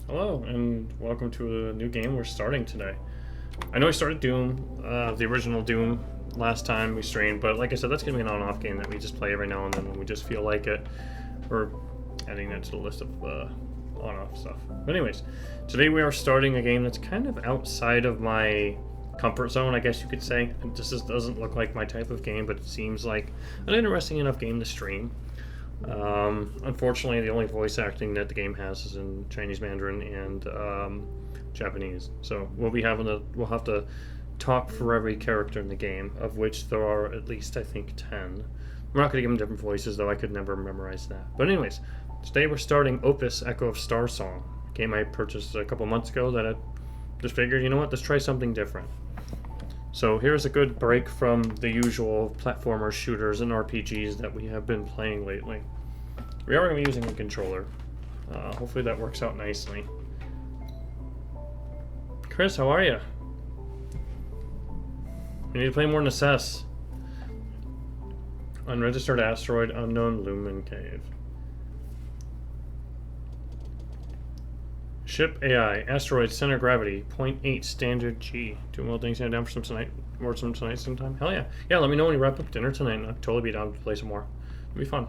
Hello, and welcome to a new game we're starting today. I know we started Doom, the original Doom, last time we streamed, but like I said, that's going to be an on-off game that we just play every now and then when we just feel like it. We're adding that to the list of on-off stuff. But anyways, today we are starting a game that's kind of outside of my comfort zone, I guess you could say. This doesn't look like my type of game, but it seems like an interesting enough game to stream. Unfortunately, the only voice acting that the game has is in Chinese Mandarin and Japanese. So we'll have to talk for every character in the game, of which there are at least I think 10. We're not going to give them different voices, though I could never memorize that. But anyways, today we're starting OPUS: Echo of Starsong, a game I purchased a couple months ago that I just figured, you know what, let's try something different. So here's a good break from the usual platformer shooters and RPGs that we have been playing lately. We are going to be using a controller. Hopefully that works out nicely. Chris, how are you? We need to play more Necess. Unregistered asteroid, unknown lumen cave. Ship AI, asteroid center gravity, 0.8 standard G. Doing well things down for some tonight, or some tonight sometime? Hell yeah. Yeah, let me know when you wrap up dinner tonight and I'll totally be down to play some more. It'll be fun.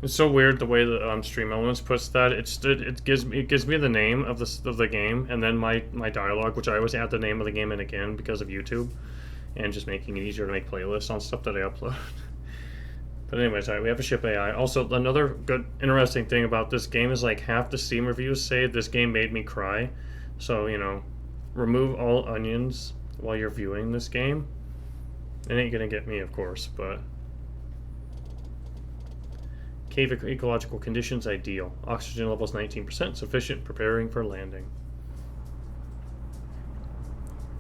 It's so weird the way that Stream Elements puts that. It gives me the name of the game and then my dialogue, which I always add the name of the game in again because of YouTube, and just making it easier to make playlists on stuff that I upload. But anyways, we have a ship AI. Also, another good, interesting thing about this game is like half the Steam reviews say this game made me cry. So, you know, remove all onions while you're viewing this game. It ain't gonna get me, of course, but... Cave ecological conditions ideal. Oxygen levels 19%, sufficient, preparing for landing.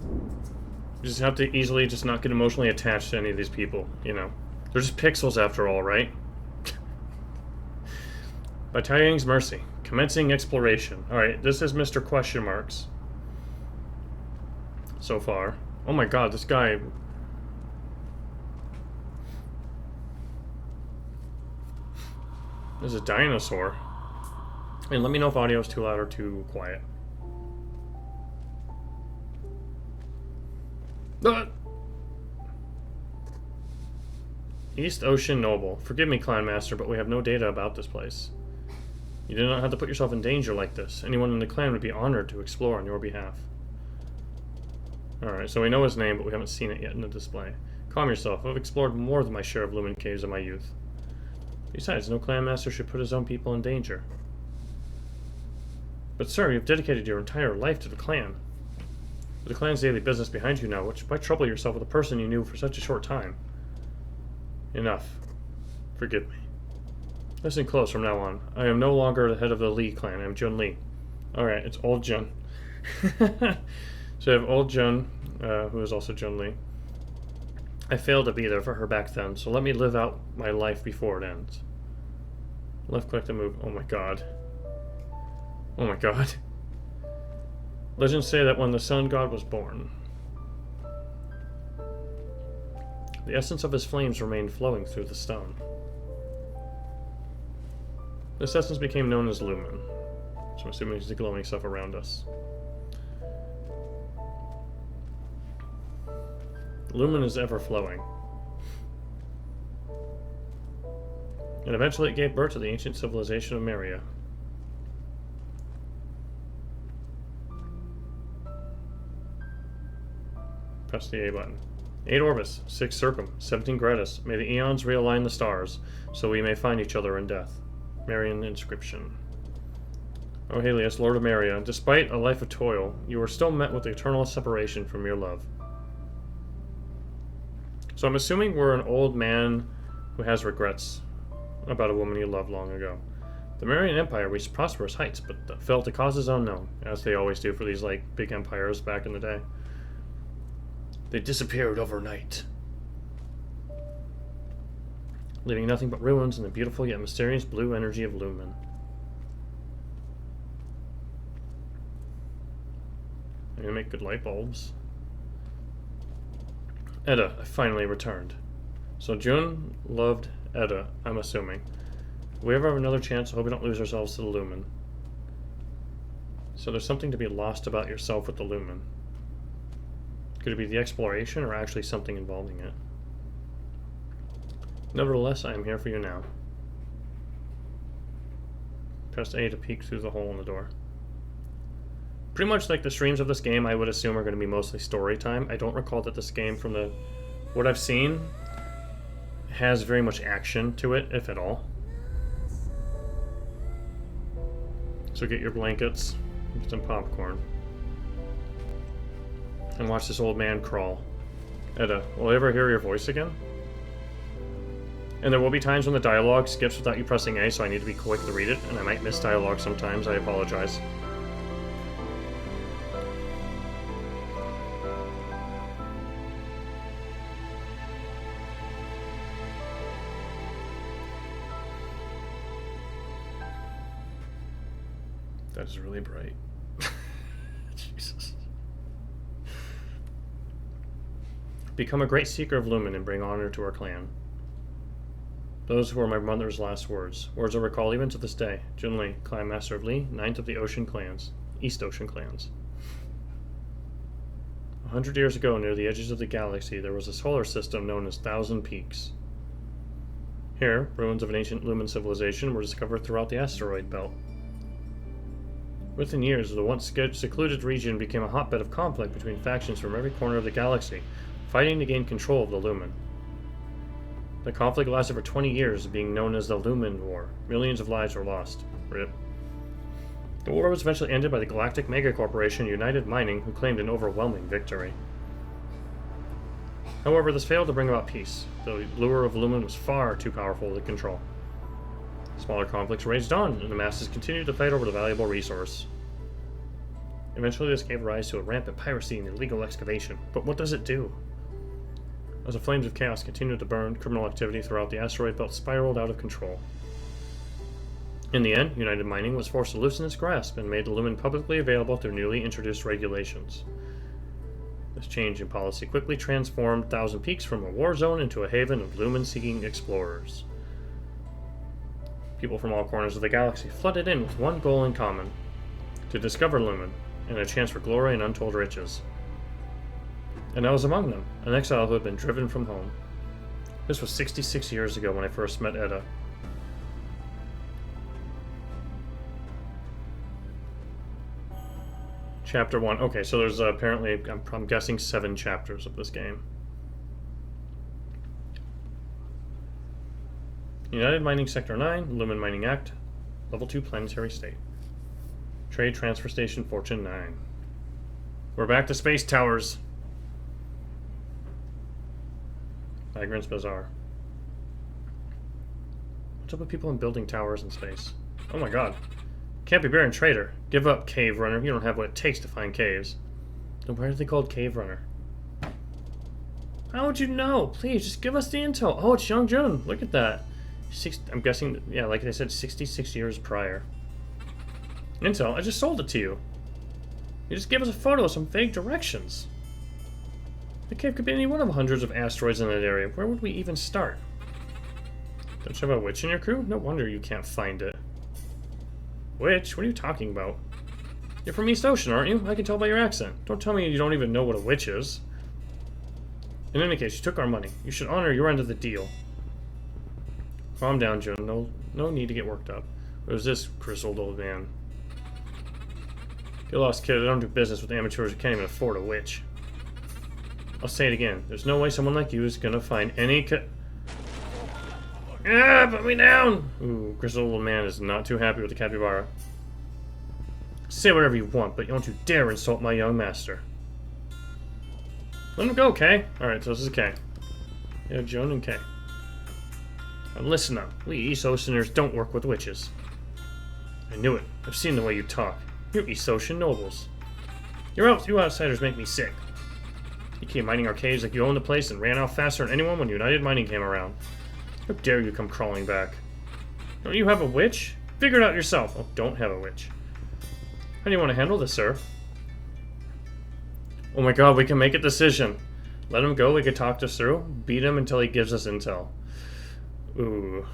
You just have to easily just not get emotionally attached to any of these people, you know. They're just pixels after all, right? By Taiyang's mercy. Commencing exploration. Alright, this is Mr. Question Marks. So far. Oh my god, this guy... There's a dinosaur. And let me know if audio is too loud or too quiet. East Ocean Noble. Forgive me, Clan Master, but we have no data about this place. You do not have to put yourself in danger like this. Anyone in the clan would be honored to explore on your behalf. Alright, so we know his name, but we haven't seen it yet in the display. Calm yourself. I've explored more than my share of lumen caves in my youth. Besides, no clan master should put his own people in danger. But sir, you've dedicated your entire life to the clan. With the clan's daily business behind you now, why trouble yourself with a person you knew for such a short time? Enough. Forgive me. Listen close from now on. I am no longer the head of the Li clan. I am Jun Li. Alright, it's old Jun. So I have old Jun, who is also Jun Li. I failed to be there for her back then, so let me live out my life before it ends. Left click to move. Oh my god. Oh my god. Legends say that when the sun god was born, the essence of his flames remained flowing through the stone. This essence became known as lumen, so I'm assuming it's the glowing stuff around us. Lumen is ever flowing. And eventually it gave birth to the ancient civilization of Maria. Press the A button. 8 Orbis, 6 Circum, 17 Gratis. May the eons realign the stars, so we may find each other in death. Marian inscription. O Helios, Lord of Maria, despite a life of toil, you are still met with eternal separation from your love. So I'm assuming we're an old man who has regrets about a woman he loved long ago. The Marian Empire reached prosperous heights, but fell to causes unknown, as they always do for these, like, big empires back in the day. They disappeared overnight, leaving nothing but ruins and the beautiful yet mysterious blue energy of lumen. I'm gonna make good light bulbs. Edda, I finally returned. So June loved Edda, I'm assuming. If we ever have another chance, I hope we don't lose ourselves to the Lumen. So there's something to be lost about yourself with the Lumen. Could it be the exploration or actually something involving it? Nevertheless, I am here for you now. Press A to peek through the hole in the door. Pretty much like the streams of this game, I would assume are going to be mostly story time. I don't recall that this game, from what I've seen, has very much action to it, if at all. So get your blankets, get some popcorn, and watch this old man crawl. Edda, will I ever hear your voice again? And there will be times when the dialogue skips without you pressing A, so I need to be quick to read it, and I might miss dialogue sometimes. I apologize. That is really bright. Jesus. Become a great seeker of Lumen and bring honor to our clan. Those were my mother's last words. Words I recall even to this day. Junlei, Clan Master of Li, 9th of the Ocean Clans. East Ocean Clans. 100 years ago, near the edges of the galaxy, there was a solar system known as Thousand Peaks. Here, ruins of an ancient Lumen civilization were discovered throughout the asteroid belt. Within years, the once secluded region became a hotbed of conflict between factions from every corner of the galaxy, fighting to gain control of the Lumen. The conflict lasted for 20 years, being known as the Lumen War. Millions of lives were lost. RIP. The war was eventually ended by the galactic megacorporation United Mining, who claimed an overwhelming victory. However, this failed to bring about peace. The lure of Lumen was far too powerful to control. Smaller conflicts raged on, and the masses continued to fight over the valuable resource. Eventually, this gave rise to a rampant piracy and illegal excavation. But what does it do? As the flames of chaos continued to burn, criminal activity throughout the asteroid belt spiraled out of control. In the end, United Mining was forced to loosen its grasp and made the Lumen publicly available through newly introduced regulations. This change in policy quickly transformed Thousand Peaks from a war zone into a haven of Lumen-seeking explorers. People from all corners of the galaxy flooded in with one goal in common: to discover Lumen, and a chance for glory and untold riches. And I was among them, an exile who had been driven from home. This was 66 years ago when I first met Edda. Chapter 1. Okay, so there's apparently, I'm guessing, 7 chapters of this game. United Mining Sector 9, Lumen Mining Act, Level 2 Planetary State. Trade Transfer Station Fortune 9. We're back to Space Towers. Migrants Bazaar. What's up with people in building towers in space? Oh my god. Can't be Baron Trader. Give up, Cave Runner. You don't have what it takes to find caves. Then why are they called Cave Runner? How would you know? Please, just give us the intel. Oh, it's Young Jun. Look at that. I'm guessing, yeah, like I said, 66 years prior. Intel, I just sold it to you. You just gave us a photo of some vague directions. The cave could be any one of hundreds of asteroids in that area. Where would we even start? Don't you have a witch in your crew? No wonder you can't find it. Witch? What are you talking about? You're from East Ocean, aren't you? I can tell by your accent. Don't tell me you don't even know what a witch is. In any case, you took our money. You should honor your end of the deal. Calm down, Jun. No need to get worked up. Who's this grizzled old man? Get lost, kid. I don't do business with amateurs who can't even afford a witch. I'll say it again. There's no way someone like you is gonna find any Ah, put me down! Ooh, grizzled old man is not too happy with the capybara. Say whatever you want, but don't you dare insult my young master. Let him go, Kay. Alright, so this is Kay. Yeah, Joan and Kay. Now listen up. We East Oceaners don't work with witches. I knew it. I've seen the way you talk. You're East Ocean nobles. You outsiders make me sick. You came mining our caves like you owned the place and ran off faster than anyone when United Mining came around. How dare you come crawling back? Don't you have a witch? Figure it out yourself. Oh, don't have a witch. How do you want to handle this, sir? Oh my god, we can make a decision. Let him go, we could talk this through. Beat him until he gives us intel. Ooh.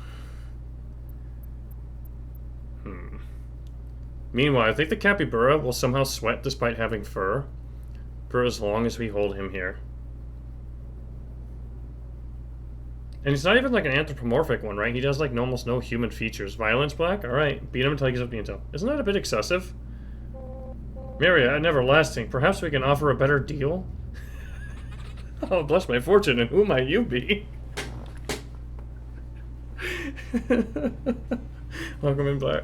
Meanwhile, I think the capybara will somehow sweat despite having fur for as long as we hold him here. And he's not even like an anthropomorphic one, right? He does like almost no human features. Violence black? Alright, beat him until he gives up the intel. Isn't that a bit excessive? Myriad, everlasting. Perhaps we can offer a better deal? Oh, bless my fortune, and who might you be? Welcome in, Black.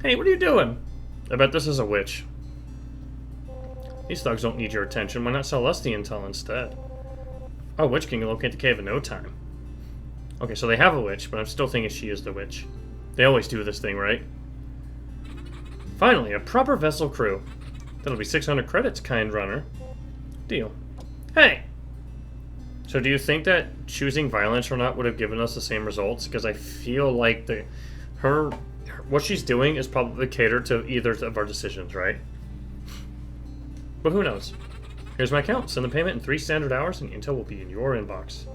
Hey, what are you doing? I bet this is a witch. These thugs don't need your attention. Why not sell us the intel instead? Oh, Witch King can locate the cave in no time. Okay, so they have a witch, but I'm still thinking she is the witch. They always do this thing, right? Finally, a proper vessel crew. That'll be 600 credits, kind runner. Deal. Hey! So do you think that choosing violence or not would have given us the same results? Because I feel like what she's doing is probably catered to either of our decisions, right? But who knows? Here's my account. Send the payment in 3 standard hours and the intel will be in your inbox.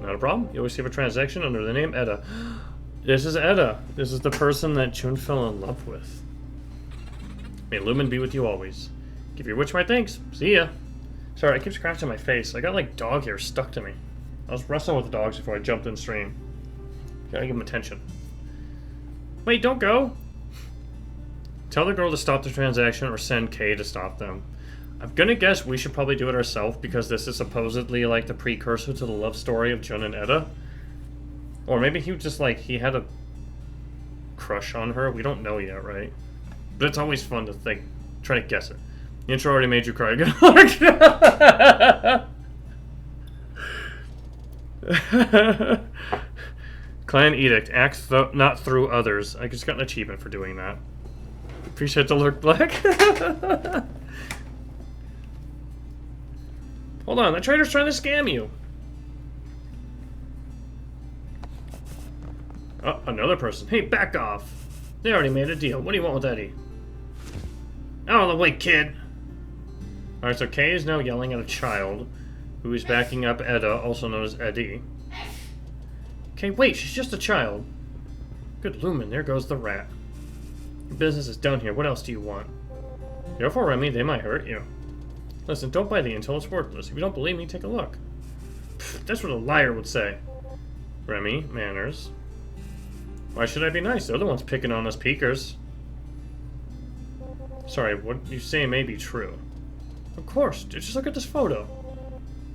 Not a problem. You'll receive a transaction under the name Edda. This is Edda. This is the person that June fell in love with. May Lumen be with you always. Give your witch my thanks. See ya. Sorry, I keep scratching my face. I got like dog hair stuck to me. I was wrestling with the dogs before I jumped in stream. Gotta give them attention. Wait, don't go! Tell the girl to stop the transaction or send Kay to stop them. I'm gonna guess we should probably do it ourselves because this is supposedly like the precursor to the love story of Jun and Edda. Or maybe he just like, he had a crush on her. We don't know yet, right? But it's always fun to think, try to guess it. The intro already made you cry. Good luck. Clan Edict. Act not through others. I just got an achievement for doing that. Appreciate the lurk, Black. Hold on, that trader's trying to scam you. Oh, another person. Hey, back off. They already made a deal. What do you want with Eddie? Out of the way, kid. Alright, so Kay is now yelling at a child who is backing up Edda, also known as Eddie. Okay, wait, she's just a child. Good Lumen, there goes the rat. Your business is done here. What else do you want? Careful, Remy, they might hurt you. Listen, don't buy the intel, it's worthless. If you don't believe me, take a look. Pfft, that's what a liar would say. Remy, manners. Why should I be nice? They're the ones picking on us peekers. Sorry, what you say may be true. Of course, just look at this photo.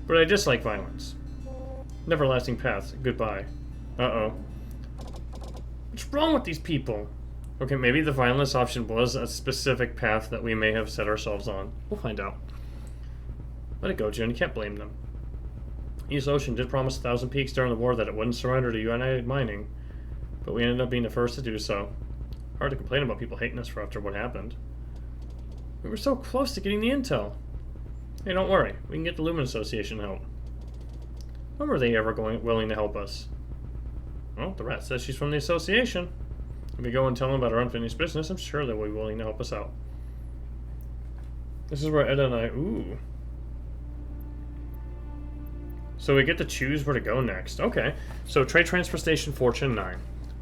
But I dislike violence. Neverlasting paths, goodbye. Uh-oh. What's wrong with these people? Okay, maybe the violence option was a specific path that we may have set ourselves on. We'll find out. Let it go, June. You can't blame them. East Ocean did promise 1,000 peaks during the war that it wouldn't surrender to United Mining, but we ended up being the first to do so. Hard to complain about people hating us for after what happened. We were so close to getting the intel. Hey, don't worry. We can get the Lumen Association help. When were they ever willing to help us? Well, the rat says she's from the association. If we go and tell them about our unfinished business, I'm sure they'll be willing to help us out. This is where Edda and I... Ooh. So we get to choose where to go next. Okay. So, Trade Transfer Station Fortune 9.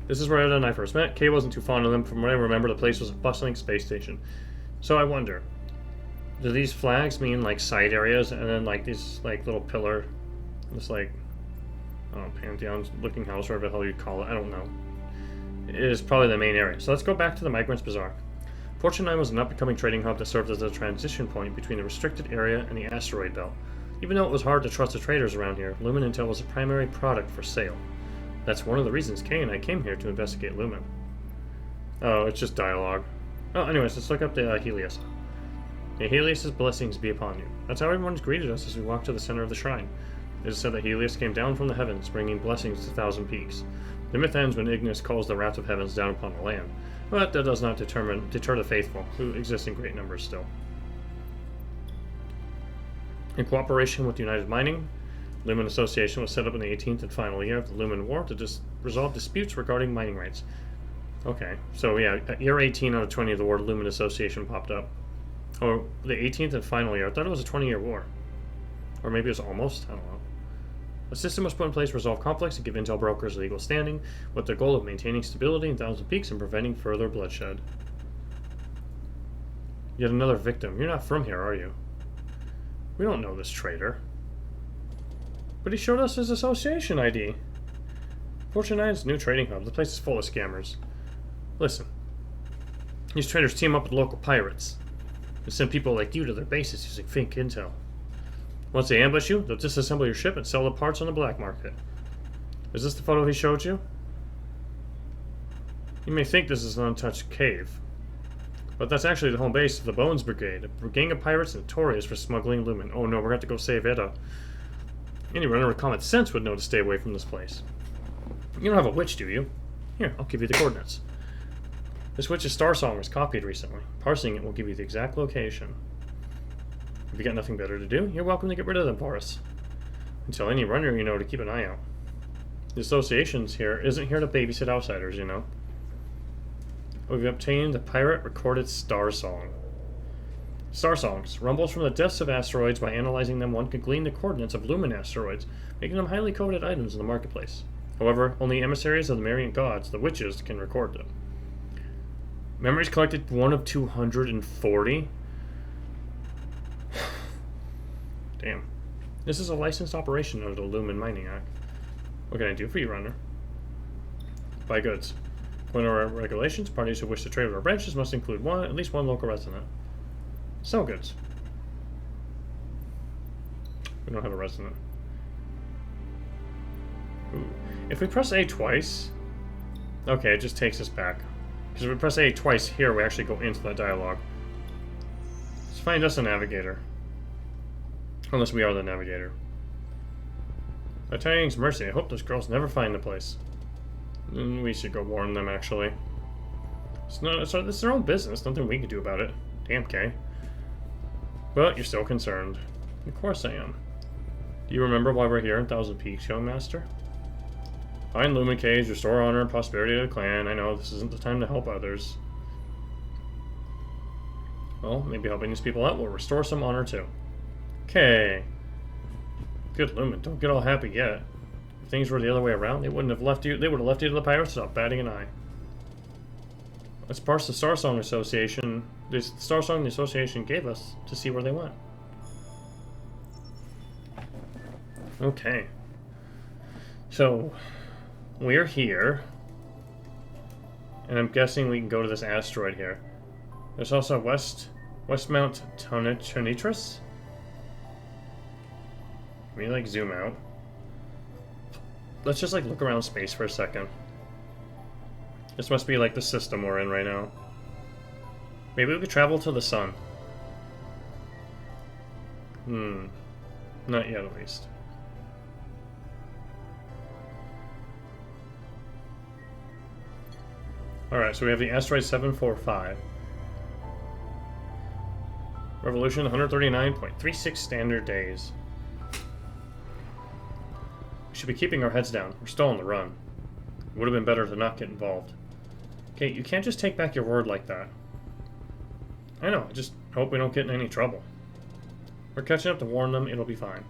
This is where Edda and I first met. Kay wasn't too fond of them. From what I remember, the place was a bustling space station. So I wonder, do these flags mean like side areas and then like these like little pillar, this like, Pantheon looking house, whatever the hell you'd call it, I don't know. It is probably the main area. So let's go back to the Migrants Bazaar. Fortune 9 was an up-and-coming trading hub that served as a transition point between the restricted area and the asteroid belt. Even though it was hard to trust the traders around here, Lumen Intel was a primary product for sale. That's one of the reasons Kay and I came here to investigate Lumen. Oh, it's just dialogue. Oh, anyways, let's look up the Helios. May Helios' blessings be upon you. That's how everyone's greeted us as we walk to the center of the shrine. It is said that Helios came down from the heavens, bringing blessings to 1,000 peaks. The myth ends when Ignis calls the wrath of heavens down upon the land, but that does not deter the faithful, who exist in great numbers still. In cooperation with United Mining, Lumen Association was set up in the 18th and final year of the Lumen War to resolve disputes regarding mining rights. Okay, so yeah, at year 18 out of 20 of the war, Lumen Association popped up. Oh, the 18th and final year. I thought it was a 20-year war. Or maybe it was almost. I don't know. A system was put in place to resolve conflicts and give intel brokers legal standing, with the goal of maintaining stability in Thousand Peaks and preventing further bloodshed. Yet another victim. You're not from here, are you? We don't know this traitor. But he showed us his association ID. Fortune 9's new trading hub. The place is full of scammers. Listen. These traders team up with local pirates. They send people like you to their bases using fake intel. Once they ambush you, they'll disassemble your ship and sell the parts on the black market. Is this the photo he showed you? You may think this is an untouched cave, but that's actually the home base of the Bones Brigade, a gang of pirates notorious for smuggling lumen. Oh no, we're going to go save Etta. Any runner with common sense would know to stay away from this place. You don't have a witch, do you? Here, I'll give you the coordinates. This witch's Starsong was copied recently. Parsing it will give you the exact location. If you got nothing better to do, you're welcome to get rid of them for us. And tell any runner you know to keep an eye out. The association's here isn't here to babysit outsiders, you know. We've obtained the pirate recorded Starsong. Starsongs. Rumbles from the depths of asteroids. By analyzing them, one can glean the coordinates of lumen asteroids, making them highly coded items in the marketplace. However, only emissaries of the Marian gods, the witches, can record them. Memories collected 1 of 240? Damn. This is a licensed operation under the Lumen Mining Act. What can I do for you, runner? Buy goods. According to our regulations, parties who wish to trade with our branches must include at least one local resident. Sell goods. We don't have a resident. Ooh. If we press A twice... Okay, it just takes us back. Because if we press A twice here, we actually go into that dialogue. Let's find us a navigator. Unless we are the navigator. By Tang's mercy, I hope those girls never find the place. We should go warn them, actually. It's their own business. Nothing we can do about it. Damn, Kay. But you're still concerned. Of course I am. Do you remember why we're here in Thousand Peaks, young master? Find Lumen Caves, restore honor and prosperity to the clan. I know this isn't the time to help others. Well, maybe helping these people out will restore some honor too. Okay. Good Lumen, don't get all happy yet. If things were the other way around, they wouldn't have left you. They would have left you to the pirates without batting an eye. Let's parse the Starsong Association. The Starsong the Association gave us to see where they went. Okay. So we're here, and I'm guessing we can go to this asteroid here. There's also West Mount Tonitris. Let me like zoom out. Let's just like look around space for a second. This must be like the system we're in right now. Maybe we could travel to the sun. Not yet, at least. Alright, so we have the asteroid 745. Revolution 139.36 standard days. We should be keeping our heads down. We're still on the run. It would have been better to not get involved. Okay, you can't just take back your word like that. I know, I just hope we don't get in any trouble. We're catching up to warn them, it'll be fine.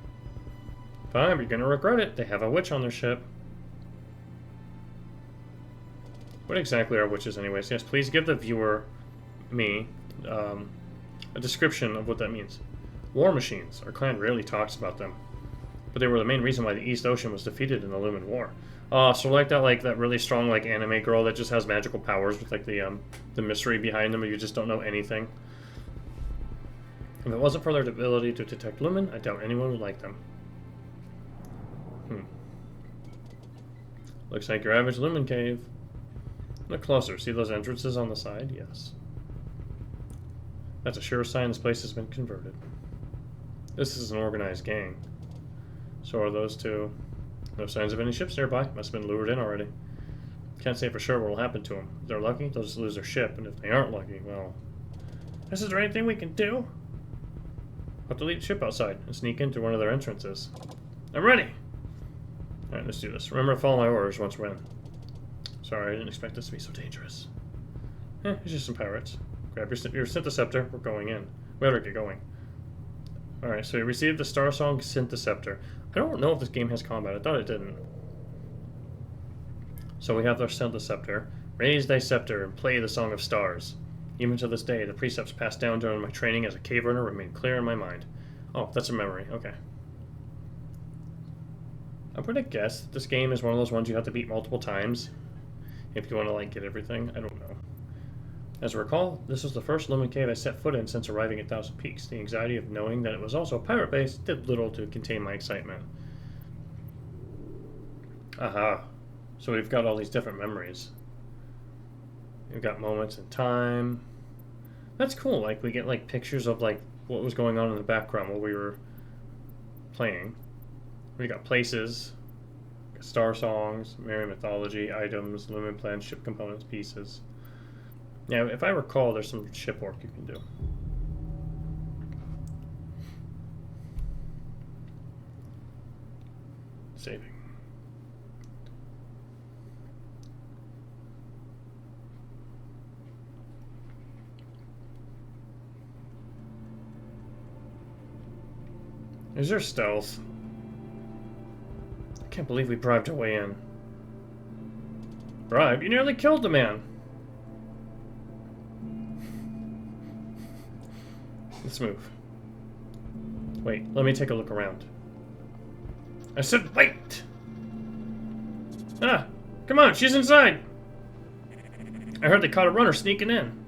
Fine, but you're gonna regret it. They have a witch on their ship. What exactly are witches anyways? Yes, please give the viewer, me, a description of what that means. War machines. Our clan rarely talks about them. But they were the main reason why the East Ocean was defeated in the Lumen War. So like that really strong like anime girl that just has magical powers with like the mystery behind them, and you just don't know anything. If it wasn't for their ability to detect lumen, I doubt anyone would like them. Looks like your average lumen cave. Look closer. See those entrances on the side? Yes. That's a sure sign this place has been converted. This is an organized gang. So are those two. No signs of any ships nearby. Must have been lured in already. Can't say for sure what will happen to them. If they're lucky, they'll just lose their ship. And if they aren't lucky, well... Is there anything we can do? I'll have to leave the ship outside and sneak in through one of their entrances. I'm ready! Alright, let's do this. Remember to follow my orders once we're in. Sorry, I didn't expect this to be so dangerous. It's just some pirates. Grab your syntheceptor. We're going in. We better get going. Alright, so we received the Starsong syntheceptor. I don't know if this game has combat. I thought it didn't. So we have our syntheceptor. Raise thy scepter and play the Song of Stars. Even to this day, the precepts passed down during my training as a cave runner remain clear in my mind. Oh, that's a memory. Okay. I'm gonna guess that this game is one of those ones you have to beat multiple times if you want to, like, get everything. I don't know. As I recall, this was the first Lumen cave I set foot in since arriving at Thousand Peaks. The anxiety of knowing that it was also a pirate base did little to contain my excitement. Aha. So we've got all these different memories. We've got moments in time. That's cool. Like, we get, like, pictures of, like, what was going on in the background while we were playing. We got places, star songs, Mary mythology, items, lumen plans, ship components, pieces. Yeah, if I recall, there's some ship work you can do. Saving. Is there stealth? I can't believe we bribed our way in. Bribe? You nearly killed the man! Let's move. Wait, let me take a look around. I said wait! Ah! Come on, she's inside! I heard they caught a runner sneaking in.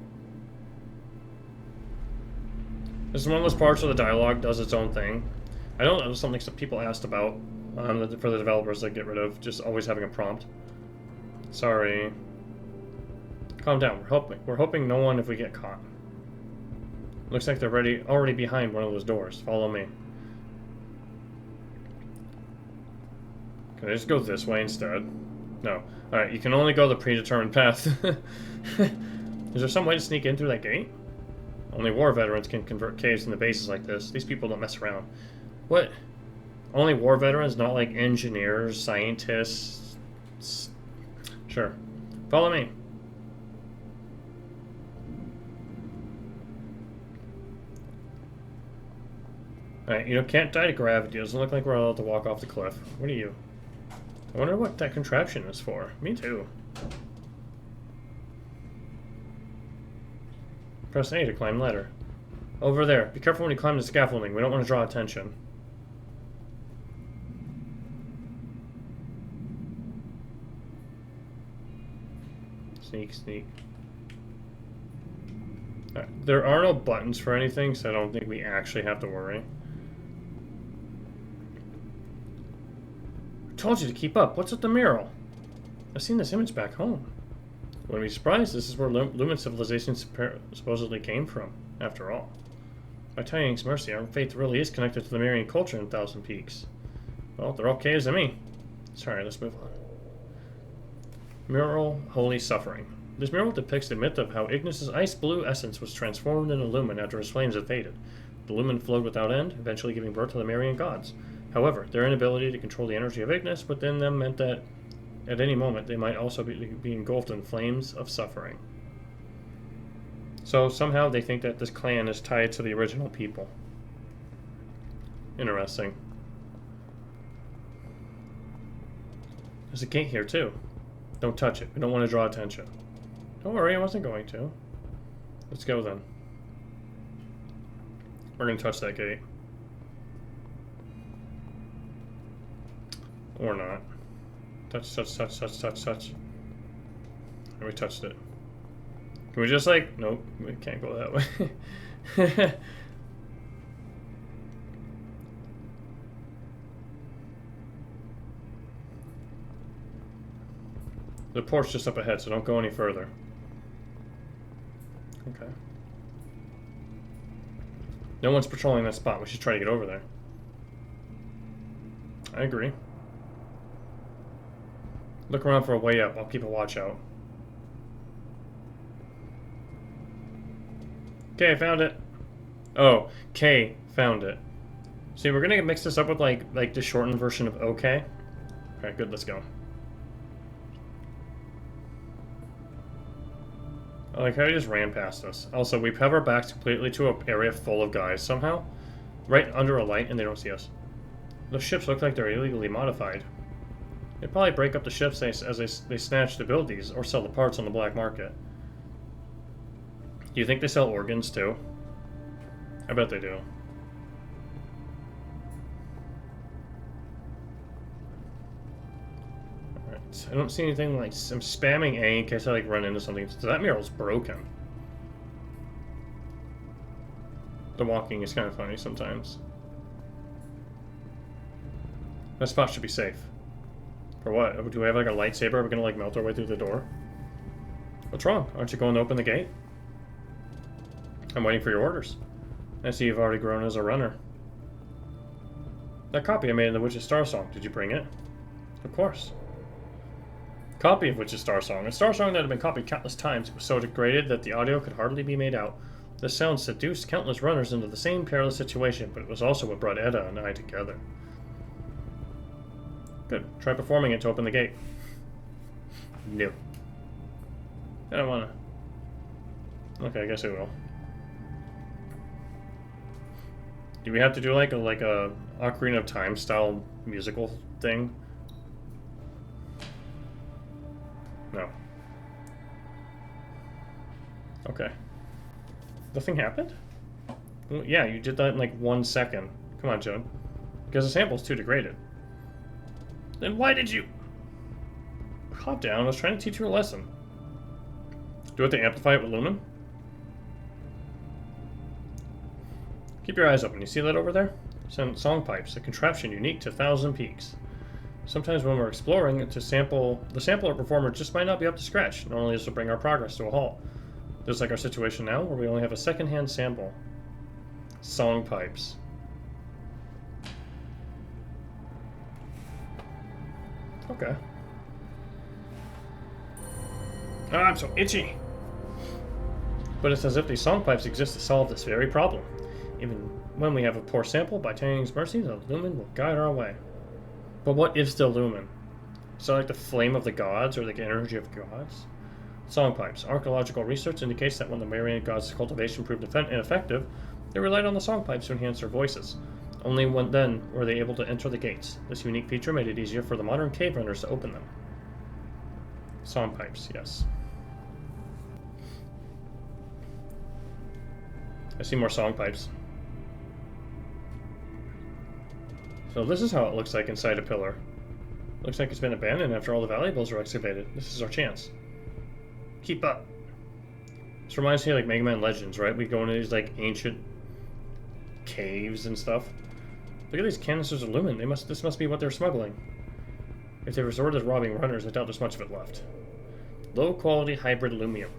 This is one of those parts where the dialogue does its own thing. I know that was something some people asked about for the developers to get rid of, just always having a prompt. Sorry. Calm down. We're hoping no one if we get caught. Looks like they're already behind one of those doors. Follow me. Can I just go this way instead? No. Alright, you can only go the predetermined path. Is there some way to sneak in through that gate? Only war veterans can convert caves into bases like this. These people don't mess around. What? Only war veterans, not like engineers, scientists? Sure. Follow me. Alright, you can't die to gravity. It doesn't look like we're allowed to walk off the cliff. What are you? I wonder what that contraption is for. Me too. Press A to climb ladder. Over there. Be careful when you climb the scaffolding. We don't want to draw attention. Sneak, sneak. Alright, there are no buttons for anything, so I don't think we actually have to worry. I told you to keep up. What's with the mural? I've seen this image back home. Wouldn't be surprised. This is where Lumen civilization supposedly came from, after all. By Tian's mercy, our faith really is connected to the Marian culture in Thousand Peaks. Well, they're all caves to me. Sorry, let's move on. Mural, Holy Suffering. This mural depicts the myth of how Ignis's ice blue essence was transformed into lumen after his flames had faded. The lumen flowed without end, eventually giving birth to the Marian gods. However, their inability to control the energy of Ignis within them meant that at any moment they might also be engulfed in flames of suffering. So somehow they think that this clan is tied to the original people. Interesting. There's a gate here too. Don't touch it. We don't want to draw attention. Don't worry, I wasn't going to. Let's go then. We're going to touch that gate. Or not. Touch, touch, touch, touch, touch, touch. And we touched it. Can we just like... Nope, we can't go that way. The port's just up ahead, so don't go any further. Okay. No one's patrolling that spot. We should try to get over there. I agree. Look around for a way up. I'll keep a watch out. Okay, I found it. Oh, K found it. See, we're gonna mix this up with like the shortened version of OK. Alright, good, let's go. I like how he just ran past us. Also, we have our backs completely to an area full of guys somehow. Right under a light, and they don't see us. Those ships look like they're illegally modified. They probably break up the ships as they snatch to build these, or sell the parts on the black market. Do you think they sell organs too? I bet they do. Alright, I don't see anything like... I'm spamming A in case I like run into something. So that mural's broken. The walking is kind of funny sometimes. That spot should be safe. For what? Do we have like a lightsaber? Are we gonna like melt our way through the door? What's wrong? Aren't you going to open the gate? I'm waiting for your orders. I see you've already grown as a runner. That copy I made in the Witch's Starsong, did you bring it? Of course. Copy of Witch's Starsong. A Starsong that had been copied countless times. It was so degraded that the audio could hardly be made out. The sound seduced countless runners into the same perilous situation, but it was also what brought Edda and I together. Good. Try performing it to open the gate. No. I don't wanna. Okay, I guess I will. Do we have to do like a Ocarina of Time style musical thing? No. Okay. Nothing happened? Well, yeah, you did that in like 1 second. Come on, Joan. Because the sample's too degraded. Then why did you... Calm down, I was trying to teach you a lesson. Do it to amplify it with Lumen? Keep your eyes open. You see that over there? Song pipes, a contraption unique to Thousand Peaks. Sometimes when we're exploring, the sampler performer just might not be up to scratch. Normally this will bring our progress to a halt. Just like our situation now, where we only have a second-hand sample. Song pipes. Okay. Ah, I'm so itchy! But it's as if these song pipes exist to solve this very problem. Even when we have a poor sample, by Tang's mercy, the lumen will guide our way. But what is the lumen? Is that like the flame of the gods, or the energy of gods? Song pipes. Archaeological research indicates that when the Marian gods' cultivation proved ineffective, they relied on the song pipes to enhance their voices. Only then were they able to enter the gates. This unique feature made it easier for the modern cave runners to open them. Song pipes, yes. I see more song pipes. So this is how it looks like inside a pillar. Looks like it's been abandoned after all the valuables are excavated. This is our chance. Keep up. This reminds me of like Mega Man Legends, right? We go into these like ancient caves and stuff. Look at these canisters of lumen. This must be what they're smuggling. If they resorted to robbing runners, I doubt there's much of it left. Low quality hybrid lumium.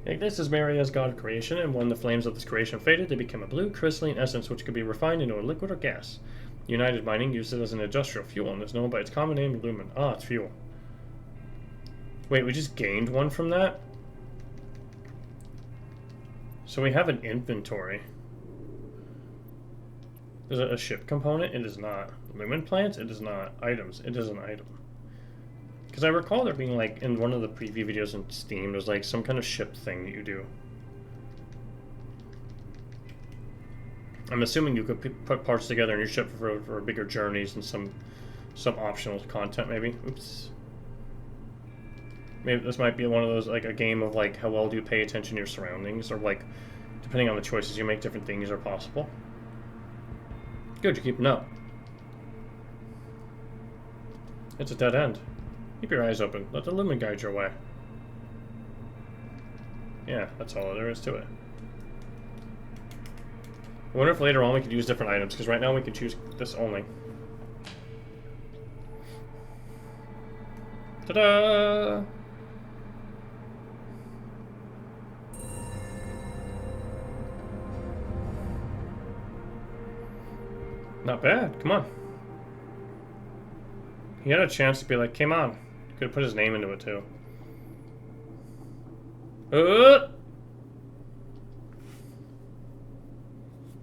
This is Maria's god of creation, and when the flames of this creation faded, they became a blue crystalline essence which could be refined into a liquid or gas. United Mining used it as an industrial fuel and is known by its common name lumen. Ah, it's fuel. Wait, we just gained one from that? So we have an inventory. Is it a ship component? It is not. Lumen plants? It is not. Items? It is an item. Because I recall there being like, in one of the preview videos on Steam, there's like some kind of ship thing that you do. I'm assuming you could put parts together in your ship for bigger journeys and some optional content, maybe. Oops. Maybe this might be one of those, like a game of like how well do you pay attention to your surroundings, or like depending on the choices you make, different things are possible. Good, you're keeping up. It's a dead end. Keep your eyes open. Let the lumen guide your way. Yeah, that's all there is to it. I wonder if later on we could use different items, because right now we can choose this only. Ta-da! Not bad. Come on. He had a chance to be like, come on. Could have put his name into it, too.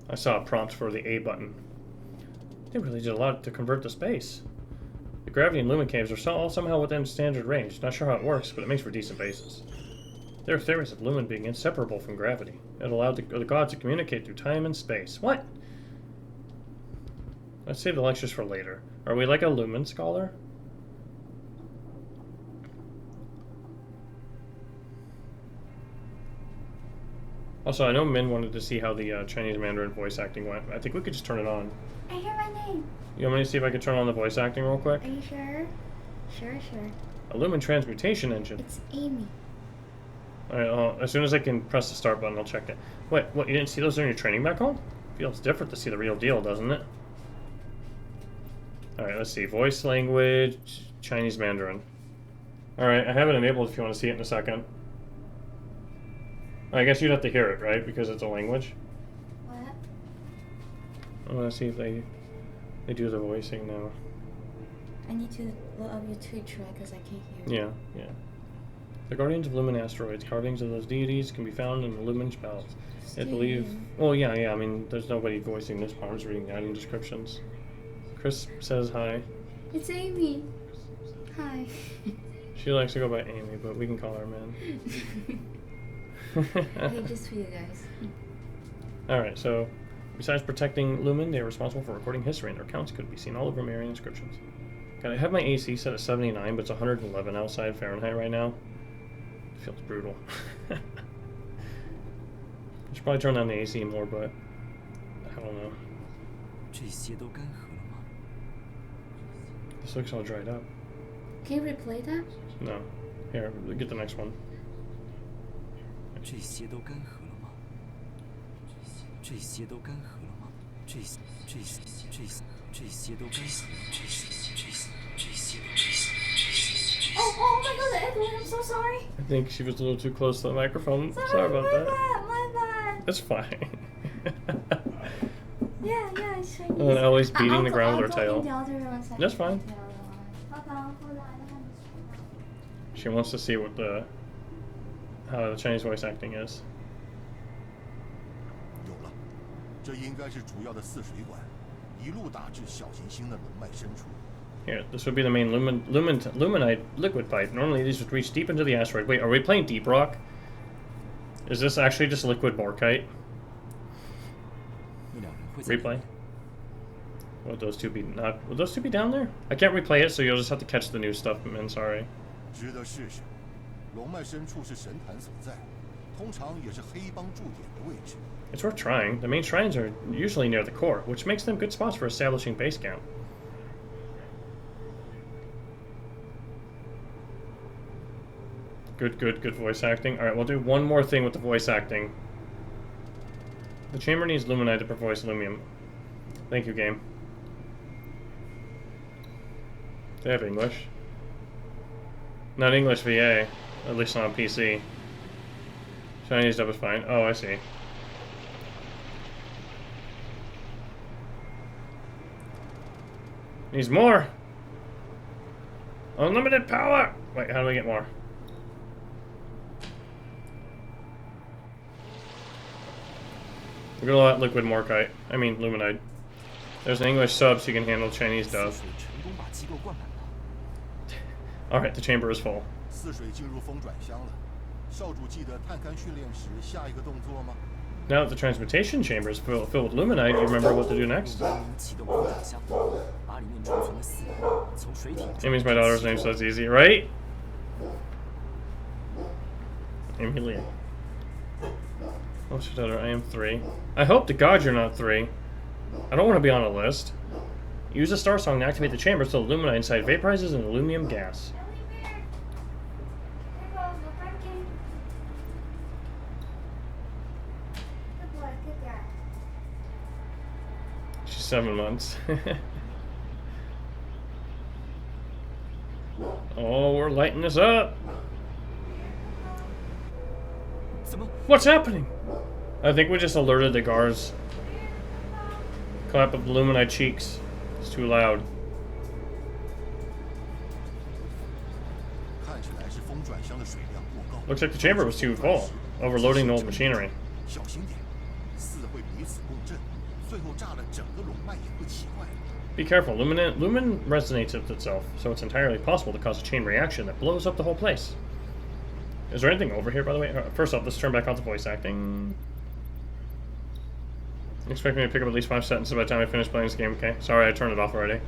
I saw a prompt for the A button. They really did a lot to convert the space. The gravity and lumen caves are all somehow within standard range. Not sure how it works, but it makes for decent bases. There are theories of lumen being inseparable from gravity. It allowed the gods to communicate through time and space. What? Let's save the lectures for later. Are we like a lumen scholar? Also, I know Min wanted to see how the Chinese Mandarin voice acting went. I think we could just turn it on. I hear my name. You want me to see if I can turn on the voice acting real quick? Are you sure? Sure. A lumen transmutation engine. It's Amy. Alright, as soon as I can press the start button, I'll check it. Wait, what, you didn't see those during your training back home? Feels different to see the real deal, doesn't it? Alright, let's see. Voice language, Chinese Mandarin. Alright, I have it enabled if you want to see it in a second. I guess you'd have to hear it, right? Because it's a language. What? I want to see if they do the voicing now. I need to load up your Twitch, right? Because I can't hear. Yeah. The guardians of Lumen asteroids, guardians of those deities, can be found in the Lumen spells. I believe. Well, yeah. I mean, there's nobody voicing this part. I'm just reading the item descriptions. Chris says hi. It's Amy. Hi. She likes to go by Amy, but we can call her Man. Hey, just for you guys. Alright, so besides protecting Lumen, they are responsible for recording history, and their accounts could be seen all over Marian inscriptions. God, I have my AC set at 79, but it's 111 outside Fahrenheit right now. It feels brutal. I should probably turn down the AC more, but I don't know. This looks all dried up. Can you replay that? No. Here, get the next one. Oh my god, Edwin, I'm so sorry. I think she was a little too close to the microphone. Sorry about that. My bad. That's fine. Yeah, it's Chinese. And then Ellie's beating the ground with her tail. The other one second. That's fine. The other one. Hold on. She wants to see what how the Chinese voice acting is. 有了，这应该是主要的泗水管，一路打至小行星的龙脉深处。 Here, this would be the main luminite liquid pipe. Normally these would reach deep into the asteroid. Wait, are we playing Deep Rock? Is this actually just liquid morkite? Replay? Would those two be down there? I can't replay it, so you'll just have to catch the new stuff, man. Sorry. 值得试试。龙脉深处是神坛所在，通常也是黑帮驻点的位置。 It's worth trying. The main shrines are usually near the core, which makes them good spots for establishing base camp. Good voice acting. Alright, we'll do one more thing with the voice acting. The chamber needs luminite to voice lumium. Thank you, game. They have English. Not English VA, at least not on PC. Chinese dub is fine. Oh, I see. Needs more! Unlimited power! Wait, how do we get more? We're gonna let liquid morkite. I mean, luminite. There's an English sub so you can handle Chinese dub. Alright, the chamber is full. 泗水进入风转箱了，少主记得探勘训练时下一个动作吗？ Now that the transmutation chamber is filled with luminite, you remember what to do next? Amy's my daughter's name, so it's easy, right? Emilia. What's your daughter? I am 3. I hope to God you're not 3. I don't want to be on a list. Use the Starsong to activate the chamber so the luminite inside vaporizes an aluminum gas. She's 7 months. Oh, we're lighting this up. What's happening? I think we just alerted the guards. Clap of luminite cheeks. It's too loud. 看起来是风转箱的水量过高。 Looks like the chamber was too full, overloading the old machinery. 小心点，四会彼此共振，最后炸了整个龙脉也不奇怪。 Be careful, lumen resonates with itself, so it's entirely possible to cause a chain reaction that blows up the whole place. Is there anything over here, by the way? First off, let's turn back on the voice acting. Expect me to pick up at least 5 sentences by the time I finish playing this game, okay? Sorry, I turned it off already.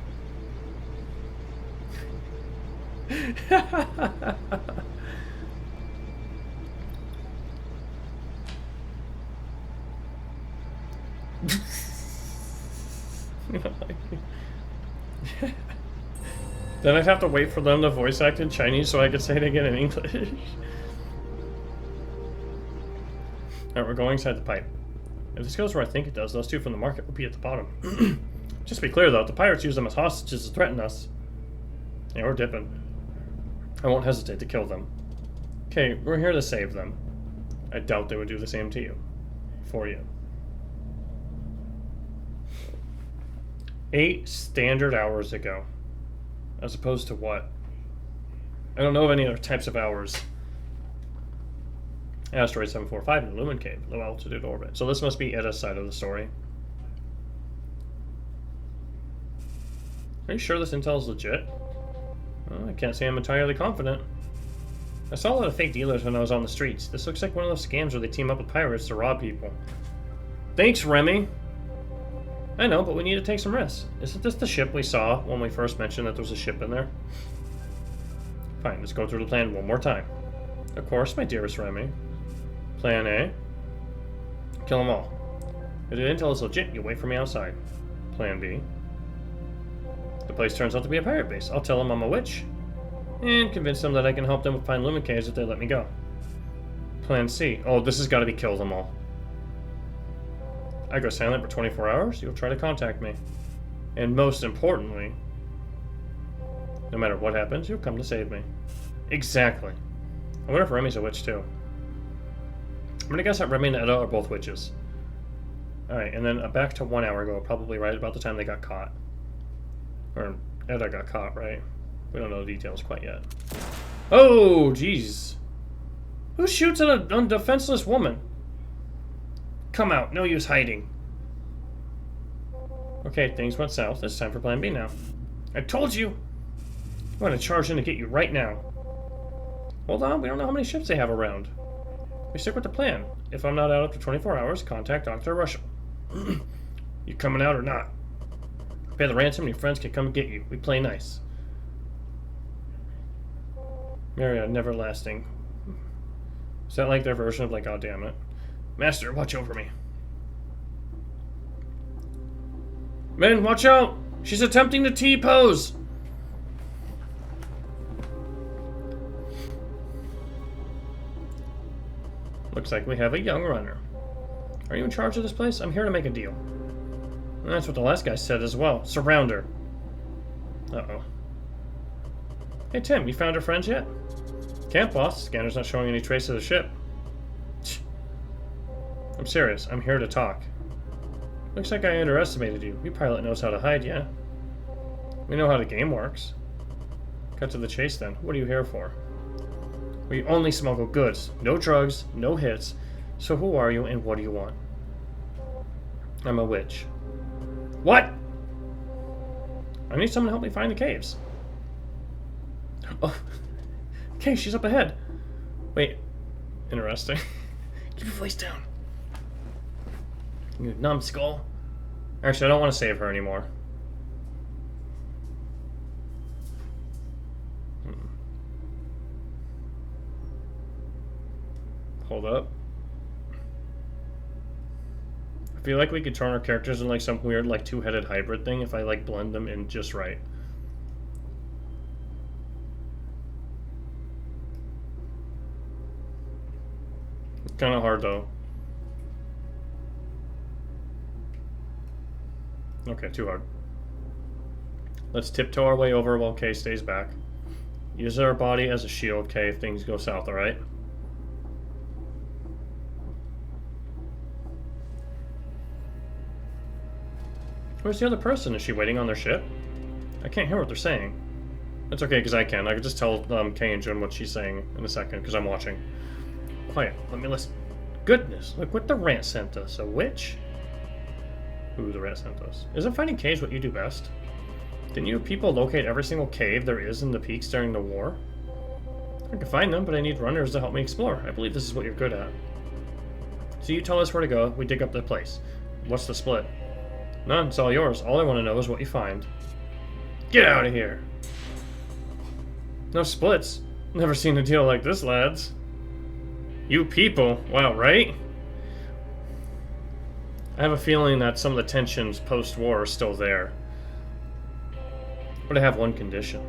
Then I'd have to wait for them to voice act in Chinese so I could say it again in English. Alright, we're going inside the pipe. If this goes where I think it does, those two from the market will be at the bottom. Just to be clear though, the pirates use them as hostages to threaten us. Yeah, we're dipping. I won't hesitate to kill them. Okay, we're here to save them. I doubt they would do the same to you. For you. 8 standard hours ago. As opposed to what? I don't know of any other types of hours. Asteroid 745 in the Lumen Cave, low altitude orbit. So this must be Eda's side of the story. Are you sure this intel is legit? Well, I can't say I'm entirely confident. I saw a lot of fake dealers when I was on the streets. This looks like one of those scams where they team up with pirates to rob people. Thanks, Remy! I know, but we need to take some risks. Isn't this the ship we saw when we first mentioned that there was a ship in there? Fine, let's go through the plan one more time. Of course, my dearest Remy. Plan A. Kill them all. If the intel is legit, you wait for me outside. Plan B. The place turns out to be a pirate base. I'll tell them I'm a witch. And convince them that I can help them find Lumen Caves if they let me go. Plan C. Oh, this has got to be kill them all. I go silent for 24 hours, you'll try to contact me. And most importantly, no matter what happens, you'll come to save me. Exactly. I wonder if Remy's a witch too. I'm gonna guess that Remy and Eda are both witches. Alright, and then back to 1 hour ago, probably right about the time they got caught. Or Eda got caught, right? We don't know the details quite yet. Oh, jeez. Who shoots at a defenseless woman? Come out, no use hiding. Okay, things went south. It's time for plan B now. I told you! I'm gonna charge in to get you right now. Hold on, we don't know how many ships they have around. We stick with the plan. If I'm not out after 24 hours, contact Dr. Russell. You coming out or not? Pay the ransom and your friends can come get you. We play nice. Myriad, Neverlasting. Is that like their version of like, oh damn it. Master, watch over me. Men, watch out! She's attempting the T-pose! Looks like we have a young runner. Are you in charge of this place? I'm here to make a deal. That's what the last guy said as well. Surround her. Uh-oh. Hey Tim, you found her friends yet? Can't, boss. Scanner's not showing any trace of the ship. I'm serious. I'm here to talk. Looks like I underestimated you. Your pilot knows how to hide, yeah. We know how the game works. Cut to the chase then. What are you here for? We only smuggle goods. No drugs, no hits. So who are you and what do you want? I'm a witch. What? I need someone to help me find the caves. Oh. Okay, she's up ahead. Wait. Interesting. Keep your voice down. You numbskull. Actually, I don't want to save her anymore. Hold up. I feel like we could turn our characters into like some weird like two-headed hybrid thing if I like blend them in just right. It's kind of hard though. Okay, too hard. Let's tiptoe our way over while Kay stays back. Use our body as a shield, Kay, if things go south, alright? Where's the other person? Is she waiting on their ship? I can't hear what they're saying. It's okay, because I can. I can just tell Kay and Jun what she's saying in a second, because I'm watching. Quiet, let me listen. Goodness, look what the rant sent us. A witch? Ooh, the rat sent us. Isn't finding caves what you do best? Didn't you people locate every single cave there is in the peaks during the war? I can find them, but I need runners to help me explore. I believe this is what you're good at. So you tell us where to go, we dig up the place. What's the split? None, it's all yours. All I want to know is what you find. Get out of here! No splits. Never seen a deal like this, lads. You people, wow, right? I have a feeling that some of the tensions post-war are still there. But I have one condition.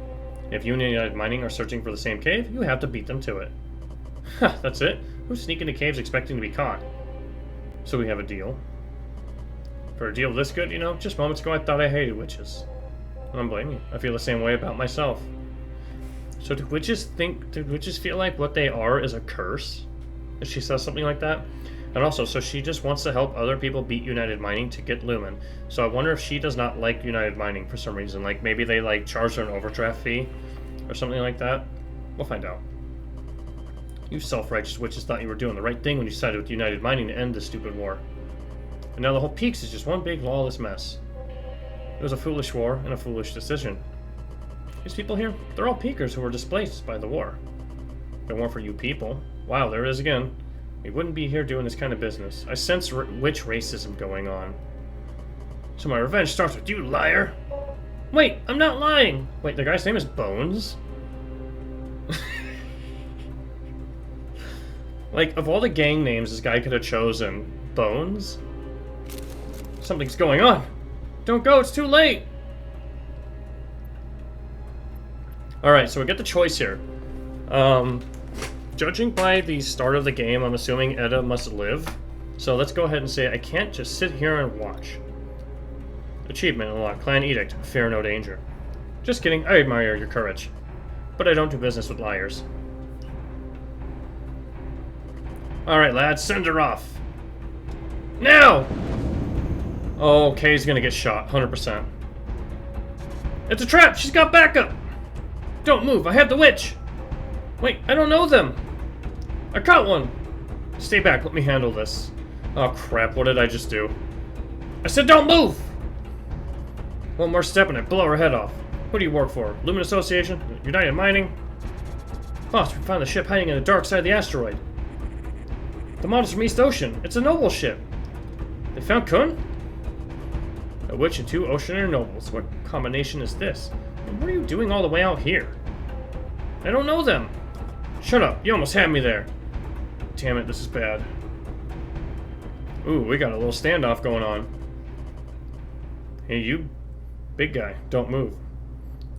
If you and United Mining are searching for the same cave, you have to beat them to it. Ha, that's it? Who's sneaking into caves expecting to be caught? So we have a deal. For a deal this good, you know, just moments ago I thought I hated witches. I don't blame you. I feel the same way about myself. So do witches feel like what they are is a curse? If she says something like that? And also, so she just wants to help other people beat United Mining to get Lumen. So I wonder if she does not like United Mining for some reason. Like maybe they like charge her an overdraft fee or something like that. We'll find out. You self-righteous witches thought you were doing the right thing when you sided with United Mining to end this stupid war. And now the whole Peaks is just one big lawless mess. It was a foolish war and a foolish decision. These people here, they're all Peakers who were displaced by the war. If it weren't for you people, wow, there it is again. We wouldn't be here doing this kind of business. I sense witch racism going on. So my revenge starts with you, liar! Wait, I'm not lying! Wait, the guy's name is Bones? Like, of all the gang names this guy could have chosen, Bones? Something's going on! Don't go, it's too late! Alright, so we get the choice here. Judging by the start of the game, I'm assuming Edda must live. So let's go ahead and say I can't just sit here and watch. Achievement unlocked. Clan Edict. Fear no danger. Just kidding, I admire your courage. But I don't do business with liars. Alright lads, send her off. Now! Oh, Kay's gonna get shot, 100%. It's a trap! She's got backup! Don't move, I have the witch! Wait, I don't know them! I caught one! Stay back, let me handle this. Oh crap, what did I just do? I said don't move! One more step and I blow her head off. Who do you work for? Lumen Association? United Mining? Boss, we found the ship hiding in the dark side of the asteroid. The model's from East Ocean. It's a noble ship. They found Kun? A witch and 2 Oceaner nobles. What combination is this? And what are you doing all the way out here? I don't know them. Shut up, you almost had me there. Damn it, this is bad. Ooh, we got a little standoff going on. Hey, you big guy, don't move.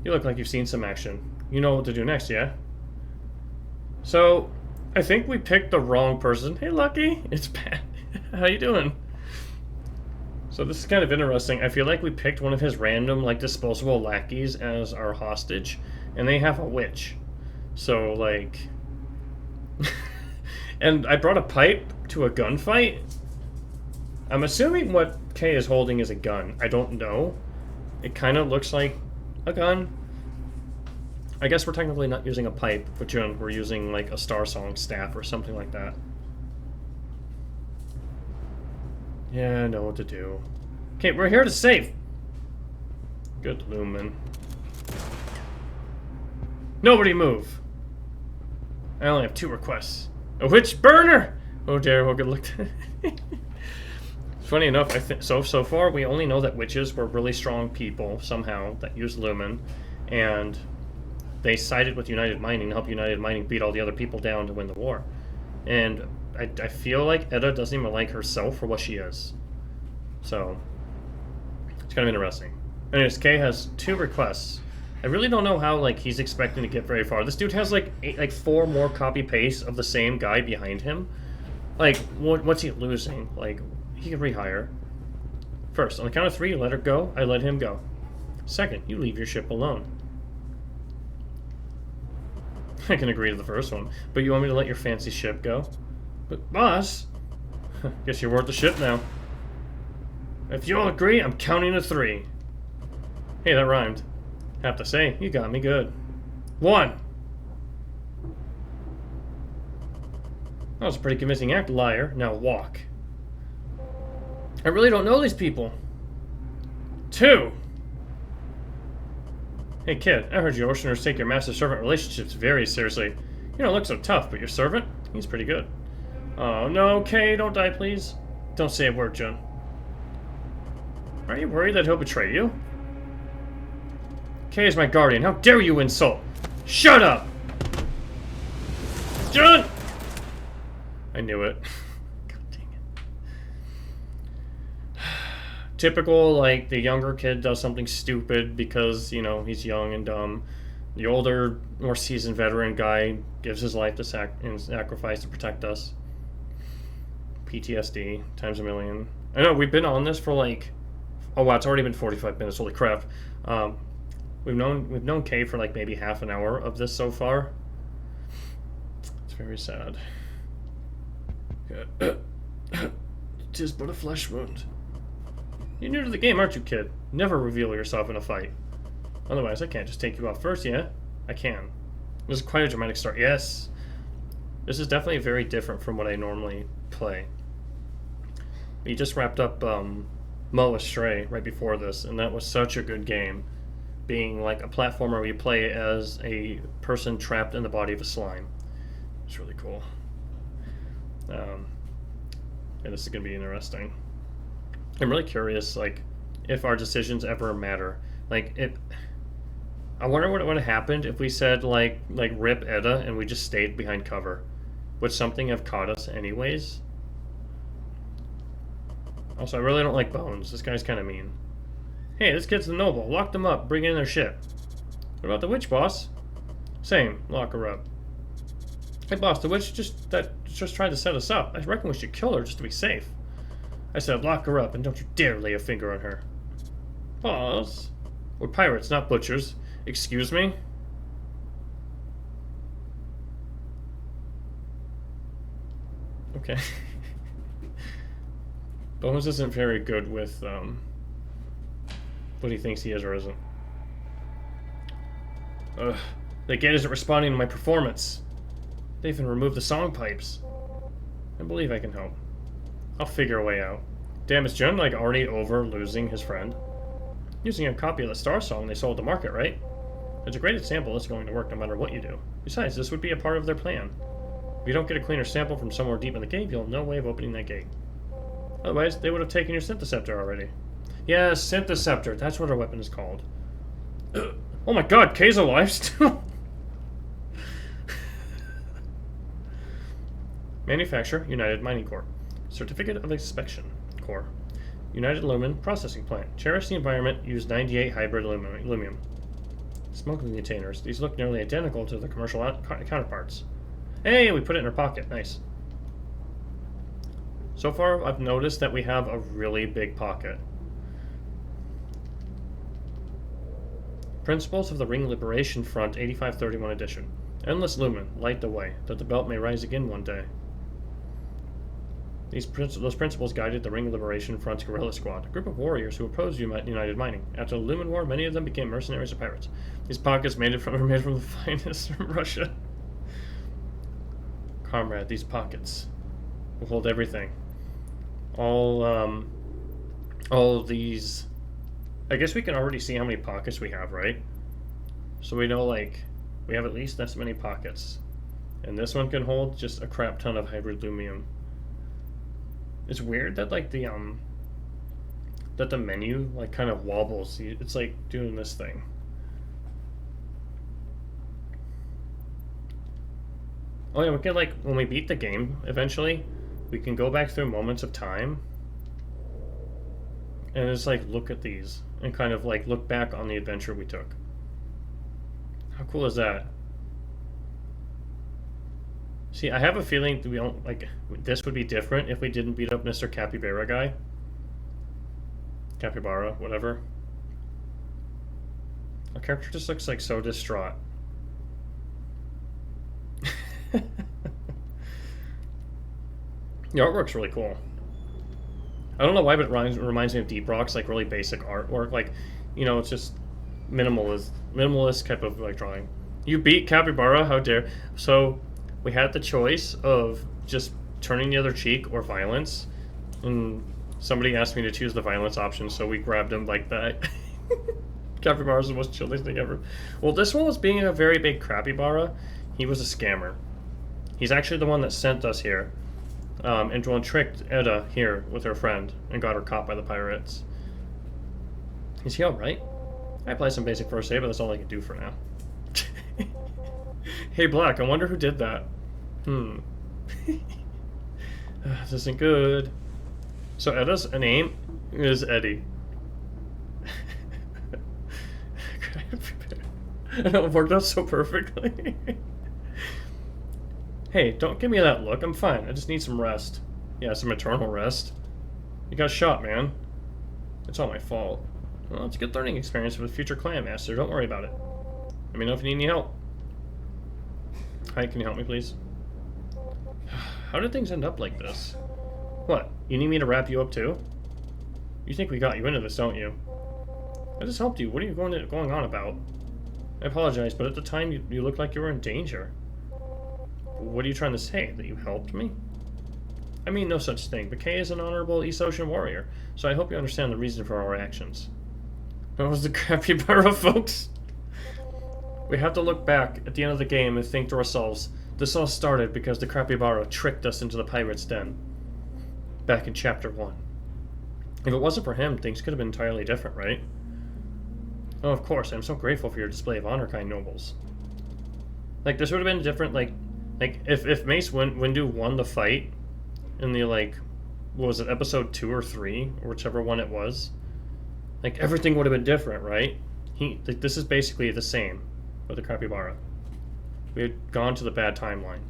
You look like you've seen some action. You know what to do next, yeah? So, I think we picked the wrong person. Hey, Lucky, it's Pat. How you doing? So this is kind of interesting. I feel like we picked one of his random, like, disposable lackeys as our hostage, and they have a witch. So, like... and I brought a pipe to a gunfight? I'm assuming what Kay is holding is a gun. I don't know. It kind of looks like a gun. I guess we're technically not using a pipe, but we're using, like, a Starsong staff or something like that. Yeah, I know what to do. Okay, we're here to save. Good Lumen. Nobody move. I only have 2 requests. A witch burner! Oh dear, well good luck. Funny enough, I think so far we only know that witches were really strong people somehow that used Lumen, and they sided with United Mining to help United Mining beat all the other people down to win the war. And I feel like Edda doesn't even like herself for what she is. So, it's kind of interesting. Anyways, Kay has 2 requests. I really don't know how, like, he's expecting to get very far. This dude has, like 4 more copy-paste of the same guy behind him. Like, what's he losing? Like, he can rehire. First, on the count of 3, you let her go, I let him go. Second, you leave your ship alone. I can agree to the first one, but you want me to let your fancy ship go? But, boss, guess you're worth the ship now. If you all agree, I'm counting to 3. Hey, that rhymed. Have to say, you got me good. 1. That was a pretty convincing act, liar. Now walk. I really don't know these people. 2. Hey kid, I heard you Oceaners take your master-servant relationships very seriously. You don't look so tough, but your servant, he's pretty good. Oh no, Kay, don't die, please. Don't say a word, Jun. Are you worried that he'll betray you? Kay is my guardian. How dare you insult? Shut up! Jun! I knew it. God dang it. Typical, like, the younger kid does something stupid because, you know, he's young and dumb. The older, more seasoned veteran guy gives his life to sacrifice to protect us. PTSD times a million. I know, we've been on this for like... Oh wow, it's already been 45 minutes, holy crap. We've known Kay for like maybe half an hour of this so far. It's very sad. Tis but a flesh wound. You're new to the game, aren't you, kid? Never reveal yourself in a fight. Otherwise, I can't just take you out first, yeah? I can. This is quite a dramatic start. Yes! This is definitely very different from what I normally play. We just wrapped up Mo Astray right before this, and that was such a good game. Being like a platformer where you play as a person trapped in the body of a slime. It's really cool. And this is going to be interesting. I'm really curious, like, if our decisions ever matter. Like, I wonder what would have happened if we said, like rip Edda, and we just stayed behind cover. Would something have caught us anyways? Also, I really don't like Bones. This guy's kind of mean. Hey, this kid's the noble. Lock them up. Bring in their shit. What about the witch, boss? Same. Lock her up. Hey, boss, the witch just tried to set us up. I reckon we should kill her just to be safe. I said lock her up, and don't you dare lay a finger on her. Boss? We're pirates, not butchers. Excuse me? Okay. Bones isn't very good with what he thinks he is or isn't. The gate isn't responding to my performance. They even removed the song pipes. I believe I can help. I'll figure a way out. Damn, is Jun like already over losing his friend? Using a copy of the Starsong they sold at the market, right? It's a great sample that's going to work no matter what you do. Besides, this would be a part of their plan. If you don't get a cleaner sample from somewhere deep in the cave, you'll have no way of opening that gate. Otherwise, they would have taken your syntheceptor already. Yes, syntheceptor. That's what our weapon is called. Oh my god, Kay's alive still? Manufacturer, United Mining Corp. Certificate of Inspection, Corps. United Lumen Processing Plant. Cherish the environment, use 98 hybrid aluminum. Smoking containers. These look nearly identical to the commercial counterparts. Hey, we put it in our pocket. Nice. So far, I've noticed that we have a really big pocket. Principles of the Ring Liberation Front 8531 edition. Endless lumen, light the way, that the belt may rise again one day. Those principles guided the Ring Liberation Front's guerrilla squad, a group of warriors who opposed United Mining. After the Lumen War, many of them became mercenaries or pirates. These pockets were made from the finest from Russia. Comrade, these pockets will hold everything. All of these... I guess we can already see how many pockets we have, right? So we know, like, we have at least this many pockets. And this one can hold just a crap ton of hybrid lumium. It's weird that, like, the menu, like, kind of wobbles. It's like doing this thing. Oh yeah, we can, like, when we beat the game, eventually, we can go back through moments of time and just, like, look at these and kind of, like, look back on the adventure we took. How cool is that? See, I have a feeling that we don't, like, this would be different if we didn't beat up Mr. Capybara guy. Capybara, whatever. Our character just looks, like, so distraught. The artwork's really cool. I don't know why, but it reminds me of Deep Rock's, like, really basic artwork. Like, you know, it's just minimalist type of, like, drawing. You beat Capybara, how dare. So, we had the choice of just turning the other cheek or violence. And somebody asked me to choose the violence option, so we grabbed him like that. Capybara's the most chilling thing ever. Well, this one was being a very big Capybara. He was a scammer. He's actually the one that sent us here. And Joel tricked Edda here with her friend and got her caught by the pirates. Is he alright? I applied some basic first aid, but that's all I can do for now. Hey, Black, I wonder who did that. This isn't good. So Edda's name is Eddie. I know, it worked out so perfectly. Hey, don't give me that look. I'm fine. I just need some rest. Yeah, some eternal rest. You got shot, man. It's all my fault. Well, it's a good learning experience for the future clan master. Don't worry about it. Let me know if you need any help. Hi, can you help me, please? How did things end up like this? What? You need me to wrap you up, too? You think we got you into this, don't you? I just helped you. What are you going on about? I apologize, but at the time you looked like you were in danger. What are you trying to say? That you helped me? I mean no such thing, but Kay is an honorable East Ocean warrior, so I hope you understand the reason for our actions. That was the capybara, folks. We have to look back at the end of the game and think to ourselves, this all started because the capybara tricked us into the pirate's den. Back in Chapter 1. If it wasn't for him, things could have been entirely different, right? Oh, of course, I'm so grateful for your display of honor, kind nobles. Like, this would have been different, like if Mace Windu won the fight in the, like, what was it, episode 2 or 3, or whichever one it was, like, everything would have been different, right? This is basically the same with the capybara. We had gone to the bad timeline.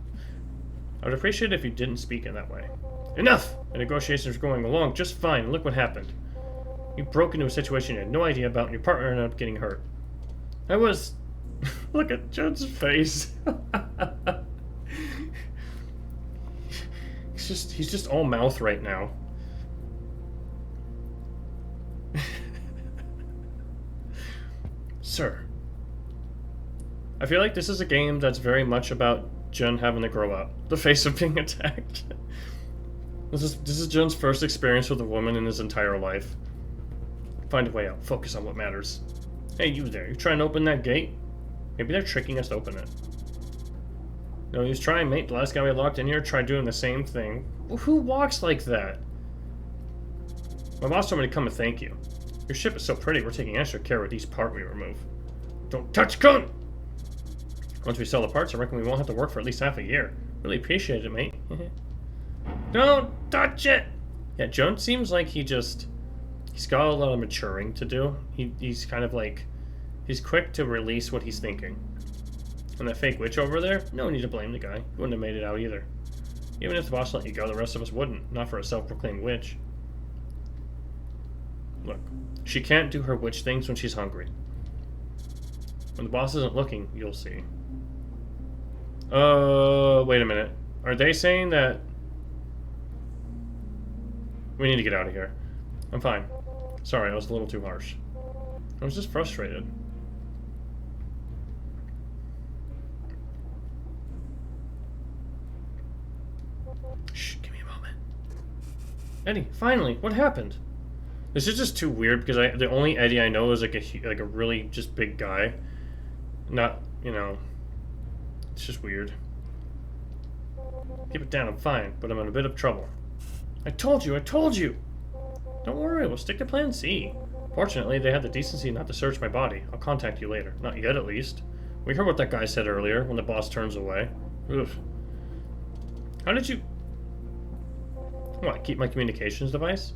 I would appreciate it if you didn't speak in that way. Enough! The negotiations were going along just fine, and look what happened. You broke into a situation you had no idea about, and your partner ended up getting hurt. I was... Look at Judd's face. He's just all mouth right now. Sir. I feel like this is a game that's very much about Jun having to grow up. The face of being attacked. This is Jun's first experience with a woman in his entire life. Find a way out. Focus on what matters. Hey, you there. You trying to open that gate? Maybe they're tricking us to open it. No use trying, mate. The last guy we locked in here tried doing the same thing. Well, who walks like that? My boss told me to come and thank you. Your ship is so pretty, we're taking extra care with each part we remove. Don't touch, cunt! Once we sell the parts, I reckon we won't have to work for at least half a year. Really appreciate it, mate. Don't touch it! Yeah, Jones seems like he's got a lot of maturing to do. He's kind of like, he's quick to release what he's thinking. And that fake witch over there, no need to blame the guy. He wouldn't have made it out either. Even if the boss let you go, the rest of us wouldn't. Not for a self-proclaimed witch. Look, she can't do her witch things when she's hungry. When the boss isn't looking, you'll see. Wait a minute. Are they saying that... We need to get out of here. I'm fine. Sorry, I was a little too harsh. I was just frustrated. Shh, give me a moment. Eddie, finally, what happened? This is just too weird because the only Eddie I know is like a really just big guy. Not, you know, it's just weird. Keep it down, I'm fine, but I'm in a bit of trouble. I told you! Don't worry, we'll stick to plan C. Fortunately, they had the decency not to search my body. I'll contact you later. Not yet, at least. We heard what that guy said earlier, when the boss turns away. Oof. How did you... What, keep my communications device?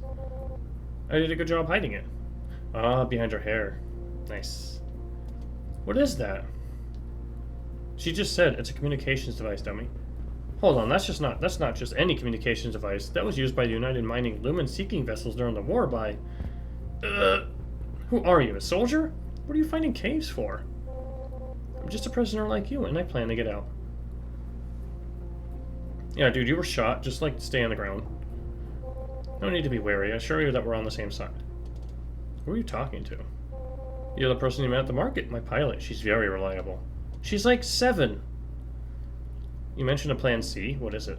I did a good job hiding it. Ah, behind her hair. Nice. What is that? She just said it's a communications device, dummy. Hold on, that's not just any communications device. That was used by the United Mining Lumen seeking vessels during the war by... Who are you, a soldier? What are you finding caves for? I'm just a prisoner like you, and I plan to get out. Yeah, dude, you were shot. Just, like, stay on the ground. No need to be wary. I assure you that we're on the same side. Who are you talking to? You're the person you met at the market, my pilot. She's very reliable. She's like 7. You mentioned a plan C. What is it?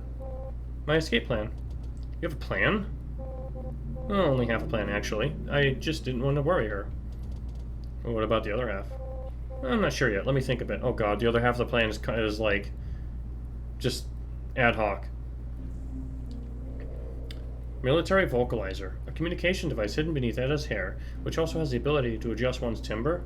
My escape plan. You have a plan? Well, only half a plan, actually. I just didn't want to worry her. Well, what about the other half? I'm not sure yet. Let me think a bit. Oh god, the other half of the plan is like... just Ad hoc. Military vocalizer, a communication device hidden beneath Edda's hair, which also has the ability to adjust one's timbre.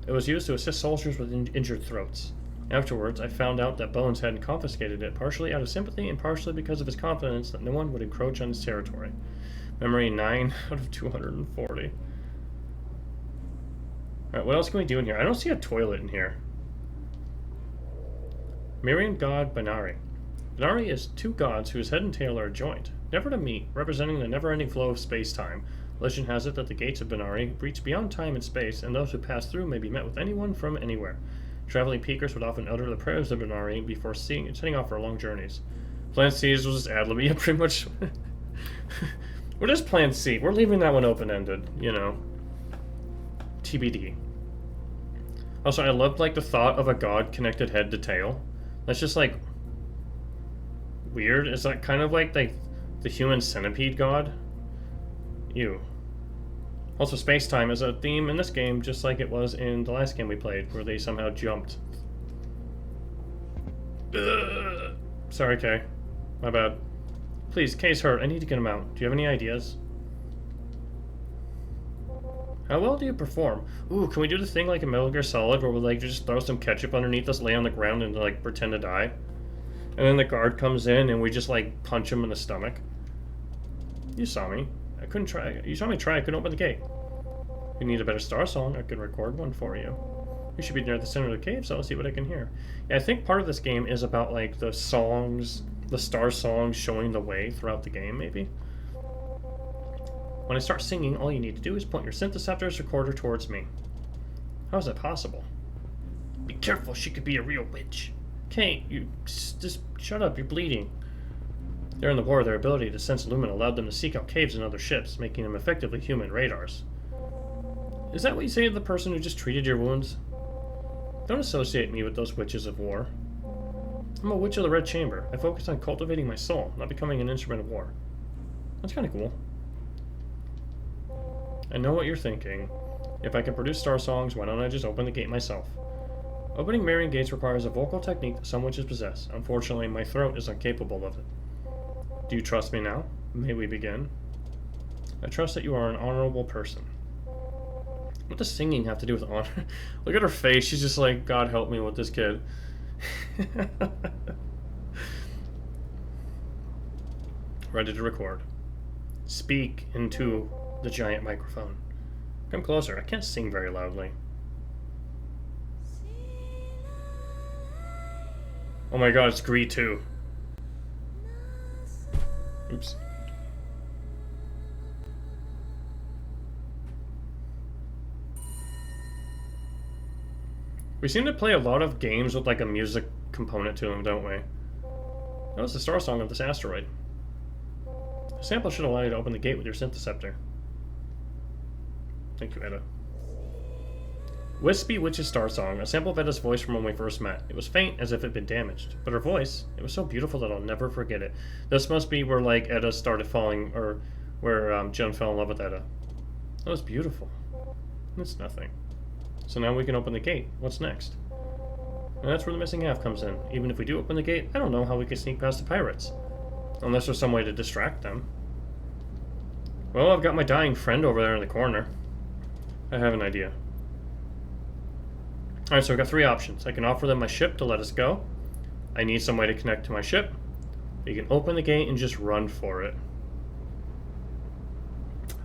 It was used to assist soldiers with injured throats. Afterwards, I found out that Bones hadn't confiscated it, partially out of sympathy and partially because of his confidence that no one would encroach on his territory. Memory 9 out of 240. Alright, what else can we do in here? I don't see a toilet in here. Mirian god Banari. Banari is two gods whose head and tail are joined, never to meet, representing the never-ending flow of space-time. Legend has it that the gates of Banari reach beyond time and space, and those who pass through may be met with anyone from anywhere. Traveling peakers would often utter the prayers of Banari before setting off for long journeys. Plan C was just ad-lib. Yeah, pretty much. What is Plan C? We're leaving that one open-ended, you know. TBD. Also, I loved, like, the thought of a god connected head to tail. That's just, like, weird. Is that kind of like the human centipede god? Ew. Also, space-time is a theme in this game, just like it was in the last game we played, where they somehow jumped. Ugh. Sorry, Kay. My bad. Please, Kay's hurt. I need to get him out. Do you have any ideas? How well do you perform? Ooh, can we do the thing like in Metal Gear Solid, where we like just throw some ketchup underneath us, lay on the ground, and like pretend to die? And then the guard comes in, and we just like punch him in the stomach. You saw me. I couldn't try. You saw me try. I couldn't open the gate. You need a better Starsong. I can record one for you. You should be near the center of the cave, so I'll see what I can hear. Yeah, I think part of this game is about like the songs, the star songs showing the way throughout the game, maybe. When I start singing, all you need to do is point your synthesizer recorder towards me. How is that possible? Be careful, she could be a real witch. Kate, you just shut up, you're bleeding. During the war, their ability to sense Lumen allowed them to seek out caves and other ships, making them effectively human radars. Is that what you say to the person who just treated your wounds? Don't associate me with those witches of war. I'm a witch of the Red Chamber. I focus on cultivating my soul, not becoming an instrument of war. That's kind of cool. I know what you're thinking. If I can produce star songs, why don't I just open the gate myself? Opening Marian gates requires a vocal technique that some witches possess. Unfortunately, my throat is incapable of it. Do you trust me now? May we begin? I trust that you are an honorable person. What does singing have to do with honor? Look at her face. She's just like, God help me with this kid. Ready to record. Speak into the giant microphone. Come closer. I can't sing very loudly. Oh my god, it's Gree 2. Oops. We seem to play a lot of games with like a music component to them, don't we? That was the star song of this asteroid. The sample should allow you to open the gate with your synthesizer. Thank you, Edda. Wispy Witch's Star Song, a sample of Edda's voice from when we first met. It was faint, as if it had been damaged, but her voice, it was so beautiful that I'll never forget it. This must be where, like, Edda started falling, or where Jen fell in love with Edda. That was beautiful. It's nothing. So now we can open the gate. What's next? And that's where the missing half comes in. Even if we do open the gate, I don't know how we can sneak past the pirates. Unless there's some way to distract them. Well, I've got my dying friend over there in the corner. I have an idea. Alright, so I've got three options. I can offer them my ship to let us go. I need some way to connect to my ship. You can open the gate and just run for it.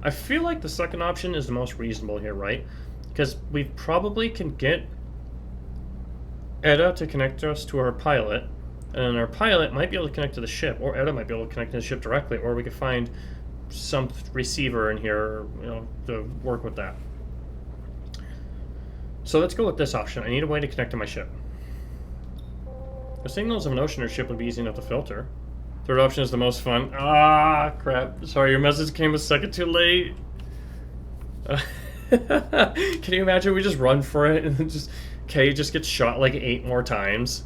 I feel like the second option is the most reasonable here, right? Because we probably can get Edda to connect us to our pilot, and then our pilot might be able to connect to the ship, or Edda might be able to connect to the ship directly, or we could find some receiver in here, you know, to work with that. So let's go with this option. I need a way to connect to my ship. The signals of an ocean or ship would be easy enough to filter. Third option is the most fun. Ah, crap. Sorry, your message came a second too late. Can you imagine we just run for it and then just Kay just gets shot like 8 more times?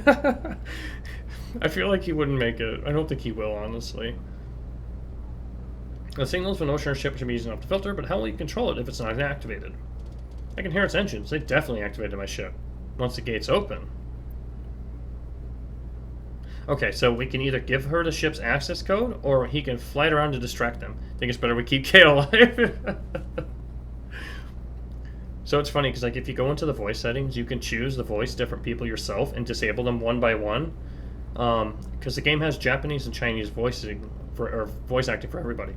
I feel like he wouldn't make it. I don't think he will, honestly. The signals of an ocean or ship should be easy enough to filter, but how will you control it if it's not activated? I can hear its engines. They definitely activated my ship. Once the gate's open. Okay, so we can either give her the ship's access code, or he can fly it around to distract them. I think it's better we keep Kate alive. So it's funny, because like if you go into the voice settings, you can choose the voice different people yourself and disable them one by one. Because the game has Japanese and Chinese voicing or voice acting for everybody.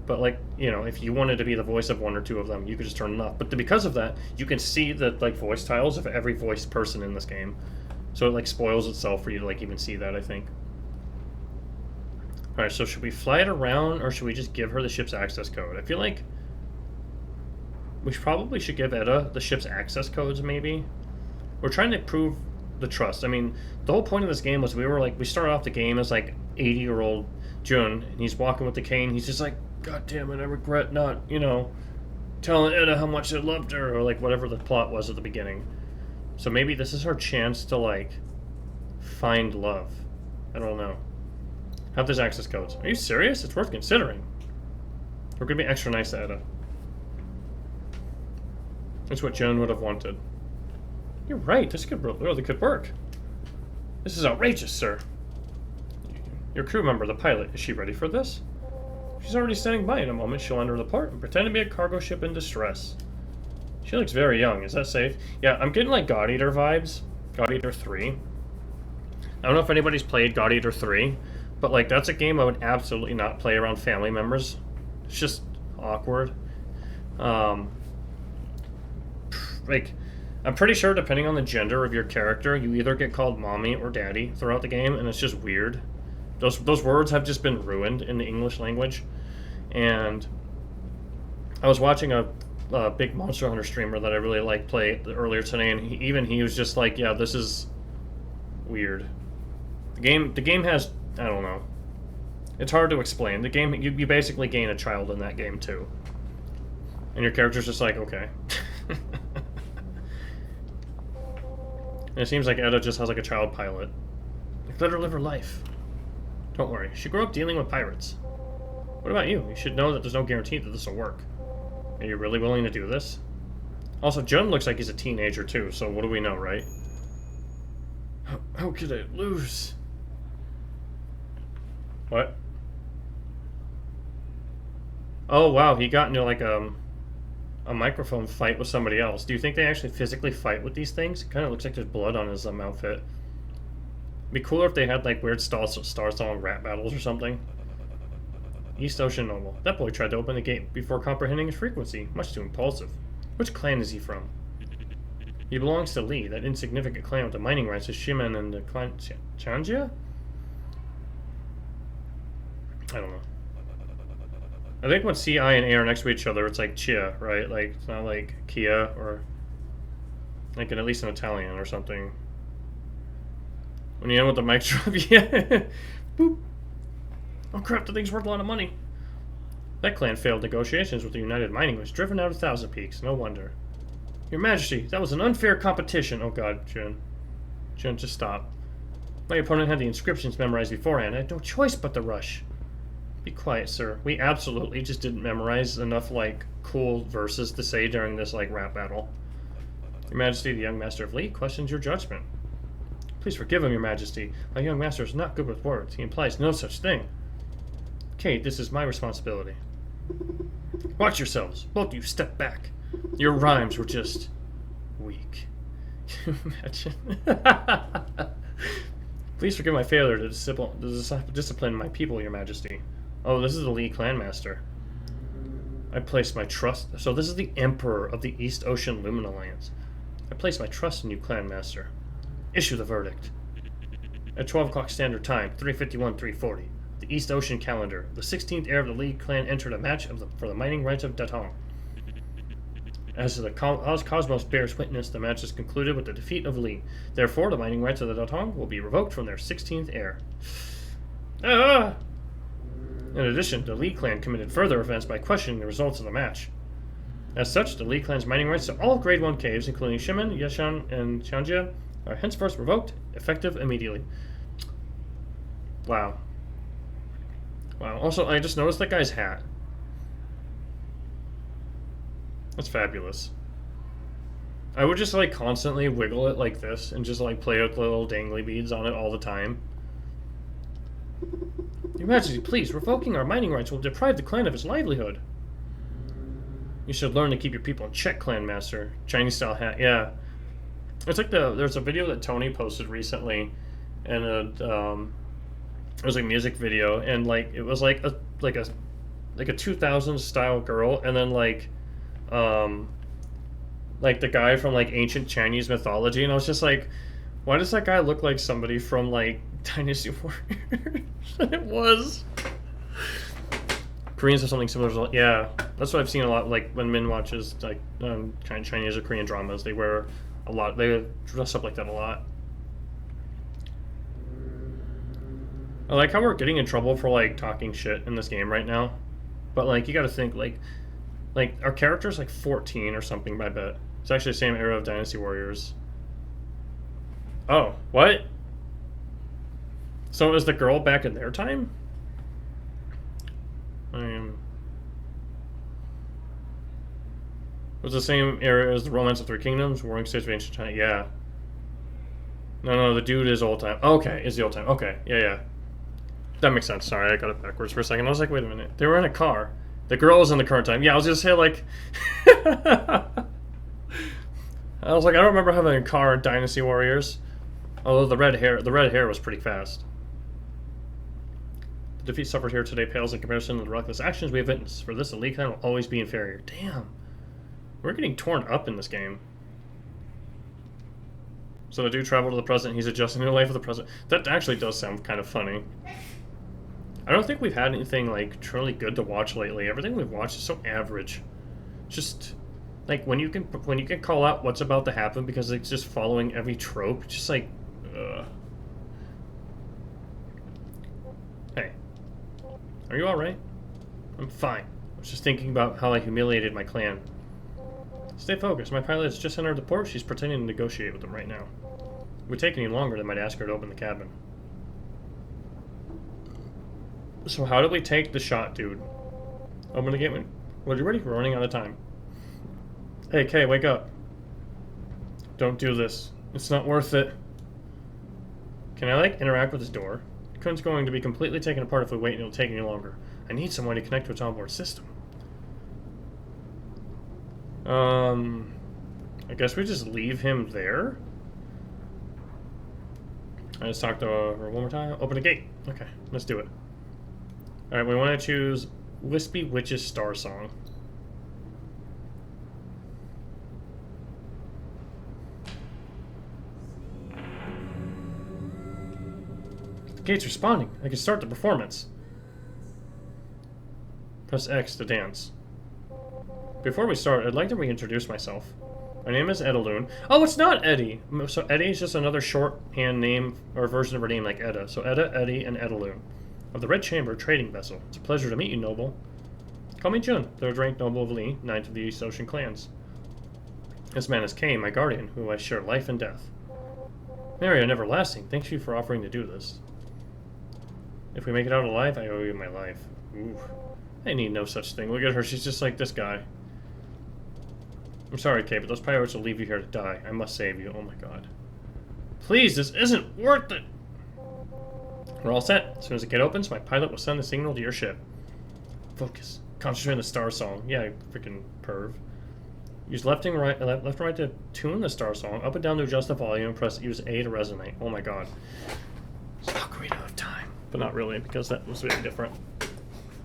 But like, you know, if you wanted to be the voice of one or two of them, you could just turn it off. But because of that, you can see the like voice tiles of every voiced person in this game. So it like spoils itself for you to like even see that, I think. Alright, so should we fly it around, or should we just give her the ship's access code? I feel like we probably should give Etta the ship's access codes, maybe. We're trying to prove the trust. I mean, the whole point of this game was we started off the game as like 80-year-old Jun, and he's walking with the cane. He's just like, God damn it, I regret not, you know, telling Etta how much I loved her, or like whatever the plot was at the beginning. So maybe this is her chance to like find love. I don't know. Have those access codes. Are you serious? It's worth considering. We're gonna be extra nice to Etta. That's what Joan would have wanted. You're right, this really could work. This is outrageous, sir. Your crew member, the pilot, is she ready for this? She's already standing by. In a moment, she'll enter the port and pretend to be a cargo ship in distress. She looks very young. Is that safe? Yeah, I'm getting like God Eater vibes. God Eater 3. I don't know if anybody's played God Eater 3, but like that's a game I would absolutely not play around family members. It's just awkward. Like, I'm pretty sure depending on the gender of your character, you either get called mommy or daddy throughout the game, and it's just weird. Those words have just been ruined in the English language. And I was watching a big Monster Hunter streamer that I really like play earlier today, and he was just like, yeah, this is weird. The game has, I don't know. It's hard to explain. The game, you basically gain a child in that game too. And your character's just like, okay. And it seems like Etta just has like a child pilot. Like, let her live her life. Don't worry, she grew up dealing with pirates. What about you? You should know that there's no guarantee that this will work. Are you really willing to do this? Also, Jun looks like he's a teenager too, so what do we know, right? How could I lose? What? Oh wow, he got into like a microphone fight with somebody else. Do you think they actually physically fight with these things? It kind of looks like there's blood on his outfit. It'd be cooler if they had like weird Starsong rap battles or something. East Ocean Noble. That boy tried to open the gate before comprehending its frequency. Much too impulsive. Which clan is he from? He belongs to Lee, that insignificant clan with the mining rights of Shimen and the clan Chanjia? I don't know. I think when C, I, and A are next to each other, it's like Chia, right? Like, it's not like Kia or like at least in Italian or something. When you end with the mic drop, yeah. Boop. Oh crap, the thing's worth a lot of money. That clan failed negotiations with the United Mining, was driven out of Thousand Peaks. No wonder. Your Majesty, that was an unfair competition. Oh god, Jun. Jun, just stop. My opponent had the inscriptions memorized beforehand. I had no choice but to rush. Be quiet, sir. We absolutely just didn't memorize enough, like, cool verses to say during this, like, rap battle. Your Majesty, the young master of Lee questions your judgment. Please forgive him, Your Majesty. My young master is not good with words. He implies no such thing. Kate, this is my responsibility. Watch yourselves. Both of you step back. Your rhymes were just weak. Can you imagine? Please forgive my failure to discipline my people, Your Majesty. Oh, this is the Lee Clan Master. I place my trust... So this is the Emperor of the East Ocean Lumen Alliance. I place my trust in you, Clan Master. Issue the verdict. At 12 o'clock Standard Time, 351-340, the East Ocean calendar, the 16th heir of the Lee clan entered a match for the mining rights of Datong. As Cosmos bears witness, the match is concluded with the defeat of Lee. Therefore, the mining rights of the Datong will be revoked from their 16th heir. Ah! In addition, the Lee clan committed further offense by questioning the results of the match. As such, the Lee clan's mining rights to all Grade 1 caves, including Shimen, Yashan, and Chanjia, are henceforth revoked, effective immediately. Wow. Wow. Also, I just noticed that guy's hat. That's fabulous. I would just, like, constantly wiggle it like this and just, like, play with the little dangly beads on it all the time. Your Majesty, please, revoking our mining rights will deprive the clan of its livelihood. You should learn to keep your people in check, Clan Master. Chinese style hat, yeah. It's like there's a video that Tony posted recently, and it was a music video, and like it was like a 2000s style girl, and then like the guy from like ancient Chinese mythology, and I was just like, why does that guy look like somebody from like Dynasty Warriors? It was. Koreans have something similar. Yeah, that's what I've seen a lot. Like when Min watches like Chinese or Korean dramas, they wear a lot. They dress up like that a lot. I like how we're getting in trouble for like talking shit in this game right now, but like you got to think like our character's like 14 or something. I bet it's actually the same era of Dynasty Warriors. Oh, what? So is the girl back in their time? Was the same era as the Romance of Three Kingdoms, Warring States of Ancient China. Yeah. No, the dude is old time. Okay, is the old time. Okay, yeah. That makes sense. Sorry, I got it backwards for a second. I was like, wait a minute. They were in a car. The girl was in the current time. Yeah, I was just say like. I was like, I don't remember having a car in Dynasty Warriors. Although the red hair was pretty fast. The defeat suffered here today pales in comparison to the reckless actions we have witnessed. For this, the League Clan will always be inferior. Damn. We're getting torn up in this game. So the dude traveled to the present. He's adjusting to the life of the present. That actually does sound kind of funny. I don't think we've had anything like truly good to watch lately. Everything we've watched is so average. Just like when you can call out what's about to happen because it's just following every trope. Just like, Hey, are you all right? I'm fine. I was just thinking about how I humiliated my clan. Stay focused. My pilot has just entered the port. She's pretending to negotiate with them right now. If it would take any longer, they might ask her to open the cabin. So how do we take the shot, dude? Open the gate. Well, you ready? We're running out of time. Hey, Kay, wake up. Don't do this. It's not worth it. Can I, like, interact with this door? The code's going to be completely taken apart if we wait and it'll take any longer. I need someone to connect to its onboard system. I guess we just leave him there? I just talked to her one more time. Open the gate. Okay, let's do it. Alright, we want to choose Wispy Witch's Starsong. The gate's responding. I can start the performance. Press X to dance. Before we start, I'd like to reintroduce myself. My name is Edaloon. Oh, it's not Eddie! So Eddie is just another shorthand name, or version of her name like Edda. So Edda, Eddie, and Edaloon. Of the Red Chamber trading vessel. It's a pleasure to meet you, noble. Call me Jun, 3rd rank noble of Lee, 9th of the East Ocean clans. This man is Kay, my guardian, who I share life and death. Mary and everlasting, thank you for offering to do this. If we make it out alive, I owe you my life. Ooh. I need no such thing. Look at her, she's just like this guy. I'm sorry, Kay, but those pirates will leave you here to die. I must save you. Oh my god. Please, this isn't worth it! We're all set. As soon as the gate opens, my pilot will send the signal to your ship. Focus. Concentrate on the Starsong. Yeah, freaking perv. Use left and right to tune the Starsong. Up and down to adjust the volume. Press use A to resonate. Oh my god. How can we not have time? But not really, because that was very different.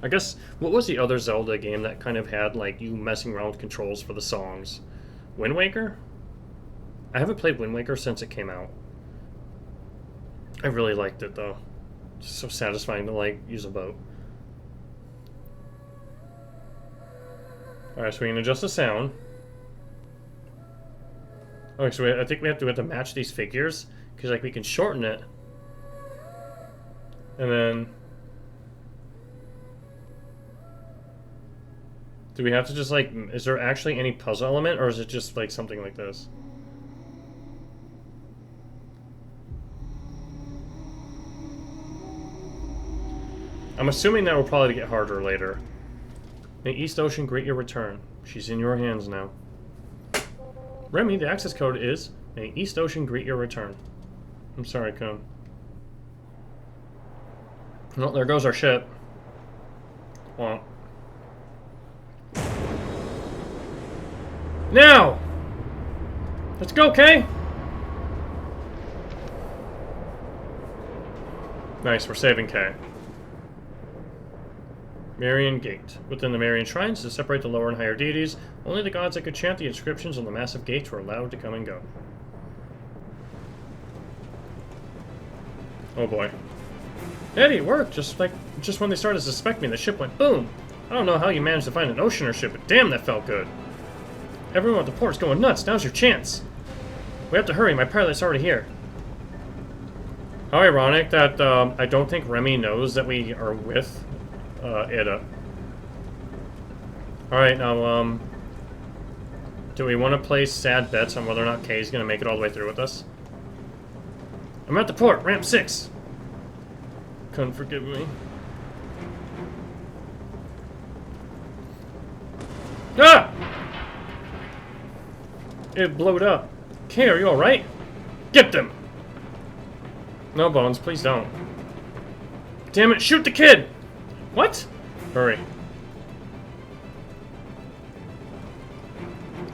I guess, what was the other Zelda game that kind of had, like, you messing around with controls for the songs? Wind Waker? I haven't played Wind Waker since it came out. I really liked it, though. It's so satisfying to, like, use a boat. Alright, so we can adjust the sound. Okay, so I think we have to match these figures, because, like, we can shorten it. And then... do we have to just, like, is there actually any puzzle element, or is it just, like, something like this? I'm assuming that will probably get harder later. May East Ocean greet your return. She's in your hands now. Remy, the access code is May East Ocean greet your return. I'm sorry, Cone. Well, there goes our ship. Well. Now! Let's go, Kay! Nice, we're saving Kay. Marian Gate. Within the Marian shrines, to separate the lower and higher deities, only the gods that could chant the inscriptions on the massive gates were allowed to come and go. Oh boy. Eddie, it worked! Just when they started to suspect me, the ship went boom! I don't know how you managed to find an oceaner ship, but damn, that felt good! Everyone at the port's going nuts, now's your chance! We have to hurry, my pilot's already here. How ironic that I don't think Remy knows that we are with Ida. Alright, now, do we want to place sad bets on whether or not Kay's going to make it all the way through with us? I'm at the port, ramp 6! Couldn't forgive me. Ah! It blowed up. Kay, are you alright? Get them! No, Bones, please don't. Damn it, shoot the kid! What? Hurry.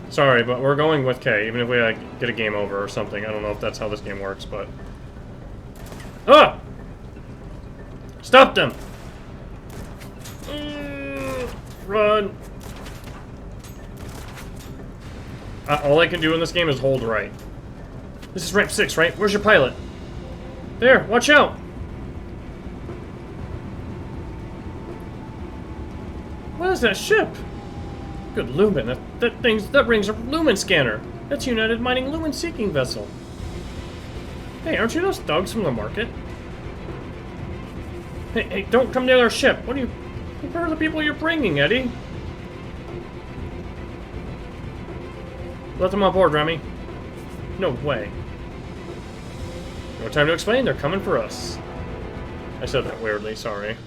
Sorry, but we're going with Kay, even if we get a game over or something. I don't know if that's how this game works, but... Ah! Stop them! Run! All I can do in this game is hold right. This is ramp 6, right? Where's your pilot? There, watch out! What is that ship? Good lumen. That rings a lumen scanner. That's United Mining lumen seeking vessel. Hey, aren't you those thugs from the market? Hey, don't come near our ship. What are the people you're bringing, Eddie? Let them on board, Remy. No way. No time to explain, they're coming for us. I said that weirdly, sorry.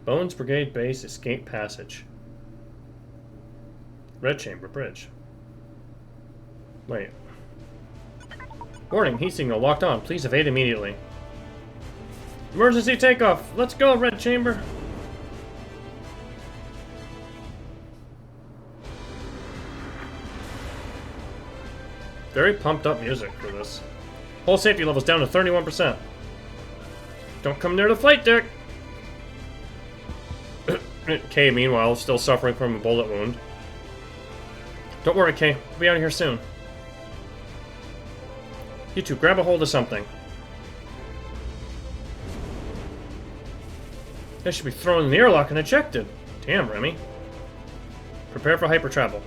Bones Brigade Base Escape Passage. Red Chamber Bridge. Wait. Warning, heat signal locked on. Please evade immediately. Emergency takeoff. Let's go, Red Chamber. Very pumped up music for this. Whole safety levels down to 31%. Don't come near the flight deck. Kay, meanwhile, still suffering from a bullet wound. Don't worry, Kay. We'll be out of here soon. You two, grab a hold of something. They should be thrown in the airlock and ejected. Damn, Remy. Prepare for hypertravel.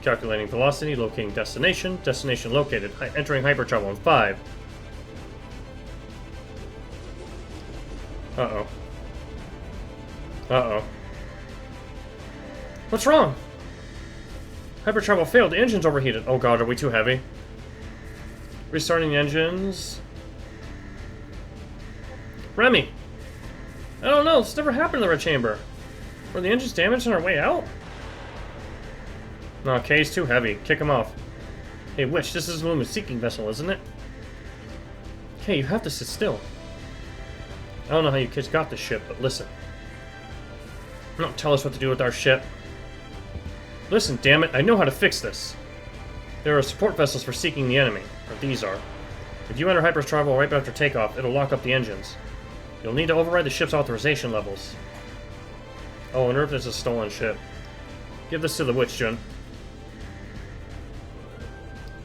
Calculating velocity, locating destination. Destination located. Entering hypertravel in 5. Uh-oh. Uh-oh. What's wrong? Hypertravel failed. The engine's overheated. Oh god, are we too heavy? Restarting the engines. Remy! I don't know. This never happened in the Red Chamber. Were the engines damaged on our way out? No, Kay's too heavy. Kick him off. Hey, Witch, this is a lumen seeking vessel, isn't it? Kay, you have to sit still. I don't know how you kids got this ship, but listen. Don't tell us what to do with our ship. Listen, damn it, I know how to fix this. There are support vessels for seeking the enemy, or these are. If you enter hypertravel right after takeoff, it'll lock up the engines. You'll need to override the ship's authorization levels. Oh, I wonder if this is a stolen ship. Give this to the Witch, Jun.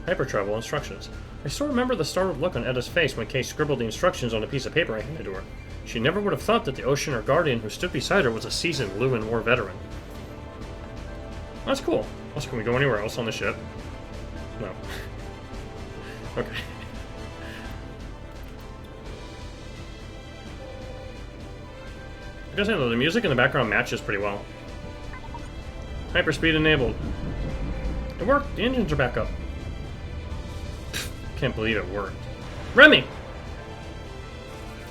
Hypertravel instructions. I still remember the startled look on Edda's face when Kay scribbled the instructions on a piece of paper I handed to her. She never would have thought that the Oceaner Guardian who stood beside her was a seasoned Lumen War veteran. That's cool. Also, can we go anywhere else on the ship? No. Okay. I guess the music in the background matches pretty well. Hyperspeed enabled. It worked. The engines are back up. Can't believe it worked. Remy!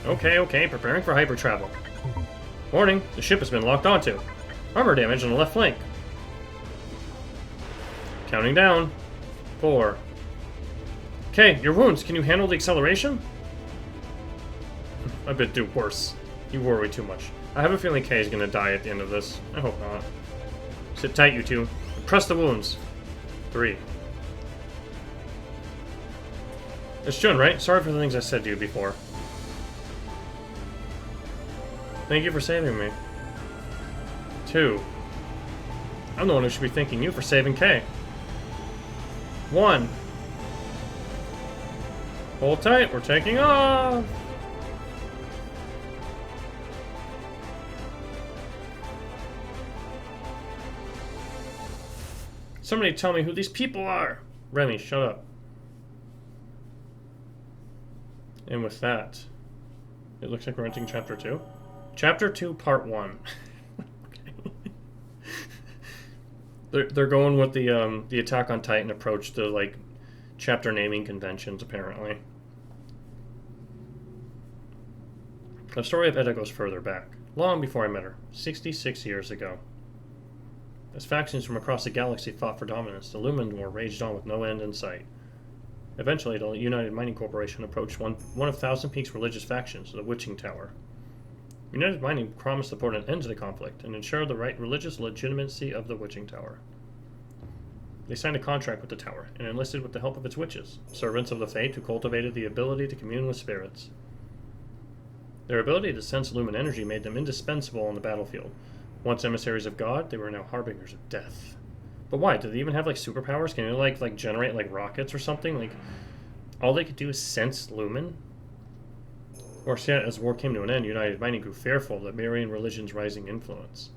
Okay, preparing for hypertravel. Warning, the ship has been locked onto. Armor damage on the left flank. Counting down. 4. Okay, your wounds. Can you handle the acceleration? I bet do worse. You worry too much. I have a feeling Kay is gonna die at the end of this. I hope not. Sit tight, you two. Press the wounds. 3. It's Jun, right? Sorry for the things I said to you before. Thank you for saving me. 2. I'm the one who should be thanking you for saving Kay. 1. Hold tight, we're taking off! Somebody tell me who these people are! Remy, shut up. And with that, it looks like we're entering Chapter 2. Chapter 2, Part 1. They're going with the Attack on Titan approach to, like, chapter naming conventions, apparently. The story of Edda goes further back, long before I met her, 66 years ago. As factions from across the galaxy fought for dominance, the Lumen War raged on with no end in sight. Eventually, the United Mining Corporation approached one of Thousand Peaks' religious factions, the Witching Tower. United Mining promised to put an end to the conflict and ensure the religious legitimacy of the Witching Tower. They signed a contract with the tower and enlisted with the help of its witches, servants of the Fate who cultivated the ability to commune with spirits. Their ability to sense lumen energy made them indispensable on the battlefield. Once emissaries of God, they were now harbingers of death. But why? Do they even have, like, superpowers? Can they, like generate, like, rockets or something? Like, all they could do is sense lumen? Or yet, as war came to an end, United Mining grew fearful of the Marian religion's rising influence.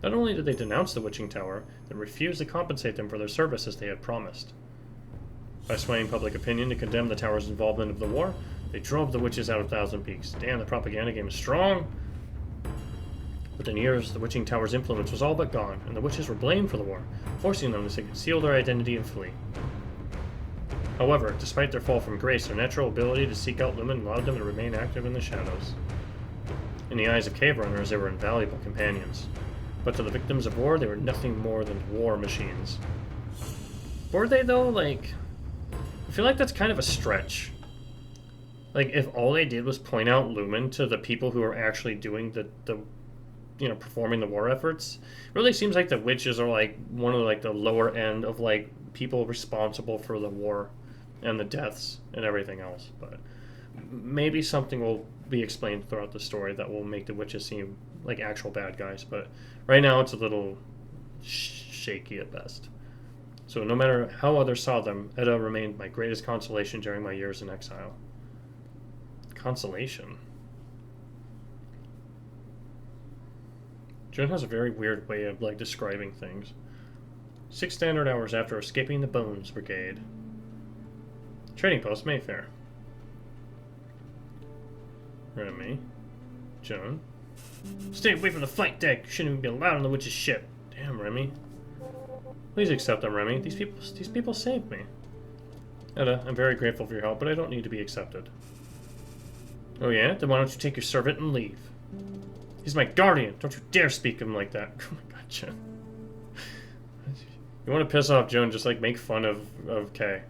Not only did they denounce the Witching Tower, they refused to compensate them for their service as they had promised. By swaying public opinion to condemn the tower's involvement of the war, they drove the witches out of Thousand Peaks. Damn, the propaganda game is strong! Within years, the Witching Tower's influence was all but gone, and the witches were blamed for the war, forcing them to conceal their identity and flee. However, despite their fall from grace, their natural ability to seek out lumen allowed them to remain active in the shadows. In the eyes of cave runners, they were invaluable companions. But to the victims of war, they were nothing more than war machines. Were they, though? Like, I feel like that's kind of a stretch. Like, if all they did was point out lumen to the people who are actually doing the performing the war efforts, it really seems like the witches are, like, one of, like, the lower end of, like, people responsible for the war and the deaths and everything else. But maybe something will be explained throughout the story that will make the witches seem like actual bad guys. But right now it's a little shaky at best. So no matter how others saw them, Edda remained my greatest consolation during my years in exile. Consolation? Jun has a very weird way of, like, describing things. 6 standard hours after escaping the Bones Brigade. Trading post, Mayfair. Remy. Joan. Stay away from the flight deck. You shouldn't even be allowed on the witch's ship. Damn, Remy. Please accept them, Remy. These people saved me. Edda, I'm very grateful for your help, but I don't need to be accepted. Oh yeah? Then why don't you take your servant and leave? He's my guardian. Don't you dare speak of him like that. Oh my god, Joan. You want to piss off Joan, just, like, make fun of Kay.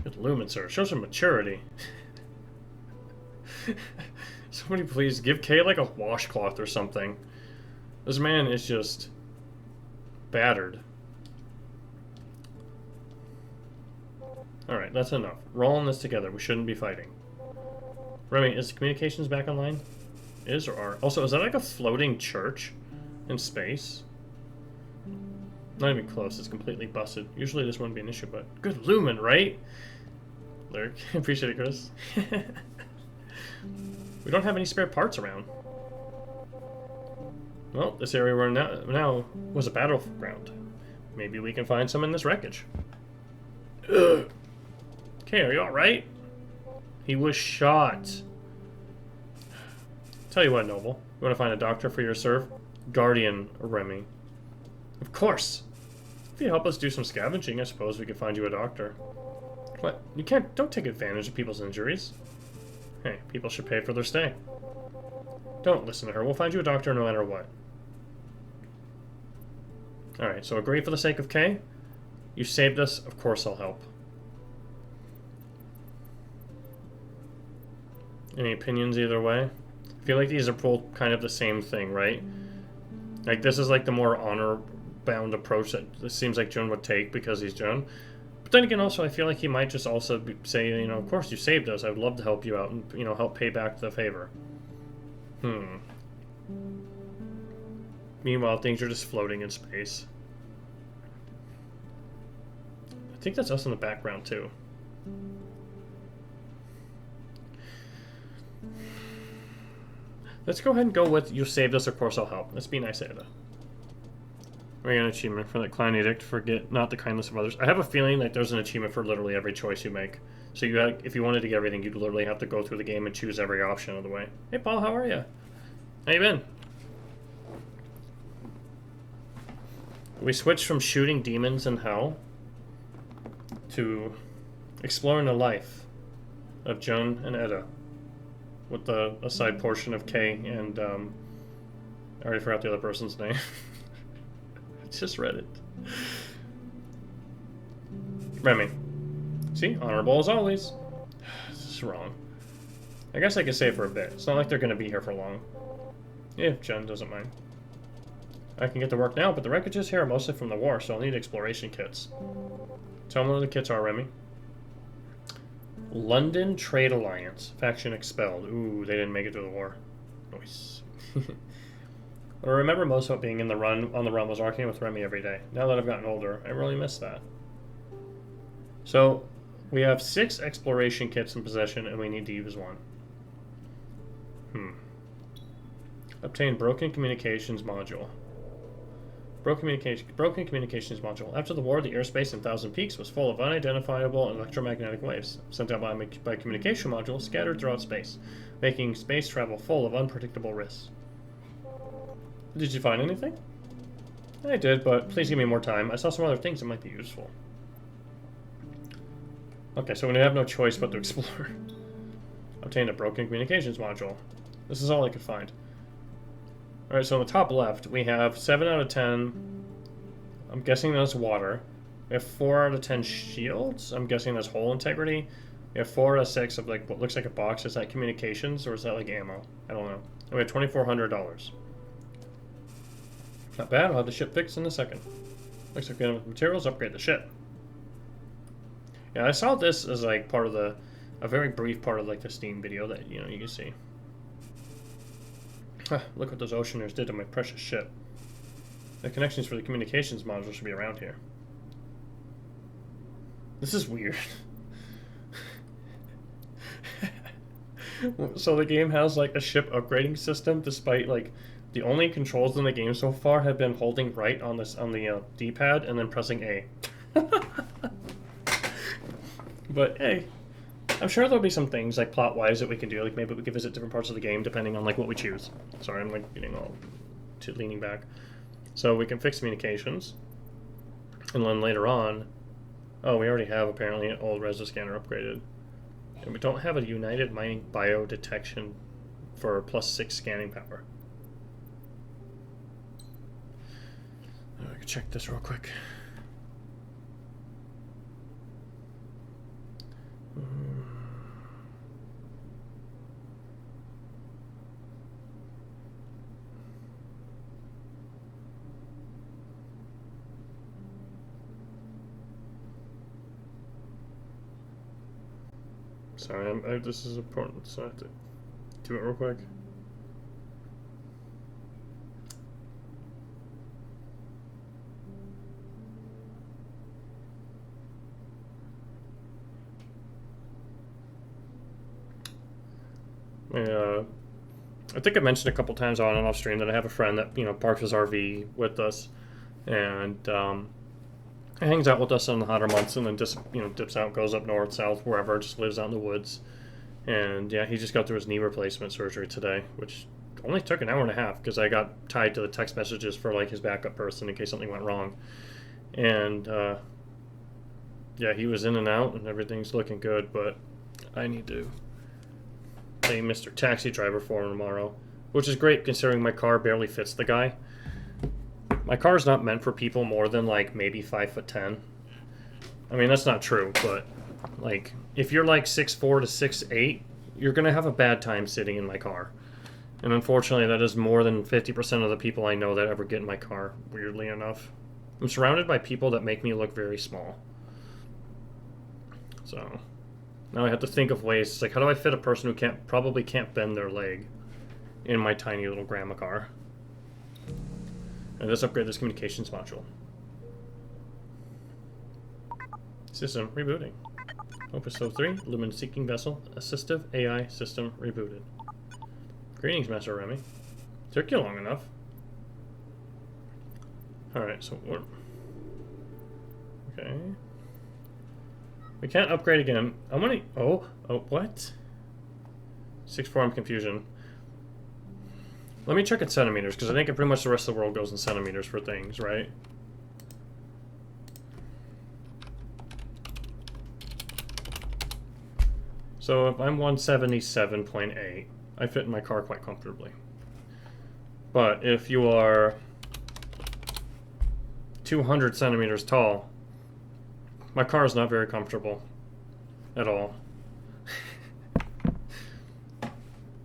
Good lumen, sir. Show some maturity. Somebody please give Kay, like, a washcloth or something. This man is just battered. Alright, that's enough. We're all in this together. We shouldn't be fighting. Remy, is communications back online? Is or are? Also, is that like a floating church in space? Not even close. It's completely busted. Usually this wouldn't be an issue, but good lumen, right? Lurk. Appreciate it, Chris. We don't have any spare parts around. Well, this area we're now was a battleground. Maybe we can find some in this wreckage. Ugh. Okay, are you alright? He was shot. Tell you what, Noble. You want to find a doctor for your guardian, Remy? Of course. If you help us do some scavenging, I suppose we could find you a doctor. What? You don't take advantage of people's injuries. Hey, people should pay for their stay. Don't listen to her. We'll find you a doctor no matter what. Alright, so agree for the sake of Kay? You saved us, of course I'll help. Any opinions either way? I feel like these are both kind of the same thing, right? Like, this is like the more honor-bound approach that it seems like Jun would take because he's Jun. But then again, also, I feel like he might just also say, you know, of course you saved us. I would love to help you out and, you know, help pay back the favor. Meanwhile, things are just floating in space. I think that's us in the background, too. Let's go ahead and go with you saved us, of course I'll help. Let's be nice, Ada. We got an achievement for that Klein Edict. Forget not the kindness of others. I have a feeling that there's an achievement for literally every choice you make. So you have, if you wanted to get everything, you'd literally have to go through the game and choose every option of the way. Hey, Paul, how are you? How you been? We switched from shooting demons in hell to exploring the life of Jun and Eda, with a side portion of Kay and I already forgot the other person's name. I just read it. Remy. See, honorable as always. This is wrong. I guess I could stay for a bit. It's not like they're going to be here for long. Yeah, Jen doesn't mind. I can get to work now, but the wreckages here are mostly from the war, so I'll need exploration kits. Tell me what the kits are, Remy. London Trade Alliance. Faction expelled. Ooh, they didn't make it through the war. Nice. What I remember most about being on the run was arcing with Remy every day. Now that I've gotten older, I really miss that. So, we have 6 exploration kits in possession, and we need to use one. Obtain broken communications module. Broken communications module. After the war, the airspace in Thousand Peaks was full of unidentifiable electromagnetic waves, sent out by communication modules scattered throughout space, making space travel full of unpredictable risks. Did you find anything? I did, but please give me more time. I saw some other things that might be useful. Okay, so we have no choice but to explore. Obtain a broken communications module. This is all I could find. Alright, so on the top left, we have 7 out of 10. I'm guessing that's water. We have 4 out of 10 shields. I'm guessing that's hull integrity. We have 4 out of 6 of like what looks like a box. Is that communications or is that like ammo? I don't know. And we have $2,400. Not bad. I'll have the ship fixed in a second. Looks like we have materials. Upgrade the ship. Yeah, I saw this as like part of a very brief part of like the Steam video that you can see. Look what those oceaners did to my precious ship. The connections for the communications module should be around here. This is weird. So the game has like a ship upgrading system, despite like the only controls in the game so far have been holding right on the D-pad and then pressing A. But hey, I'm sure there'll be some things like plot-wise that we can do. Like maybe we can visit different parts of the game depending on like what we choose. Sorry, I'm like getting all leaning back. So we can fix communications, and then later on, oh, we already have apparently an old Resi scanner upgraded, and we don't have a United Mining Bio detection for +6 scanning power. I can check this real quick. Sorry, this is important, so I have to do it real quick. I think I mentioned a couple times on and off stream that I have a friend that parks his RV with us, and hangs out with us in the hotter months, and then just dips out, goes up north, south, wherever, just lives out in the woods. And yeah, he just got through his knee replacement surgery today, which only took an hour and a half because I got tied to the text messages for like his backup person in case something went wrong. And yeah, he was in and out, and everything's looking good, but I need to pay Mr. Taxi Driver for him tomorrow, which is great considering my car barely fits the guy. My car is not meant for people more than like maybe 5'10", I mean, that's not true, but like if you're like 6'4" to 6'8", you're gonna have a bad time sitting in my car. And unfortunately, that is more than 50% of the people I know that ever get in my car, weirdly enough. I'm surrounded by people that make me look very small. So now I have to think of ways. It's like, how do I fit a person who probably can't bend their leg in my tiny little grandma car? And let's upgrade this communications module. System rebooting. OPUS 03, Lumen Seeking Vessel, Assistive AI System rebooted. Greetings, Master Remy. Took you long enough. Alright, so what? Okay. We can't upgrade again. I'm gonna. Oh, what? 6'4", I'm confusion. Let me check in centimeters, because I think pretty much the rest of the world goes in centimeters for things, right? So if I'm 177.8, I fit in my car quite comfortably. But if you are 200 centimeters tall, my car is not very comfortable at all.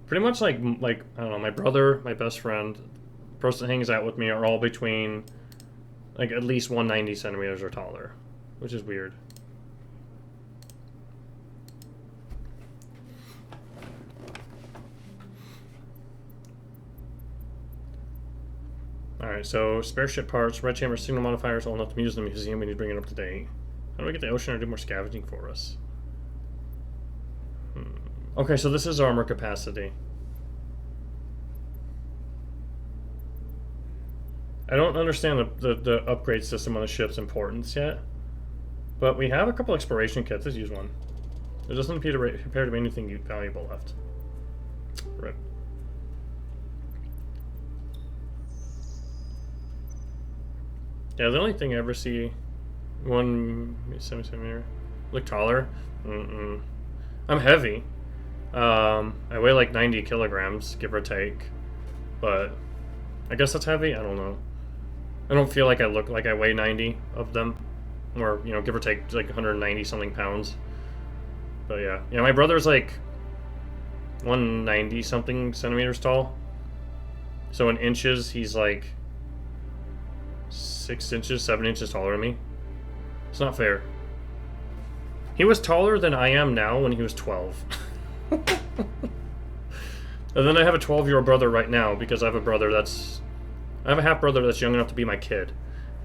Pretty much like I don't know, my brother, my best friend, the person that hangs out with me are all between like at least 190 centimeters or taller, which is weird. Alright, so spare ship parts, red chamber signal modifiers, all enough to use in the museum. We need to bring it up to date. How do we get the ocean to do more scavenging for us? Okay, so this is armor capacity. I don't understand the upgrade system on the ship's importance yet. But we have a couple exploration kits. Let's use one. There doesn't appear to be anything valuable left. Rip. Yeah, the only thing I ever see, 177 look taller. I'm heavy. I weigh like 90 kilograms, give or take. But I guess that's heavy. I don't know. I don't feel like I look like I weigh 90 of them, or you know, give or take like 190 something pounds. But yeah, my brother's like 190 something centimeters tall. So in inches, he's like 6 inches, 7 inches taller than me. It's not fair. He was taller than I am now when he was 12. And then I have a 12-year-old brother right now because I have a half-brother that's young enough to be my kid.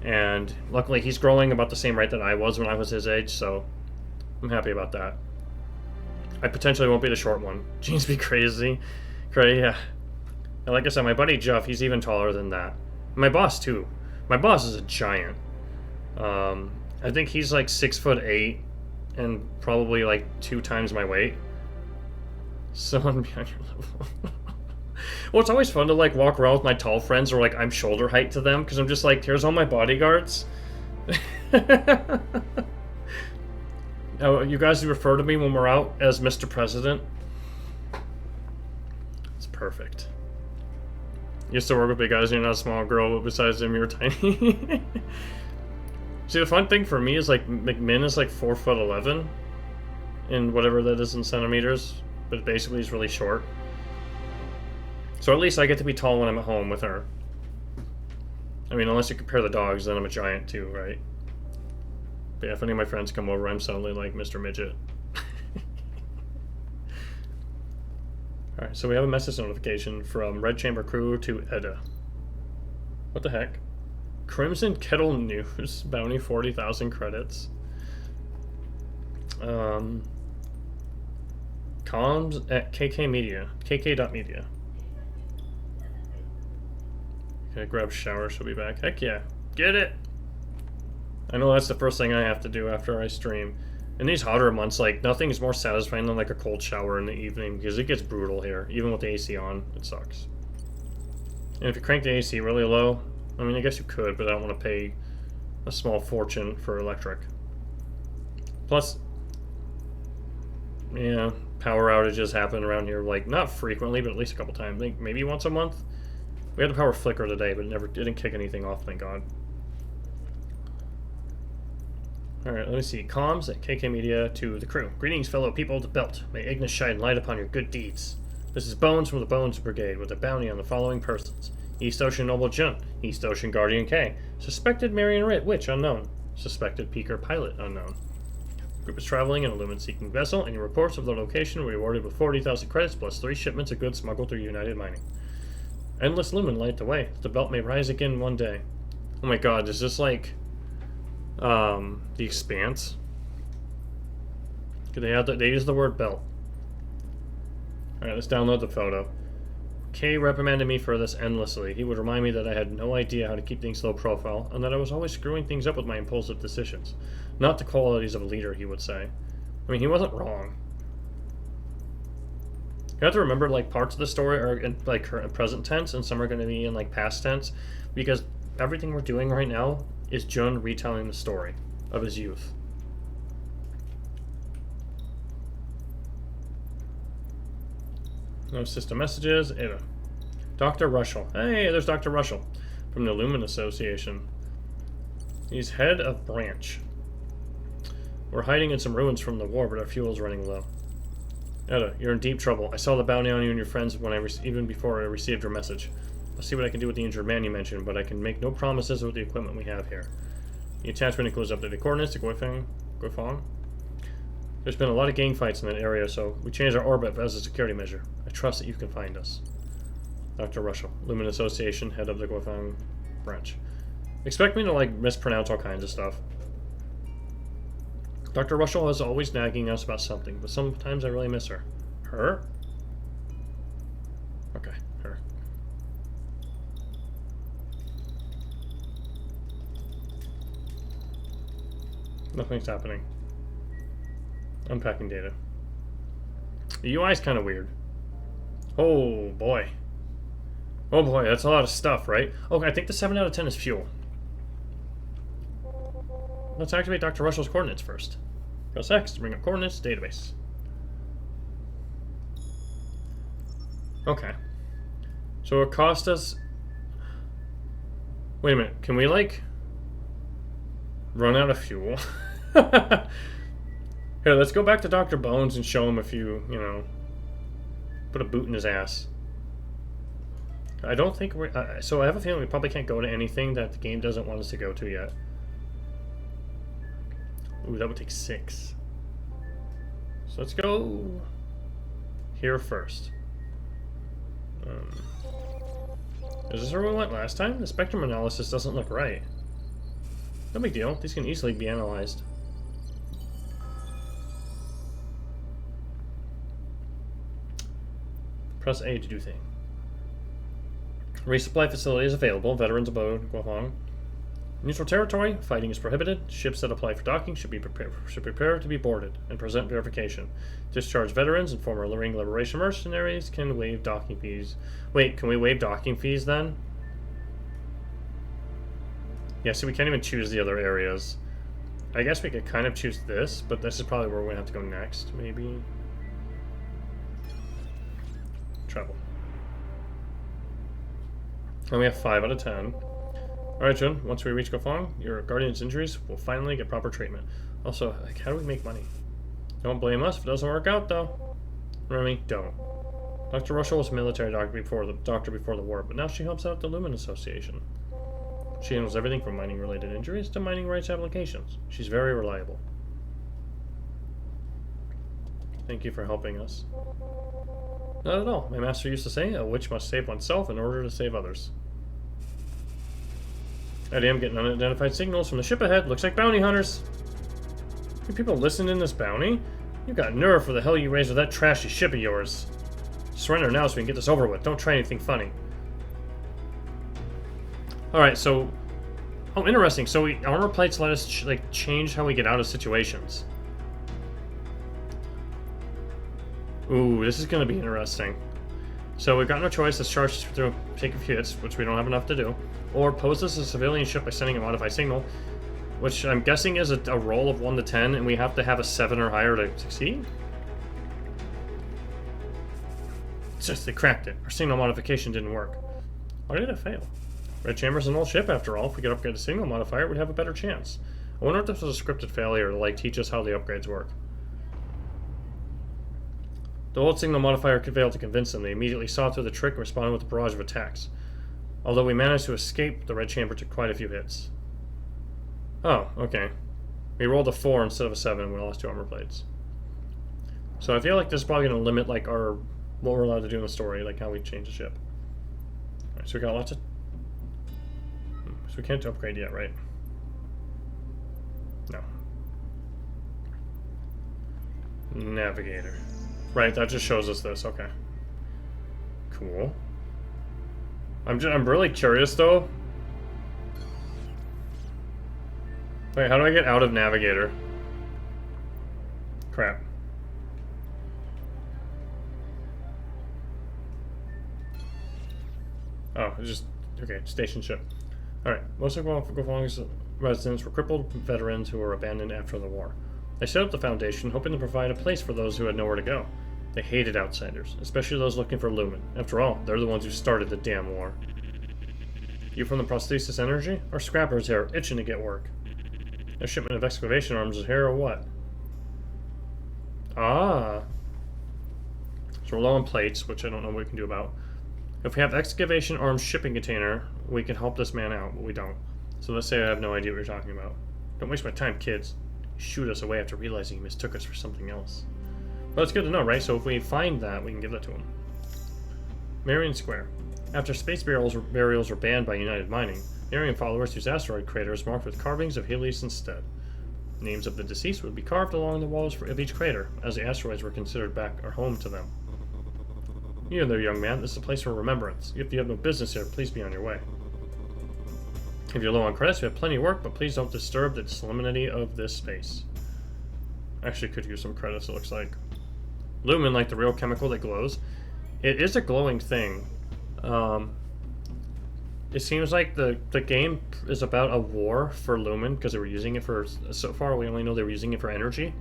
And luckily he's growing about the same rate that I was when I was his age, so I'm happy about that. I potentially won't be the short one. Genes be crazy. Yeah. And like I said, my buddy Jeff, he's even taller than that. My boss, too. My boss is a giant. I think he's like 6'8" and probably like 2 times my weight. Someone behind your level. Well, it's always fun to like walk around with my tall friends, or like I'm shoulder height to them, because I'm just like, here's all my bodyguards. Now, you guys refer to me when we're out as Mr. President. It's perfect. Used to work with big guys, you're not a small girl, but besides them, you're tiny. See, the fun thing for me is like McMinn is like 4'11" in whatever that is in centimeters, but basically he's really short. So at least I get to be tall when I'm at home with her. I mean, unless you compare the dogs, then I'm a giant too, right? But yeah, if any of my friends come over, I'm suddenly like Mr. Midget. Alright, so we have a message notification from Red Chamber Crew to Edda. What the heck? Crimson Kettle News, bounty 40,000 credits. Comms at KK Media, kk.media. Okay, grab shower, she'll be back. Heck yeah, get it! I know that's the first thing I have to do after I stream. In these hotter months, like, nothing is more satisfying than like a cold shower in the evening, because it gets brutal here. Even with the AC on, it sucks. And if you crank the AC really low, I mean, I guess you could, but I don't want to pay a small fortune for electric. Plus, yeah, power outages happen around here, like, not frequently, but at least a couple times. I think maybe once a month. We had the power flicker today, but it never didn't kick anything off, thank God. Alright, let me see. Comms at KK Media to the crew. Greetings, fellow people of the Belt. May Ignis shine light upon your good deeds. This is Bones from the Bones Brigade with a bounty on the following persons. East Ocean Noble Jun. East Ocean Guardian K. Suspected Marion Rit, Witch, unknown. Suspected Peaker Pilot, unknown. Group is traveling in a lumen-seeking vessel. Any reports of the location will be rewarded with 40,000 credits plus 3 shipments of goods smuggled through United Mining. Endless lumen light the way. The Belt may rise again one day. Oh my god, is this like... The Expanse? They use the word belt. Alright, let's download the photo. Kay reprimanded me for this endlessly. He would remind me that I had no idea how to keep things low profile, and that I was always screwing things up with my impulsive decisions. Not the qualities of a leader, he would say. I mean, he wasn't wrong. You have to remember, like, parts of the story are in, like, current present tense, and some are going to be in, like, past tense, because everything we're doing right now is Jun retelling the story of his youth. No system messages. Ada. Dr. Rushell. Hey, there's Dr. Rushell from the Lumen Association. He's head of branch. We're hiding in some ruins from the war, but our fuel's running low. Etta, you're in deep trouble. I saw the bounty on you and your friends even before I received your message. I'll see what I can do with the injured man you mentioned, but I can make no promises with the equipment we have here. The attachment includes updated coordinates to Guifang. There's been a lot of gang fights in that area, so we changed our orbit as a security measure. I trust that you can find us. Dr. Rushell, Lumen Association, head of the Guifang branch. Expect me to, like, mispronounce all kinds of stuff. Dr. Rushell is always nagging us about something, but sometimes I really miss her. Her? Okay, her. Nothing's happening. Unpacking data. The UI is kind of weird. Oh boy. Oh boy, that's a lot of stuff, right? Okay, I think the 7 out of 10 is fuel. Let's activate Dr. Rushell's coordinates first. Press X to bring up coordinates database. Okay. So it cost us... Wait a minute, can we, like, run out of fuel? Here, let's go back to Dr. Bones and show him a few, you know, put a boot in his ass. I don't think we're... so I have a feeling we probably can't go to anything that the game doesn't want us to go to yet. Ooh, that would take 6. So let's go here first. Is this where we went last time? The spectrum analysis doesn't look right. No big deal. These can easily be analyzed. Press A to do thing. Resupply facility is available. Veterans abode Guifang. Neutral territory. Fighting is prohibited. Ships that apply for docking should prepare to be boarded and present verification. Discharged veterans and former Ring Liberation mercenaries can waive docking fees. Wait, can we waive docking fees then? Yeah, see, we can't even choose the other areas. I guess we could kind of choose this, but this is probably where we're going to have to go next, maybe. Travel. And we have 5 out of 10. Alright, Jun, once we reach Guifang, your guardian's injuries will finally get proper treatment. Also, like, how do we make money? Don't blame us if it doesn't work out, though. Remy, don't. Dr. Rushell was a military doctor before the war, but now she helps out the Lumen Association. She handles everything from mining-related injuries to mining rights applications. She's very reliable. Thank you for helping us. Not at all. My master used to say, a witch must save oneself in order to save others. I am getting unidentified signals from the ship ahead. Looks like bounty hunters. You people listened in this bounty? You got nerve for the hell you raised with that trashy ship of yours. Surrender now so we can get this over with. Don't try anything funny. Alright, so... Oh, interesting. So armor plates let us like change how we get out of situations. Ooh, this is going to be interesting. So we've got no choice. Let's charge through, take a few hits, which we don't have enough to do. Or pose this as a civilian ship by sending a modified signal, which I'm guessing is a roll of 1 to 10, and we have to have a 7 or higher to succeed? It's just they cracked it. Our signal modification didn't work. Why did it fail? Red Chamber's an old ship, after all. If we could upgrade the signal modifier, we'd have a better chance. I wonder if this was a scripted failure to, like, teach us how the upgrades work. The old signal modifier failed to convince them. They immediately saw through the trick and responded with a barrage of attacks. Although we managed to escape, the red chamber took quite a few hits. Oh, okay. We rolled a 4 instead of a 7 and we lost 2 armor plates. So I feel like this is probably going to limit, like, what we're allowed to do in the story, like how we change the ship. Alright, so we got lots of... So we can't upgrade yet, right? No. Navigator. Right, that just shows us this, okay. Cool. I'm really curious, though. Wait, how do I get out of Navigator? Crap. Oh, it's just... Okay, station ship. Alright, most of Guang's residents were crippled veterans who were abandoned after the war. They set up the Foundation, hoping to provide a place for those who had nowhere to go. They hated outsiders, especially those looking for Lumen. After all, they're the ones who started the damn war. You from the Prosthesis Energy? Our scrappers here, itching to get work. A shipment of excavation arms is here or what? Ah. So we're low on plates, which I don't know what we can do about. If we have excavation arms shipping container, we can help this man out, but we don't. So let's say I have no idea what you're talking about. Don't waste my time, kids. Shoot us away after realizing he mistook us for something else. Well, it's good to know, right? So if we find that, we can give that to him. Marion Square. After space burials were banned by United Mining, Marion followers used asteroid craters marked with carvings of Helios instead. Names of the deceased would be carved along the walls of each crater, as the asteroids were considered back or home to them. You there, young man. This is a place for remembrance. If you have no business here, please be on your way. If you're low on credits, we have plenty of work, but please don't disturb the solemnity of this space. Actually, could use some credits, it looks like. Lumen, like the real chemical that glows. It is a glowing thing. It seems like the game is about a war for Lumen, because they were using it for... So far, we only know they were using it for energy.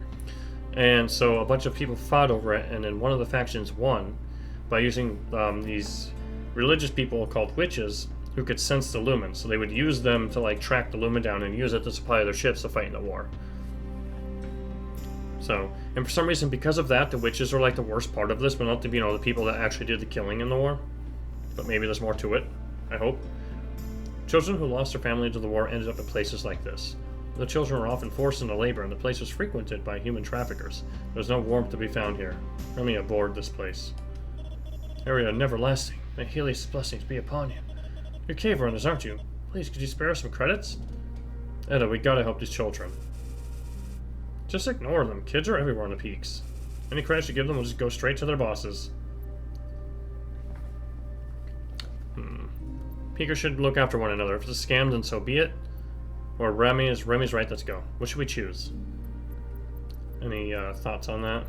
And so a bunch of people fought over it, and then one of the factions won by using these religious people called witches who could sense the Lumen. So they would use them to, like, track the Lumen down and use it to supply their ships to fight in the war. So, and for some reason, because of that, the witches are like the worst part of this, but not the, the people that actually did the killing in the war. But maybe there's more to it, I hope. Children who lost their family to the war ended up in places like this. The children were often forced into labor, and the place was frequented by human traffickers. There was no warmth to be found here. Remy abhorred this place. Area neverlasting. May Helios' blessings be upon you. You're cave runners, aren't you? Please, could you spare us some credits? Edda, we gotta help these children. Just ignore them. Kids are everywhere on the peaks. Any credits you give them will just go straight to their bosses. Peakers should look after one another. If it's a scam, then so be it. Or Remy's right, let's go. What should we choose? Any thoughts on that?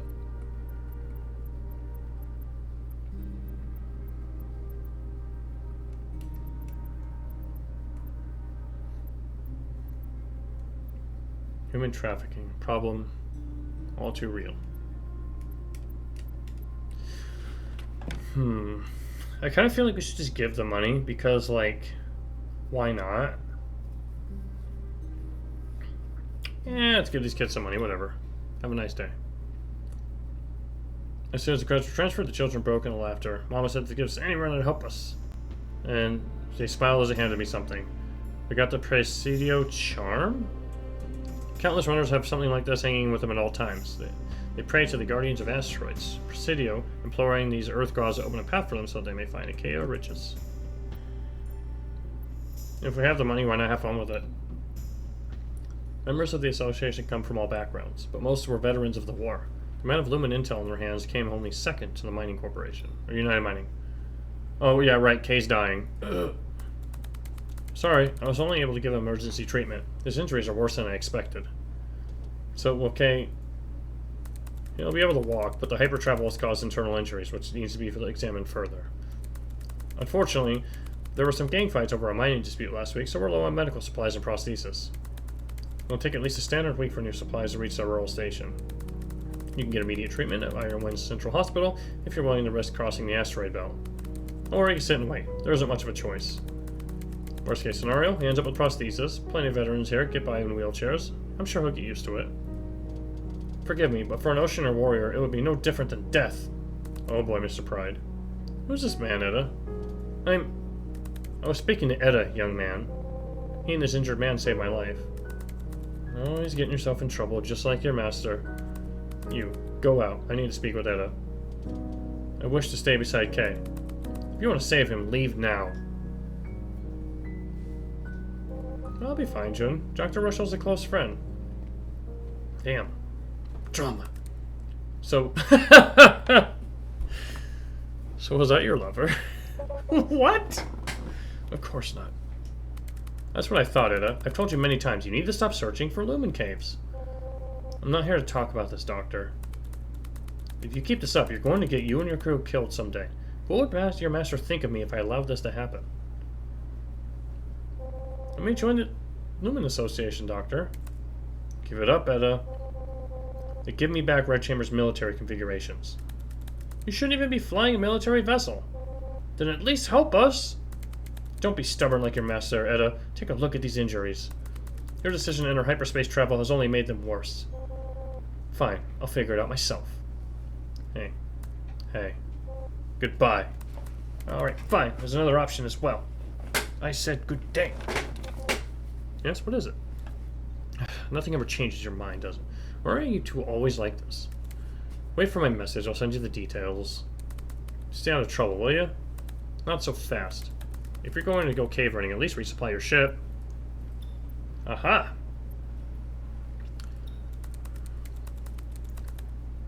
Human trafficking. Problem all too real. I kind of feel like we should just give the money because, like, why not? Yeah, let's give these kids some money, whatever. Have a nice day. As soon as the credits were transferred, the children broke into laughter. Mama said to give us any run to help us. And they smiled as they handed me something. We got the Presidio Charm? Countless runners have something like this hanging with them at all times. They pray to the guardians of asteroids, Presidio, imploring these Earth gods to open a path for them so that they may find Achaea riches. If we have the money, why not have fun with it? Members of the association come from all backgrounds, but most were veterans of the war. The amount of Lumen intel in their hands came only second to the mining corporation, or United Mining. Oh yeah, right, Kay's dying. Ugh. Sorry, I was only able to give him emergency treatment. His injuries are worse than I expected. So, okay, he'll be able to walk, but the hypertravel has caused internal injuries, which needs to be examined further. Unfortunately, there were some gang fights over a mining dispute last week, so we're low on medical supplies and prosthesis. It'll take at least a standard week for new supplies to reach the rural station. You can get immediate treatment at Iron Winds Central Hospital if you're willing to risk crossing the asteroid belt. Or you can sit and wait. There isn't much of a choice. Worst case scenario, he ends up with prosthesis. Plenty of veterans here get by in wheelchairs. I'm sure he'll get used to it. Forgive me, but for an Oceaner warrior, it would be no different than death. Oh boy, Mr. Pride. Who's this man, Etta? I was speaking to Etta, young man. He and this injured man saved my life. Always getting yourself in trouble, just like your master. You, go out. I need to speak with Etta. I wish to stay beside Kay. If you want to save him, leave now. I'll be fine, Jun. Dr. Russell's a close friend. Damn. Drama. So... So was that your lover? What? Of course not. That's what I thought, Etta. I've told you many times, you need to stop searching for lumen caves. I'm not here to talk about this, Doctor. If you keep this up, you're going to get you and your crew killed someday. What would your master think of me if I allowed this to happen? Let me join the Lumen Association, Doctor. Give it up, Etta. They give me back Red Chamber's military configurations. You shouldn't even be flying a military vessel. Then at least help us. Don't be stubborn like your master, Etta. Take a look at these injuries. Your decision to enter hyperspace travel has only made them worse. Fine, I'll figure it out myself. Hey. Goodbye. Alright, fine. There's another option as well. I said good day. Yes, what is it? Nothing ever changes your mind, does it? Why are you two always like this? Wait for my message. I'll send you the details. Stay out of trouble, will you? Not so fast. If you're going to go cave running, at least resupply your ship. Aha!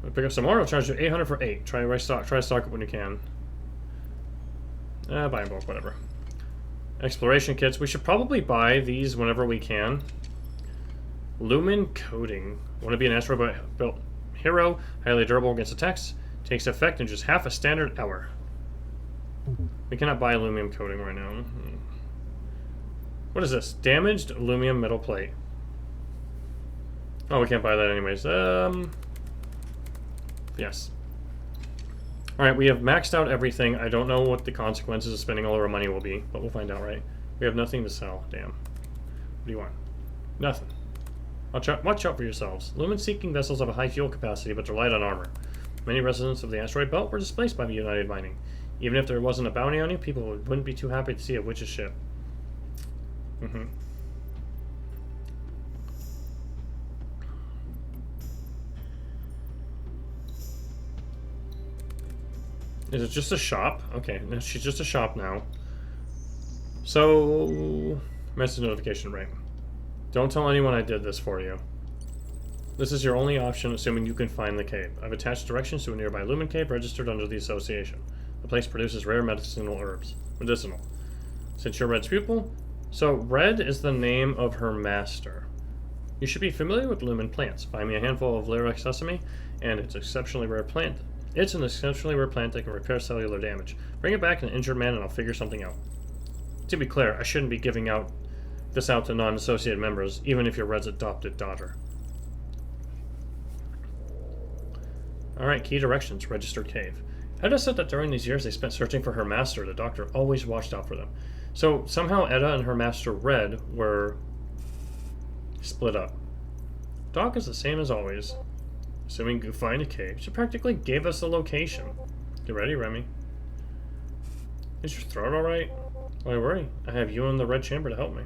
I'll pick up some more. I'll charge you 800 for 8. Try to stock it when you can. Buy them both, whatever. Exploration kits. We should probably buy these whenever we can. Lumen coating. Want to be an asteroid built hero, highly durable against attacks, takes effect in just half a standard hour. We cannot buy aluminum coating right now. What is this? Damaged aluminum metal plate. Oh, we can't buy that anyways. Yes. Alright, we have maxed out everything. I don't know what the consequences of spending all of our money will be, but we'll find out, right? We have nothing to sell. Damn. What do you want? Nothing. Watch out for yourselves. Lumen-seeking vessels have a high fuel capacity, but they're light on armor. Many residents of the asteroid belt were displaced by the United Mining. Even if there wasn't a bounty on you, people wouldn't be too happy to see a witch's ship. Is it just a shop? Okay, she's just a shop now. So... Message notification, right. Don't tell anyone I did this for you. This is your only option, assuming you can find the cave. I've attached directions to a nearby Lumen cave registered under the association. The place produces rare medicinal herbs. Medicinal. Since you're Red's pupil, so Red is the name of her master. You should be familiar with Lumen plants. Find me a handful of lyric sesame, and it's an exceptionally rare plant. It's an exceptionally rare plant that can repair cellular damage. Bring it back an injured man, and I'll figure something out. To be clear, I shouldn't be giving this out to non-associated members, even if you're Red's adopted daughter. Alright, key directions. Registered cave. Etta said that during these years they spent searching for her master. The doctor always watched out for them. So somehow Etta and her master Red were split up. Doc is the same as always. Assuming you find a cave, she practically gave us the location. Get ready, Remy. Is your throat alright? Why worry? I have you and the Red Chamber to help me.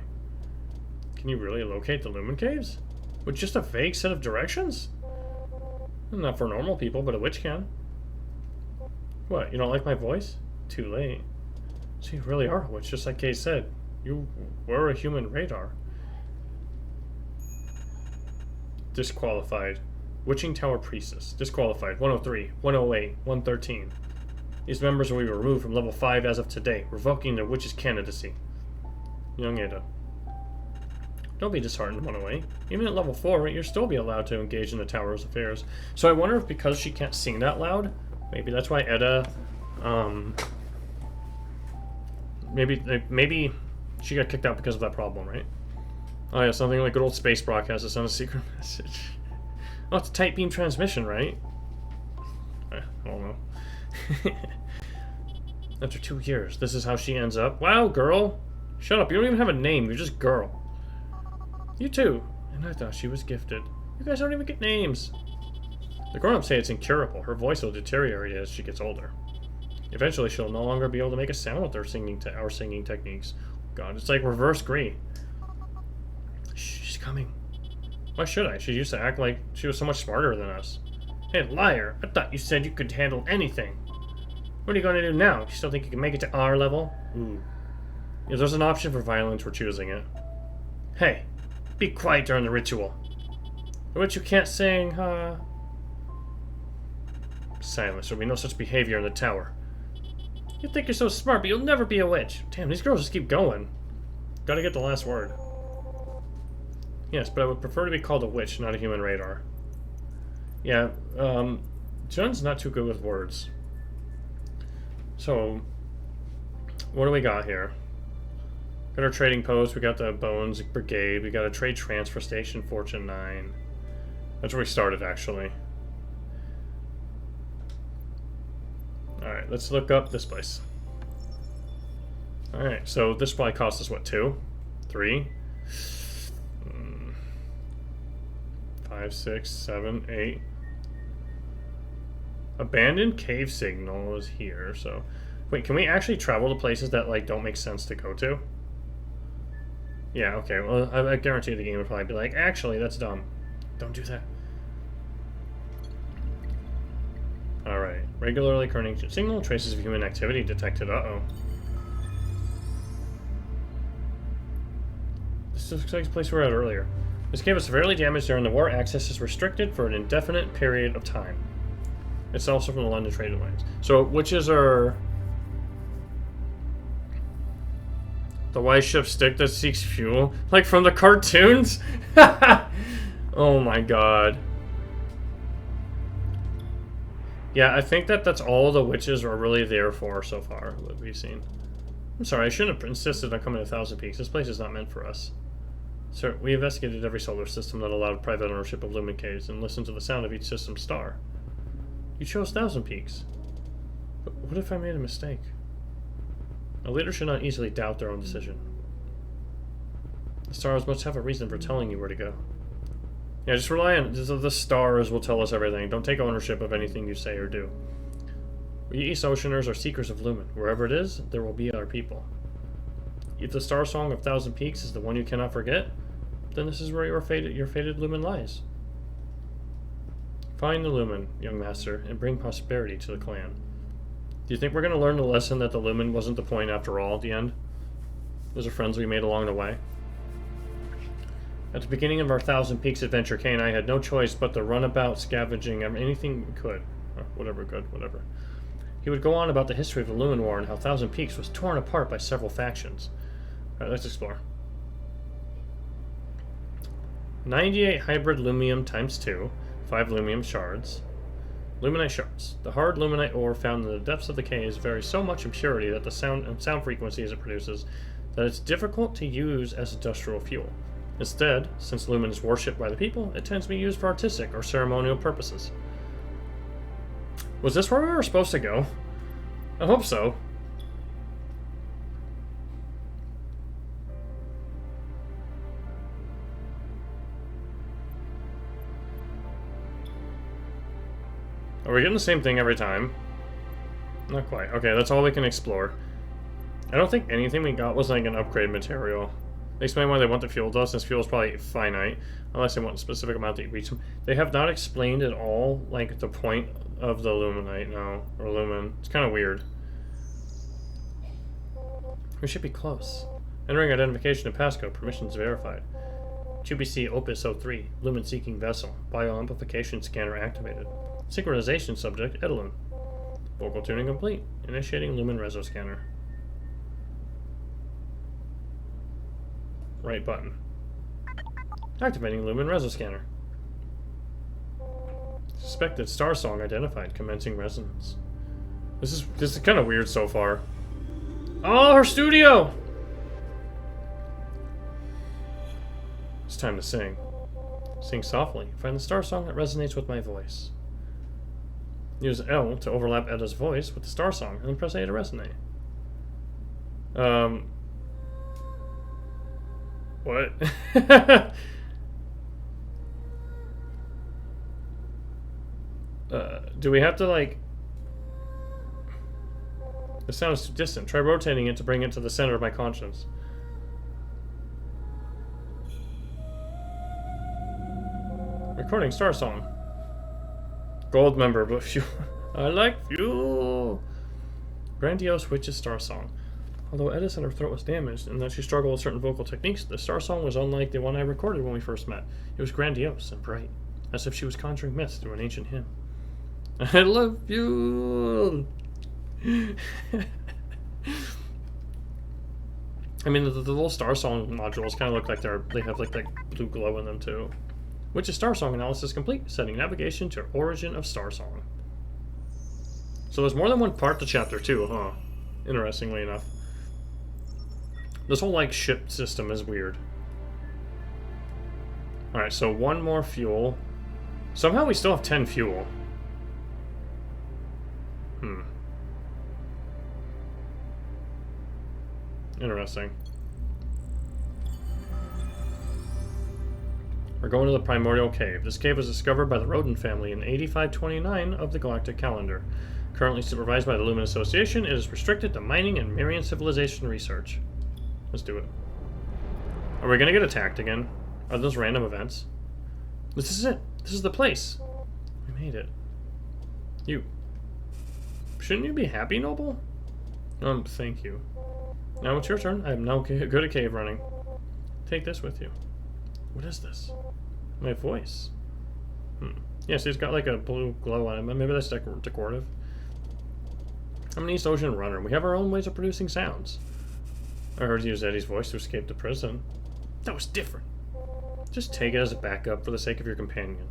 Can you really locate the Lumen Caves? With just a vague set of directions? Not for normal people, but a witch can. What, you don't like my voice? Too late. So you really are a witch, just like Kay said. You were a human radar. Disqualified. Witching Tower Priestess. Disqualified. 103, 108, 113. These members will be removed from level 5 as of today, revoking their witch's candidacy. Young Ada. Don't be disheartened, 108. Even at level 4, you'll still be allowed to engage in the Tower's affairs. So I wonder if because she can't sing that loud, maybe that's why Eda, maybe she got kicked out because of that problem, right? Oh yeah, something like good old space broadcast to send a secret message. Oh, it's a tight beam transmission, right? I don't know. After 2 years, this is how she ends up. Wow, girl! Shut up, you don't even have a name, you're just girl. You too. And I thought she was gifted. You guys don't even get names. The grown-ups say it's incurable. Her voice will deteriorate as she gets older. Eventually, she'll no longer be able to make a sound with our singing techniques. God, it's like reverse Gree. Shh, she's coming. Why should I? She used to act like she was so much smarter than us. Hey, liar! I thought you said you could handle anything. What are you going to do now? You still think you can make it to our level? Ooh. If there's an option for violence, we're choosing it. Hey, be quiet during the ritual. But you can't sing, huh? Silence. There'll be no such behavior in the tower. You think you're so smart, but you'll never be a witch. Damn, these girls just keep going. Gotta get the last word. Yes, but I would prefer to be called a witch, not a human radar. Yeah, Jun's not too good with words. So, what do we got here? Got our trading post, we got the Bones Brigade, we got a trade transfer station, Fortune 9. That's where we started, actually. Alright, let's look up this place. Alright, so this probably cost us, what, 2? 3? 5, 6, 7, 8. Abandoned cave signal is here, so... Wait, can we actually travel to places that, like, don't make sense to go to? Yeah, okay, well, I guarantee the game would probably be like, actually, that's dumb. Don't do that. Alright. Regularly occurring signal, traces of human activity detected. Uh-oh. This looks like the place we were at earlier. This cave was severely damaged during the war. Access is restricted for an indefinite period of time. It's also from the London Trade Alliance. So, witches are... the white ship stick that seeks fuel? Like from the cartoons? Oh my god. Yeah, I think that's all the witches are really there for so far, what we've seen. I'm sorry, I shouldn't have insisted on coming to 1,000 Peaks. This place is not meant for us. Sir, we investigated every solar system that allowed private ownership of lumen caves and listened to the sound of each system's star. You chose 1,000 Peaks. But what if I made a mistake? A leader should not easily doubt their own decision. The stars must have a reason for telling you where to go. Yeah, just rely on the stars will tell us everything. Don't take ownership of anything you say or do. We East Oceaners are seekers of lumen. Wherever it is, there will be our people. If the Starsong of 1,000 Peaks is the one you cannot forget, then this is where your fated lumen lies. Find the lumen, young master, and bring prosperity to the clan. Do you think we're going to learn the lesson that the lumen wasn't the point after all at the end? Those are friends we made along the way. At the beginning of our 1,000 Peaks adventure, Kay and I had no choice but to run about scavenging anything we could. Whatever good, whatever. He would go on about the history of the Lumen War and how 1,000 Peaks was torn apart by several factions. Alright, let's explore. 98 hybrid lumium times 2, 5 lumium shards. Luminite shards. The hard luminite ore found in the depths of the caves varies so much in purity that the sound frequencies it produces that it's difficult to use as industrial fuel. Instead, since lumen is worshipped by the people, it tends to be used for artistic or ceremonial purposes. Was this where we were supposed to go? I hope so. Are we getting the same thing every time? Not quite. Okay, that's all we can explore. I don't think anything we got was like an upgrade material. They explain why they want the fuel dust, since fuel is probably finite, unless they want a specific amount to reach them. They have not explained at all, like, the point of the luminite, no, or lumen. It's kind of weird. We should be close. Entering identification and passcode, permissions verified. QBC OPUS 03, lumen-seeking vessel, bioamplification scanner activated. Synchronization subject, Edelin. Vocal tuning complete. Initiating lumen reso scanner. Right button. Activating lumen reso scanner. Suspected Starsong identified. Commencing resonance. This is kind of weird so far. Oh, her studio! It's time to sing. Sing softly. Find the Starsong that resonates with my voice. Use L to overlap Edda's voice with the Starsong, and then press A to resonate. What? Do we have to, like... The sound is too distant. Try rotating it to bring it to the center of my conscience. Recording Starsong. Gold member, but fuel. I like fuel. Grandiose Witch's Starsong. Although Edda said her throat was damaged and that she struggled with certain vocal techniques, the Starsong was unlike the one I recorded when we first met. It was grandiose and bright, as if she was conjuring myths through an ancient hymn. I love you. I mean, the little Starsong modules kind of look like they have like blue glow in them too. Which is Starsong analysis complete, setting navigation to origin of Starsong. So there's more than one part to chapter 2, huh? Interestingly enough. This whole like ship system is weird. Alright, so one more fuel. Somehow we still have 10 fuel. Interesting. We're going to the Primordial Cave. This cave was discovered by the Rodent family in 8529 of the Galactic Calendar. Currently supervised by the Lumen Association, it is restricted to mining and Marian civilization research. Let's do it. Are we gonna get attacked again? Are those random events? This is it. This is the place. We made it. You. Shouldn't you be happy, Noble? Thank you. Now it's your turn. I am now good at cave running. Take this with you. What is this? My voice. Yes, he's got like a blue glow on him. Maybe that's decorative. I'm an East Ocean runner. We have our own ways of producing sounds. I heard you use Eddie's voice to escape the prison. That was different. Just take it as a backup for the sake of your companion.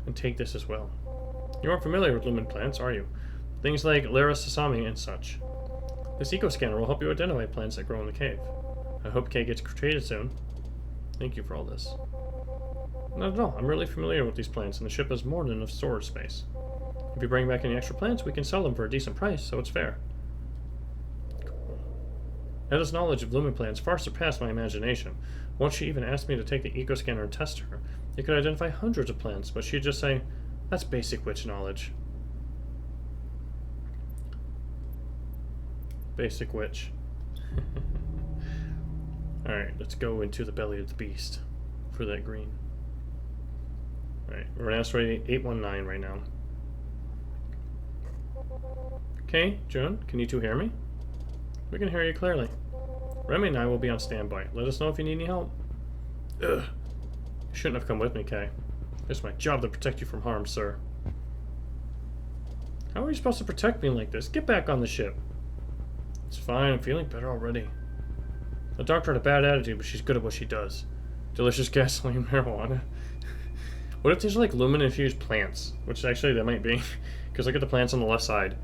And take this as well. You aren't familiar with lumen plants, are you? Things like Lara Sasami and such. This eco-scanner will help you identify plants that grow in the cave. I hope Kay gets created soon. Thank you for all this. Not at all. I'm really familiar with these plants, and the ship has more than enough storage space. If you bring back any extra plants, we can sell them for a decent price, so it's fair. Cool. Edda's knowledge of lumen plants far surpassed my imagination. Once she even asked me to take the eco-scanner and test her. It could identify hundreds of plants, but she'd just say, "That's basic witch knowledge." Basic witch. Alright, let's go into the belly of the beast for that green. Alright, we're in asteroid 819 right now. Okay, June, can you two hear me? We can hear you clearly. Remy and I will be on standby. Let us know if you need any help. Ugh. You shouldn't have come with me, Kay. It's my job to protect you from harm, sir. How are you supposed to protect me like this? Get back on the ship. It's fine, I'm feeling better already. The doctor had a bad attitude, but she's good at what she does. Delicious gasoline marijuana. What if there's like lumen-infused plants? Which actually there might be. Because look at the plants on the left side.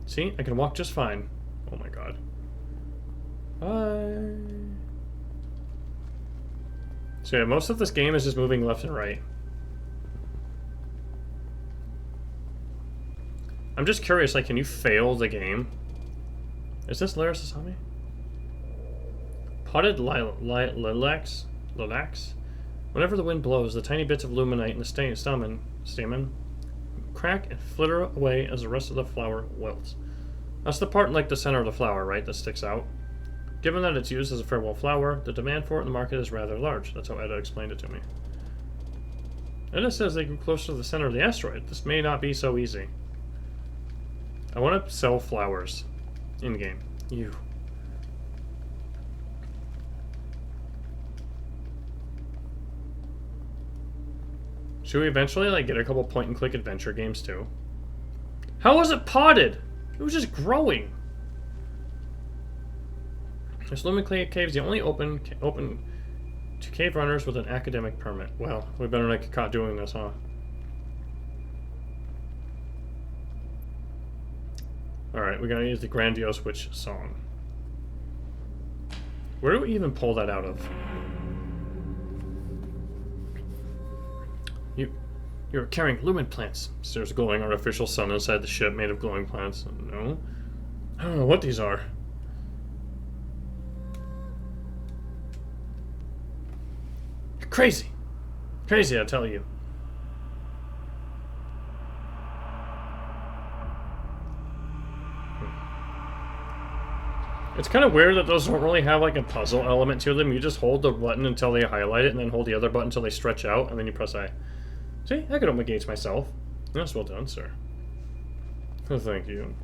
See? I can walk just fine. Oh my god. Bye. So yeah, most of this game is just moving left and right. I'm just curious, like, can you fail the game? Is this Lara Sasami? Potted lilacs? Whenever the wind blows, the tiny bits of luminite in the stamen crack and flitter away as the rest of the flower wilts. That's the part in, like, the center of the flower, right, that sticks out. Given that it's used as a farewell flower, the demand for it in the market is rather large. That's how Edda explained it to me. Edda says they grew closer to the center of the asteroid. This may not be so easy. I want to sell flowers in-game. You. Should we eventually, like, get a couple point-and-click adventure games, too? How was it potted? It was just growing. This Lumen Cave is the only open to cave runners with an academic permit. Well, we better not get caught doing this, huh? Alright, we gotta use the Grandiose Witch song. Where do we even pull that out of? You're carrying lumen plants. There's a glowing artificial sun inside the ship made of glowing plants. No. I don't know what these are. Crazy. Crazy, I tell you. It's kind of weird that those don't really have like a puzzle element to them. You just hold the button until they highlight it, and then hold the other button until they stretch out, and then you press A. See, I could open gates myself. Yes, well done, sir. Oh, thank you.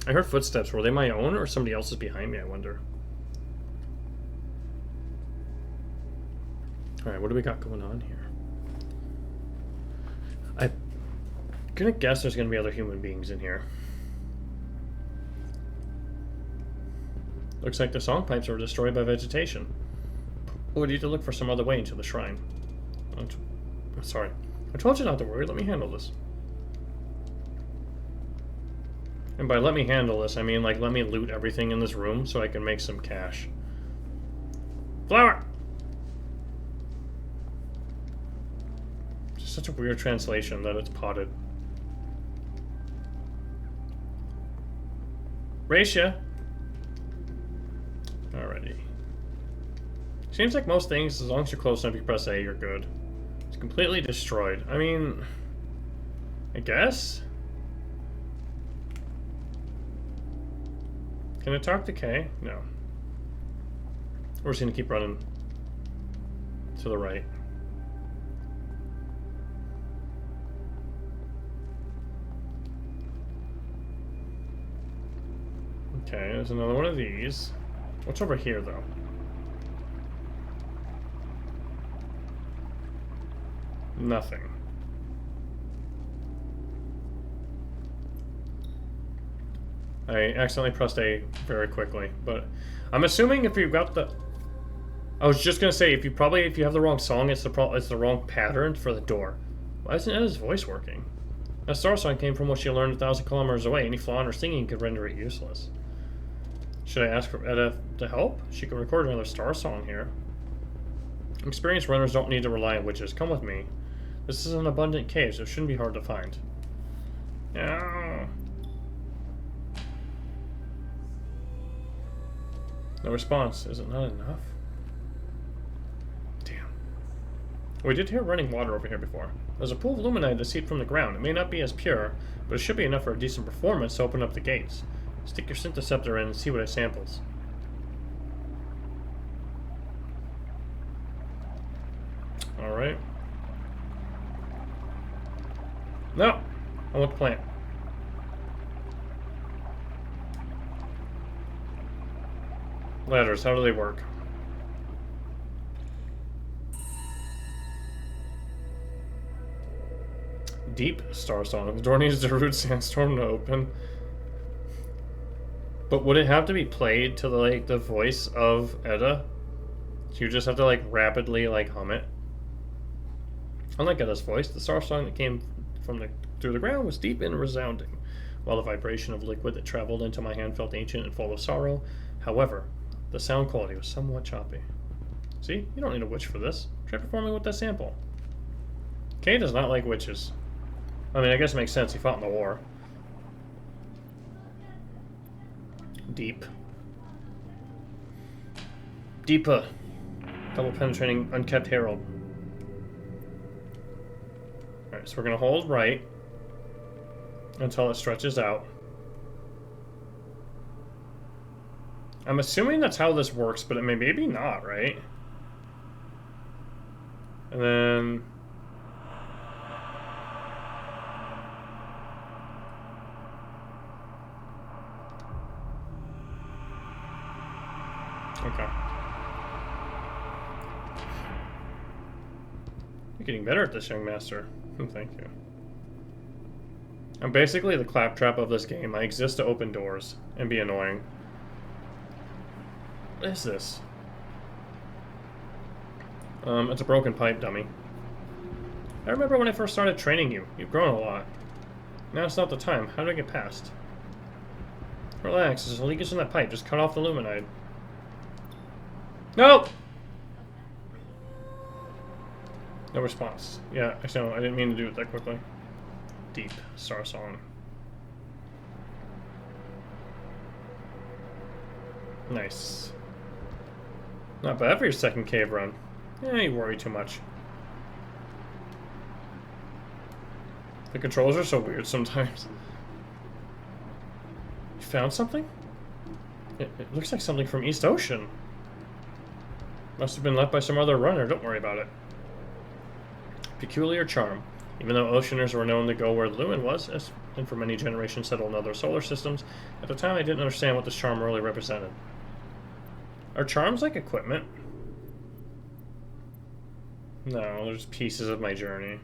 I heard footsteps. Were they my own, or somebody else's behind me, I wonder? Alright, what do we got going on here? I'm gonna guess there's gonna be other human beings in here. Looks like the song pipes were destroyed by vegetation. We'll need to look for some other way into the shrine. Sorry. I told you not to worry. Let me handle this. And by let me handle this, I mean, like, let me loot everything in this room so I can make some cash. Flower! Just such a weird translation that it's potted. Raisha! Alrighty. Seems like most things, as long as you're close enough, you press A, you're good. It's completely destroyed. I mean, I guess? Can I talk to Kay? No. We're just gonna keep running to the right. Okay, there's another one of these. What's over here, though? Nothing. I accidentally pressed A very quickly, but I'm assuming if you've got the... I was just gonna say, if you have the wrong song, it's the wrong pattern for the door. Why isn't Edda's voice working? That Starsong came from what she learned 1,000 kilometers away. Any flaw in her singing could render it useless. Should I ask for Edda to help? She could record another Starsong here. Experienced runners don't need to rely on witches. Come with me. This is an abundant cave, so it shouldn't be hard to find. Yeah. No response. Is it not enough? Damn. We did hear running water over here before. There's a pool of luminite that seeped from the ground. It may not be as pure, but it should be enough for a decent performance to open up the gates. Stick your syntheceptor in and see what it samples. Alright. No! I want the plant. Ladders, how do they work? Deep Starsong. The door needs the root sandstorm to open. But would it have to be played to the voice of Edda? So you just have to rapidly hum it. Unlike Edda's voice, the Starsong that came from through the ground was deep and resounding, while the vibration of liquid that traveled into my hand felt ancient and full of sorrow. However, the sound quality was somewhat choppy. See, you don't need a witch for this. Try performing with that sample. Kay does not like witches. I mean, I guess it makes sense. He fought in the war. Deep. Deeper. Double penetrating unkept herald. Alright, so we're gonna hold right until it stretches out. I'm assuming that's how this works, but it maybe not, right? And then... Okay. You're getting better at this, young master. Thank you. I'm basically the claptrap of this game. I exist to open doors and be annoying. What is this? It's a broken pipe, dummy. I remember when I first started training you. You've grown a lot. Now it's not the time. How do I get past? Relax, there's a leakage in that pipe. Just cut off the luminite. No! No response. Yeah, actually, no, I didn't mean to do it that quickly. Deep Starsong. Nice. Not bad for your second cave run. Yeah, you worry too much. The controls are so weird sometimes. You found something? It looks like something from East Ocean. Must have been left by some other runner. Don't worry about it. Peculiar charm. Even though Oceaners were known to go where the Lumen was, and for many generations settled in other solar systems, at the time I didn't understand what this charm really represented. Are charms like equipment? No, they're just pieces of my journey.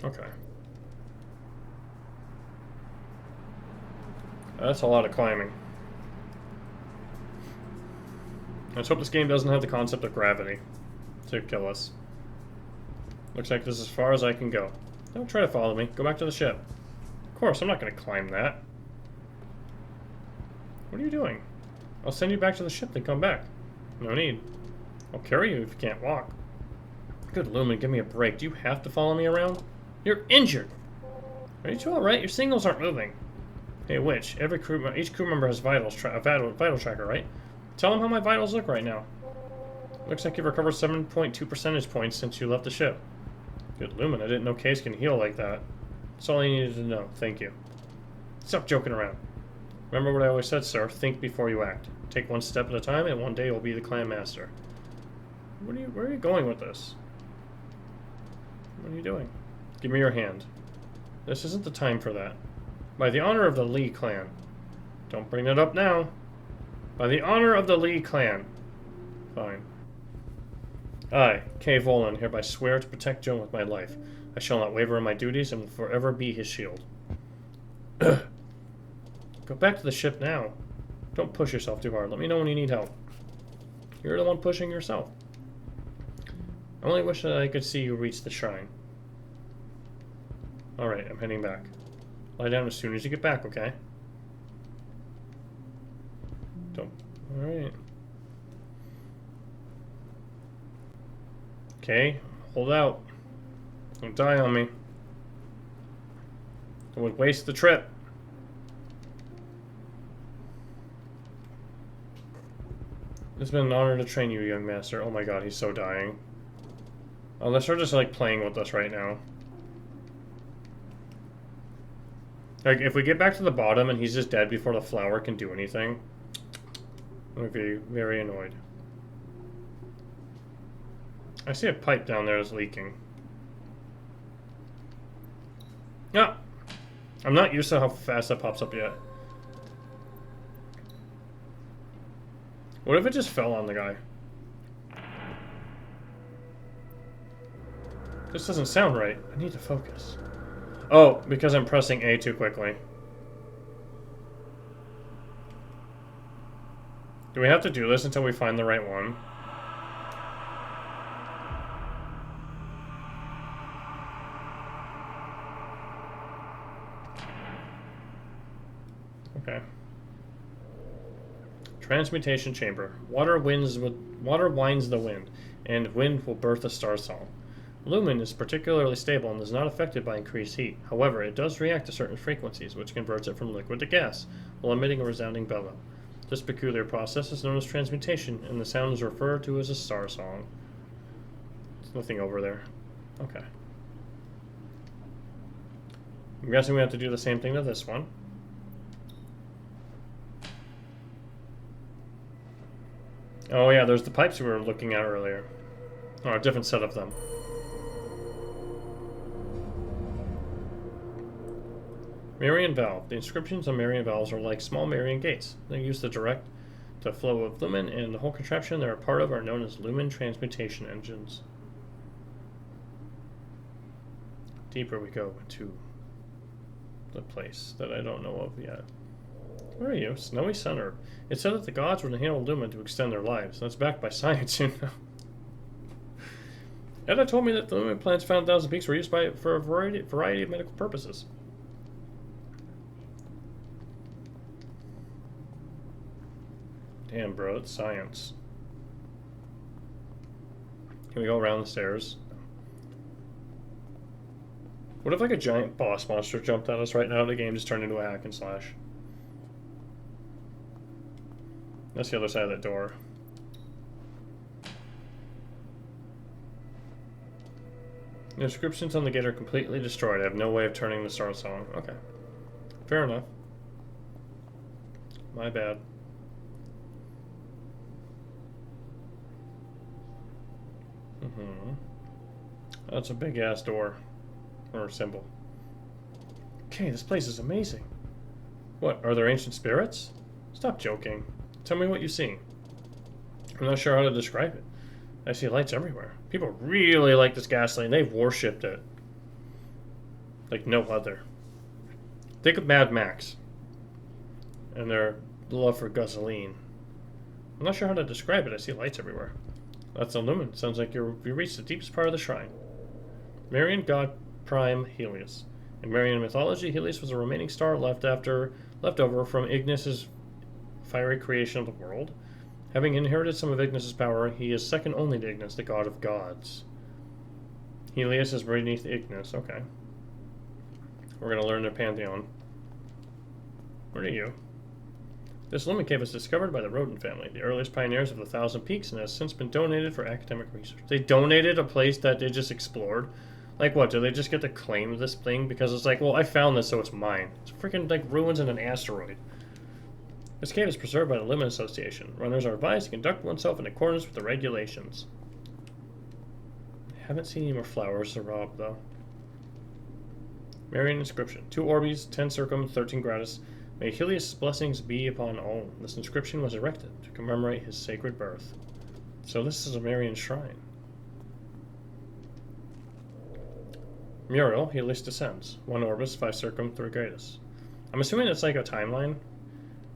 Okay. That's a lot of climbing. Let's hope this game doesn't have the concept of gravity to kill us. Looks like this is as far as I can go. Don't try to follow me. Go back to the ship. Of course, I'm not going to climb that. What are you doing? I'll send you back to the ship, then come back. No need. I'll carry you if you can't walk. Good Lumen, give me a break. Do you have to follow me around? You're injured! Are you two alright? Your signals aren't moving. Hey, Witch, each crew member has a vital tracker, right? Tell them how my vitals look right now. Looks like you've recovered 7.2 percentage points since you left the ship. Good Lumen, I didn't know Case can heal like that. That's all I needed to know, thank you. Stop joking around. Remember what I always said, sir, think before you act. Take one step at a time, and one day you'll be the clan master. Where are you going with this? What are you doing? Give me your hand. This isn't the time for that. By the honor of the Lee clan. Don't bring that up now. By the honor of the Lee clan. Fine. I, Kay Volan, hereby swear to protect Joan with my life. I shall not waver in my duties and will forever be his shield. Go back to the ship now. Don't push yourself too hard. Let me know when you need help. You're the one pushing yourself. I only wish that I could see you reach the shrine. Alright, I'm heading back. Lie down as soon as you get back, okay? Don't. Alright. Okay, hold out. Don't die on me. It would waste the trip. It's been an honor to train you, young master. Oh my god, he's so dying. Unless they're just like playing with us right now. Like, if we get back to the bottom and he's just dead before the flower can do anything, I'm going to be very annoyed. I see a pipe down there that's leaking. Yeah. I'm not used to how fast that pops up yet. What if it just fell on the guy? This doesn't sound right. I need to focus. Oh, because I'm pressing A too quickly. Do we have to do this until we find the right one? Okay. Transmutation chamber. Water winds the wind, and wind will birth a Starsong. Lumen is particularly stable and is not affected by increased heat. However, it does react to certain frequencies, which converts it from liquid to gas, while emitting a resounding bellow. This peculiar process is known as transmutation, and the sound is referred to as a Starsong. There's nothing over there. Okay. I'm guessing we have to do the same thing to this one. Oh yeah, there's the pipes we were looking at earlier. Oh, a different set of them. Marion Valve. The inscriptions on Marion Valves are like small Marion gates. They use the direct the flow of lumen, and the whole contraption they're a part of are known as lumen transmutation engines. Deeper we go into the place that I don't know of yet. Where are you? Snowy Sunherb. It said that the gods would inhale lumen to extend their lives. That's backed by science, you know. Edda told me that the lumen plants found in Thousand Peaks were used for a variety of medical purposes. Damn, bro, it's science. Can we go around the stairs? What if like a giant boss monster jumped at us right now and the game just turned into a hack and slash? That's the other side of that door. The inscriptions on the gate are completely destroyed. I have no way of turning the Starsong. Okay. Fair enough. My bad. That's a big ass door. Or symbol. Okay, this place is amazing. What, are there ancient spirits? Stop joking. Tell me what you see. I'm not sure how to describe it. I see lights everywhere. People really like this gasoline. They've worshipped it. Like no other. Think of Mad Max. And their love for gasoline. I'm not sure how to describe it. I see lights everywhere. That's Illumined. Sounds like you reached the deepest part of the shrine. Marian god prime Helios. In Marian mythology, Helios was a remaining star left over from Ignis's fiery creation of the world. Having inherited some of Ignis's power, he is second only to Ignis, the god of gods. Helios is beneath Ignis. Okay. We're going to learn their pantheon. Where are you? This Lumen Cave was discovered by the Rodent family, the earliest pioneers of the Thousand Peaks, and has since been donated for academic research. They donated a place that they just explored? Like what, do they just get to claim this thing? Because it's like, well, I found this, so it's mine. It's freaking like ruins in an asteroid. This cave is preserved by the Lumen Association. Runners are advised to conduct oneself in accordance with the regulations. I haven't seen any more flowers to rob, though. Marian inscription. 2 orbes, 10 circum, 13 gratis. May Helios' blessings be upon all. This inscription was erected to commemorate his sacred birth. So this is a Marian shrine. Mural, Helios descends. 1 orbis, 5 circum, 3 gratis. I'm assuming it's like a timeline.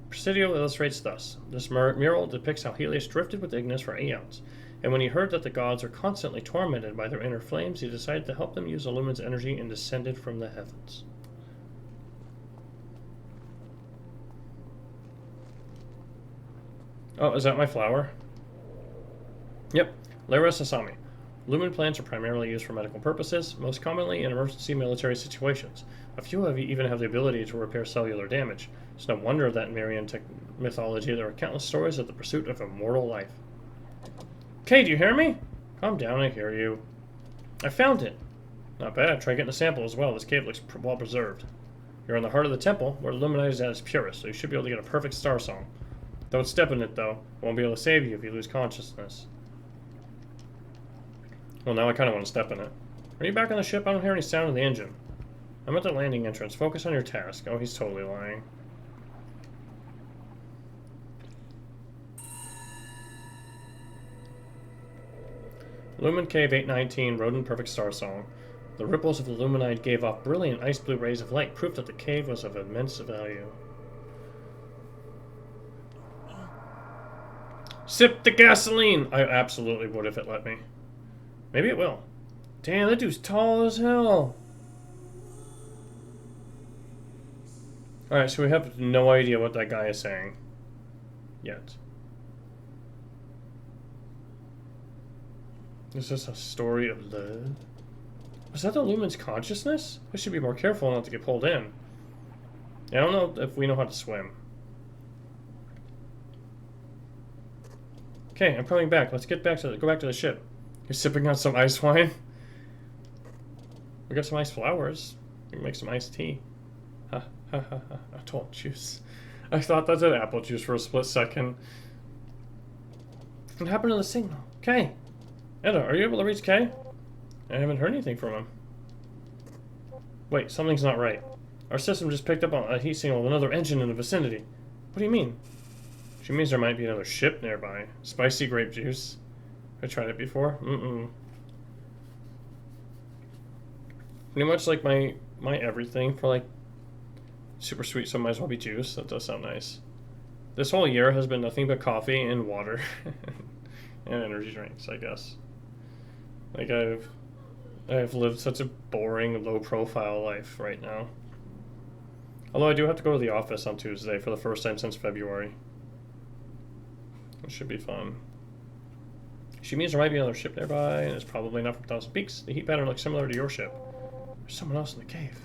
Presidio illustrates thus. This mural depicts how Helios drifted with Ignis for aeons, and when he heard that the gods are constantly tormented by their inner flames, he decided to help them use Illumin's energy and descended from the heavens. Oh, is that my flower? Yep. Lara Sasami. Lumen plants are primarily used for medical purposes, most commonly in emergency military situations. A few even have the ability to repair cellular damage. It's no wonder that in Marian mythology there are countless stories of the pursuit of immortal life. Okay, do you hear me? Calm down, I hear you. I found it. Not bad. Try getting a sample as well. This cave looks well preserved. You're in the heart of the temple, where Illuminati is at its purest, so you should be able to get a perfect Starsong. Don't step in it, though. It won't be able to save you if you lose consciousness. Well, now I kind of want to step in it. Are you back on the ship? I don't hear any sound of the engine. I'm at the landing entrance. Focus on your task. Oh, he's totally lying. Lumen Cave 819, Rodent Perfect Starsong. The ripples of the Luminite gave off brilliant ice blue rays of light, proof that the cave was of immense value. Sip the gasoline! I absolutely would if it let me. Maybe it will. Damn, that dude's tall as hell. Alright, so we have no idea what that guy is saying. Yet. Is this a story of love? Was that the Lumen's consciousness? I should be more careful not to get pulled in. I don't know if we know how to swim. Okay, I'm coming back. Let's go back to the ship. You're sipping on some ice wine? We got some ice flowers. We can make some iced tea. Ha ha ha ha. Total juice. I thought that said apple juice for a split second. What happened to the signal? Kay! Edda, are you able to reach Kay? I haven't heard anything from him. Wait, something's not right. Our system just picked up on a heat signal of another engine in the vicinity. What do you mean? She means there might be another ship nearby. Spicy grape juice. I tried it before. Pretty much like my everything for like super sweet, so might as well be juice. That does sound nice. This whole year has been nothing but coffee and water and energy drinks, I guess. Like I've lived such a boring, low-profile life right now. Although I do have to go to the office on Tuesday for the first time since February. It should be fun. She means there might be another ship nearby, and it's probably not from Thousand Peaks. The heat pattern looks similar to your ship. There's someone else in the cave.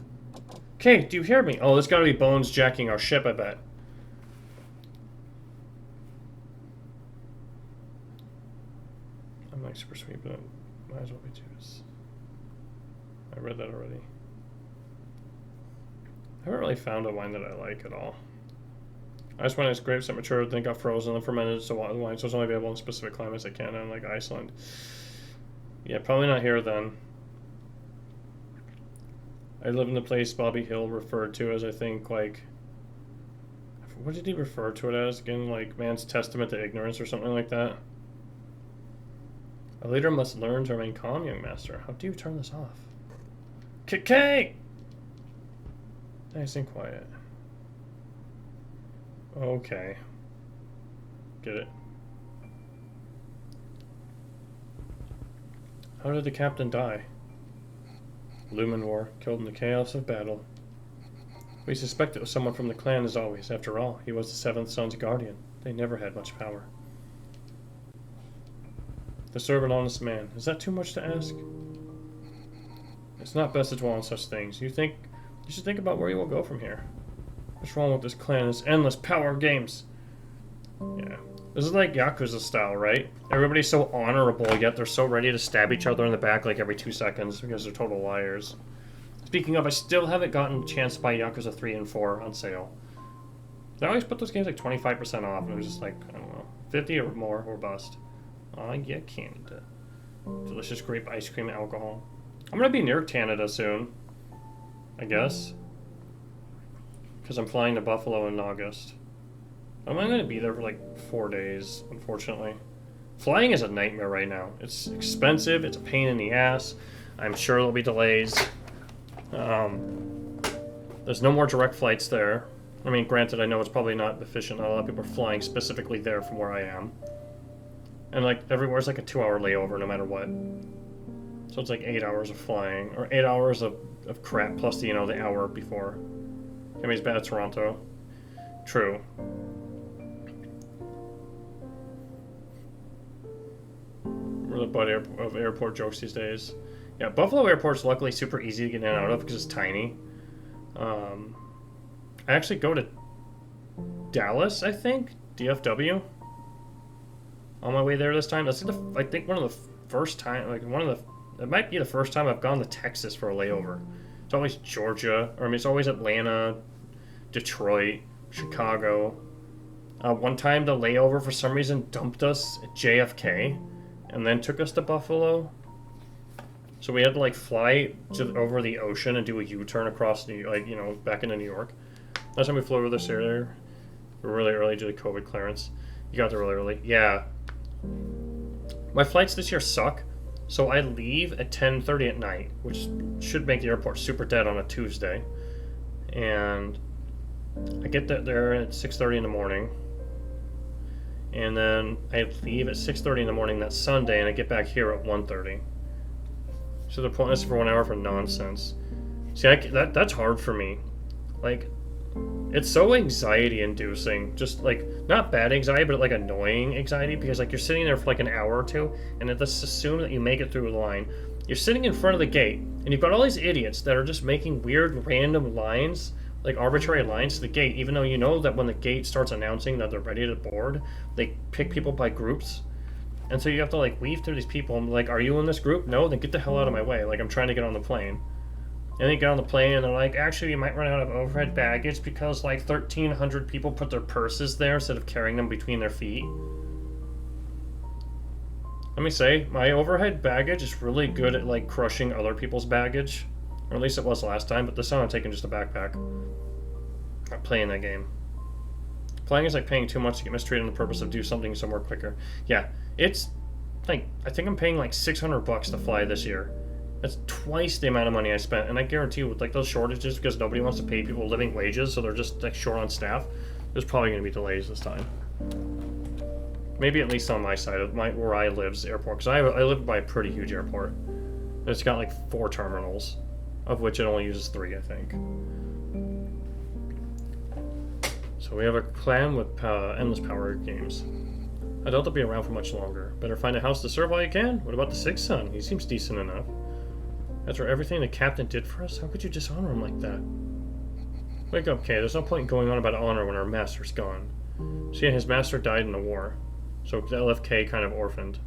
Kay, do you hear me? Oh, there's gotta be Bones jacking our ship, I bet. I'm like super sweet, but might as well be juice. I read that already. I haven't really found a wine that I like at all. I just went as grapes that matured, then got frozen, then fermented, so the wine so it's only available in specific climates like Canada and like Iceland. Yeah, probably not here then. I live in the place Bobby Hill referred to as, I think, like, what did he refer to it as again? Like man's testament to ignorance or something like that. A leader must learn to remain calm, young master. How do you turn this off? K. Nice and quiet. Okay. Get it. How did the captain die? Lumen War, killed in the chaos of battle. We suspect it was someone from the clan as always. After all, he was the seventh son's guardian. They never had much power. To serve an honest man. Is that too much to ask? It's not best to dwell on such things. You should think about where you will go from here. What's wrong with this clan? This endless power games. Yeah. This is like Yakuza style, right? Everybody's so honorable, yet they're so ready to stab each other in the back like every 2 seconds because they're total liars. Speaking of, I still haven't gotten a chance to buy Yakuza 3 and 4 on sale. They always put those games like 25% off, and it was just like, I don't know, 50 or more or bust. Aw, yeah, Canada. Delicious grape ice cream and alcohol. I'm gonna be near Canada soon, I guess. Because I'm flying to Buffalo in August. I'm only gonna be there for like 4 days, unfortunately. Flying is a nightmare right now. It's expensive, it's a pain in the ass. I'm sure there'll be delays. There's no more direct flights there. I mean, granted, I know it's probably not efficient. A lot of people are flying specifically there from where I am. And like everywhere's like a 2-hour layover no matter what. So it's like 8 hours of flying, or 8 hours of crap plus the, the hour before. I mean, it's bad at Toronto. True. We're the butt of airport jokes these days. Yeah, Buffalo Airport's luckily super easy to get in and out of because it's tiny. I actually go to Dallas, I think, DFW. On my way there this time. That's I think one of the first time, it might be the first time I've gone to Texas for a layover. It's always Georgia, or I mean, it's always Atlanta, Detroit, Chicago. One time the layover for some reason dumped us at JFK, and then took us to Buffalo. So we had to like fly over the ocean and do a U-turn across back into New York. Last time we flew over this area, we were really early due to COVID clearance. You got there really early. Yeah. My flights this year suck, so I leave at 10:30 at night, which should make the airport super dead on a Tuesday. And I get there at 6:30 in the morning. And then I leave at 6:30 in the morning that Sunday, and I get back here at 1:30. So they're pulling us for 1 hour for nonsense. See, that's hard for me. Like, it's so anxiety-inducing. Just, like, not bad anxiety, but, like, annoying anxiety. Because, like, you're sitting there for, like, an hour or two, and let's assume that you make it through the line. You're sitting in front of the gate, and you've got all these idiots that are just making weird, random lines, like, arbitrary lines to the gate, even though you know that when the gate starts announcing that they're ready to board, they pick people by groups. And so you have to, like, weave through these people and, like, are you in this group? No? Then get the hell out of my way. Like, I'm trying to get on the plane. And they get on the plane and they're like, actually, you might run out of overhead baggage because, like, 1,300 people put their purses there instead of carrying them between their feet. Let me say, my overhead baggage is really good at, like, crushing other people's baggage. Or at least it was last time, but this time I'm taking just a backpack. I'm not playing that game. Playing is like paying too much to get mistreated on the purpose of do something somewhere quicker. Yeah, it's like, I think I'm paying like $600 to fly this year. That's twice the amount of money I spent, and I guarantee you with like those shortages because nobody wants to pay people living wages, so they're just like short on staff, there's probably going to be delays this time. Maybe at least on my side of where I live's airport, because I live by a pretty huge airport. It's got like 4 terminals, of which it only uses 3, I think. So we have a clan with endless power games. I doubt they'll be around for much longer. Better find a house to serve while you can. What about the 6th son? He seems decent enough. After everything the captain did for us, how could you dishonor him like that? Wake up, Kay. There's no point in going on about honor when our master's gone. So yeah, his master died in the war. So LFK kind of orphaned.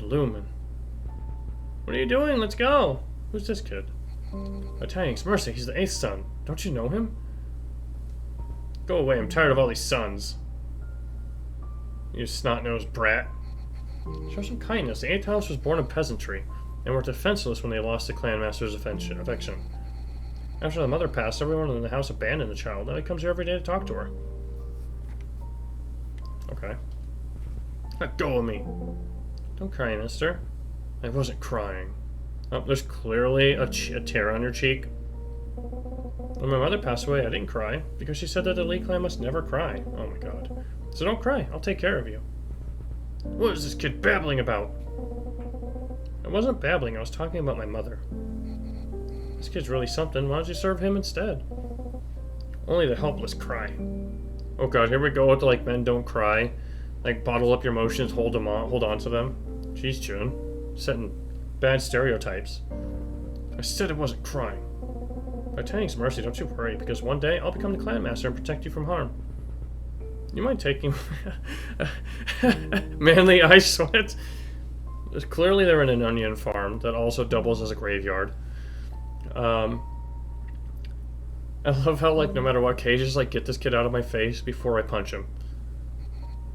blooming. What are you doing? Let's go. Who's this kid? Thanks, Mercy. He's the 8th son. Don't you know him? Go away. I'm tired of all these sons. You snot-nosed brat. Show some kindness. The 8th house was born of peasantry, and were defenseless when they lost the clan master's affection. After the mother passed, everyone in the house abandoned the child. Now he comes here every day to talk to her. Okay. Let go of me. Don't cry, mister. I wasn't crying. Oh, there's clearly a tear on your cheek. When my mother passed away, I didn't cry, because she said that the Lee clan must never cry. Oh my god. So don't cry. I'll take care of you. What is this kid babbling about? I wasn't babbling. I was talking about my mother. This kid's really something. Why don't you serve him instead? Only the helpless cry. Oh god, here we go with the, like, men don't cry. Like, bottle up your emotions, hold on to them. Jeez, June. Setting bad stereotypes. I said I wasn't crying. By Tang's mercy, don't you worry, because one day I'll become the clan master and protect you from harm. You mind taking manly eye sweat? Clearly they're in an onion farm that also doubles as a graveyard. I love how, like, no matter what, Kay just, like, get this kid out of my face before I punch him.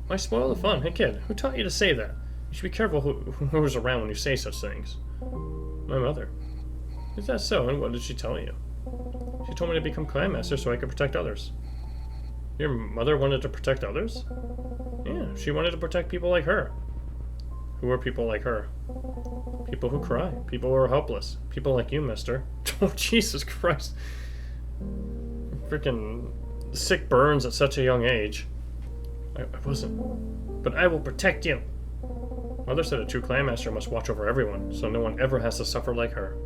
Why spoil the fun? Hey kid, who taught you to say that? You should be careful who's around when you say such things. My mother. Is that so? And what did she tell you? She told me to become clan master so I could protect others. Your mother wanted to protect others? Yeah, she wanted to protect people like her. Who are people like her? People who cry. People who are helpless. People like you, mister. Oh, Jesus Christ. Freaking sick burns at such a young age. I wasn't. But I will protect you. Mother said a true clan master must watch over everyone, so no one ever has to suffer like her.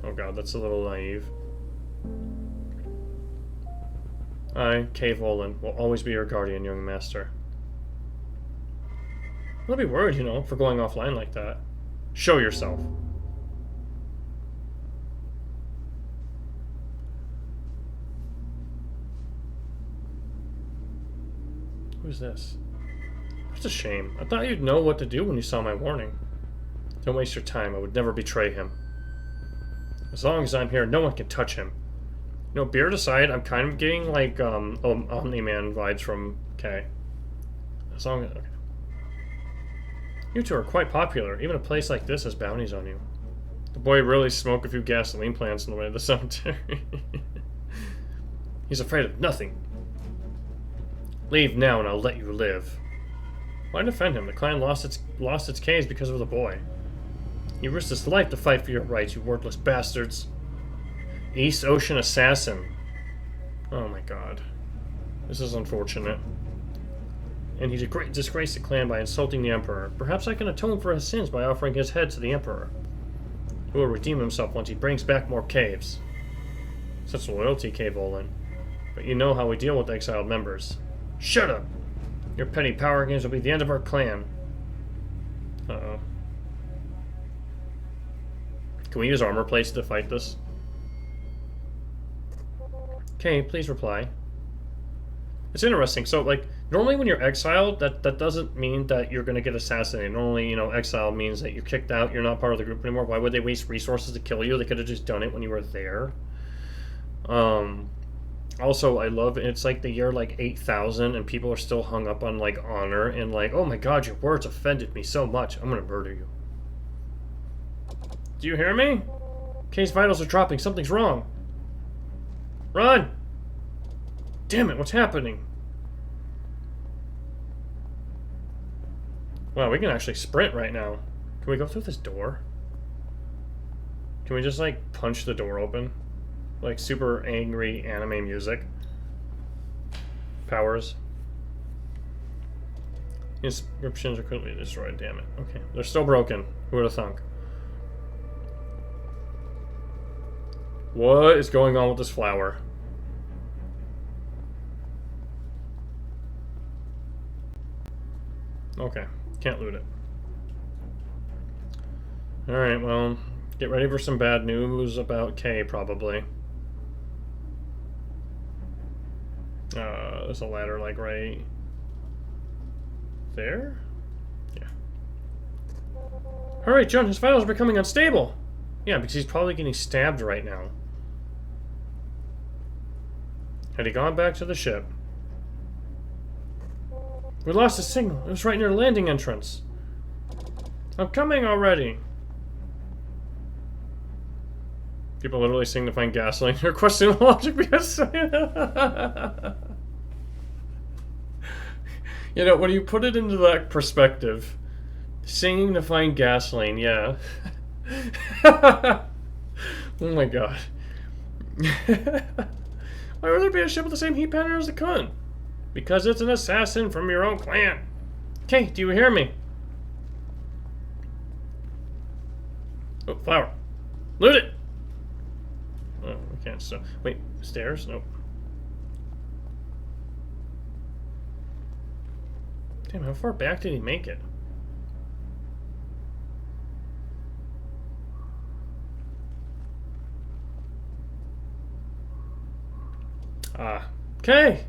Oh god, that's a little naive. I, Kay Volan, will always be your guardian, young master. I'll be worried, you know, for going offline like that. Show yourself. Who's this? That's a shame. I thought you'd know what to do when you saw my warning. Don't waste your time. I would never betray him. As long as I'm here, no one can touch him. You know, beard aside, I'm kind of getting, like, Omni-Man vibes from Kay. As long as... Okay. You two are quite popular. Even a place like this has bounties on you. The boy really smoked a few gasoline plants on the way to the cemetery. He's afraid of nothing. Leave now and I'll let you live. Why defend him? The clan lost its K's because of the boy. He risked his life to fight for your rights, you worthless bastards. East Ocean Assassin. Oh my god. This is unfortunate. And he disgraced the clan by insulting the Emperor. Perhaps I can atone for his sins by offering his head to the Emperor. He will redeem himself once he brings back more caves. Such loyalty, Kay Volan. But you know how we deal with exiled members. Shut up! Your petty power games will be the end of our clan. Uh-oh. Can we use armor plates to fight this? Okay, please reply. It's interesting. So, like, normally when you're exiled, that doesn't mean that you're going to get assassinated. Normally, you know, exile means that you're kicked out, you're not part of the group anymore. Why would they waste resources to kill you? They could have just done it when you were there. Also, I love it's like the year like 8000 and people are still hung up on like honor and like, oh my god, your words offended me so much. I'm gonna murder you. Do you hear me? Kay's vitals are dropping. Something's wrong. Run! Damn it, what's happening? Wow, we can actually sprint right now. Can we go through this door? Can we just like punch the door open? Like super angry anime music. Powers. Inscriptions are quickly destroyed, damn it. Okay, they're still broken. Who would have thunk? What is going on with this flower? Okay, can't loot it. Alright, well, get ready for some bad news about Kay, probably. There's a ladder, like, right there? Yeah. Hurry, John, his vitals are becoming unstable. Yeah, because he's probably getting stabbed right now. Had he gone back to the ship? We lost his signal. It was right near the landing entrance. I'm coming already. People literally sing to find gasoline. They're questioning the logic because... You know, when you put it into that perspective, singing to find gasoline, yeah. Oh my god. Why would there be a ship with the same heat pattern as the Kun? Because it's an assassin from your own clan. Okay, do you hear me? Oh, flower. Loot it! Oh, we can't stop. Wait, stairs? Nope. Damn, how far back did he make it? Ah. Okay!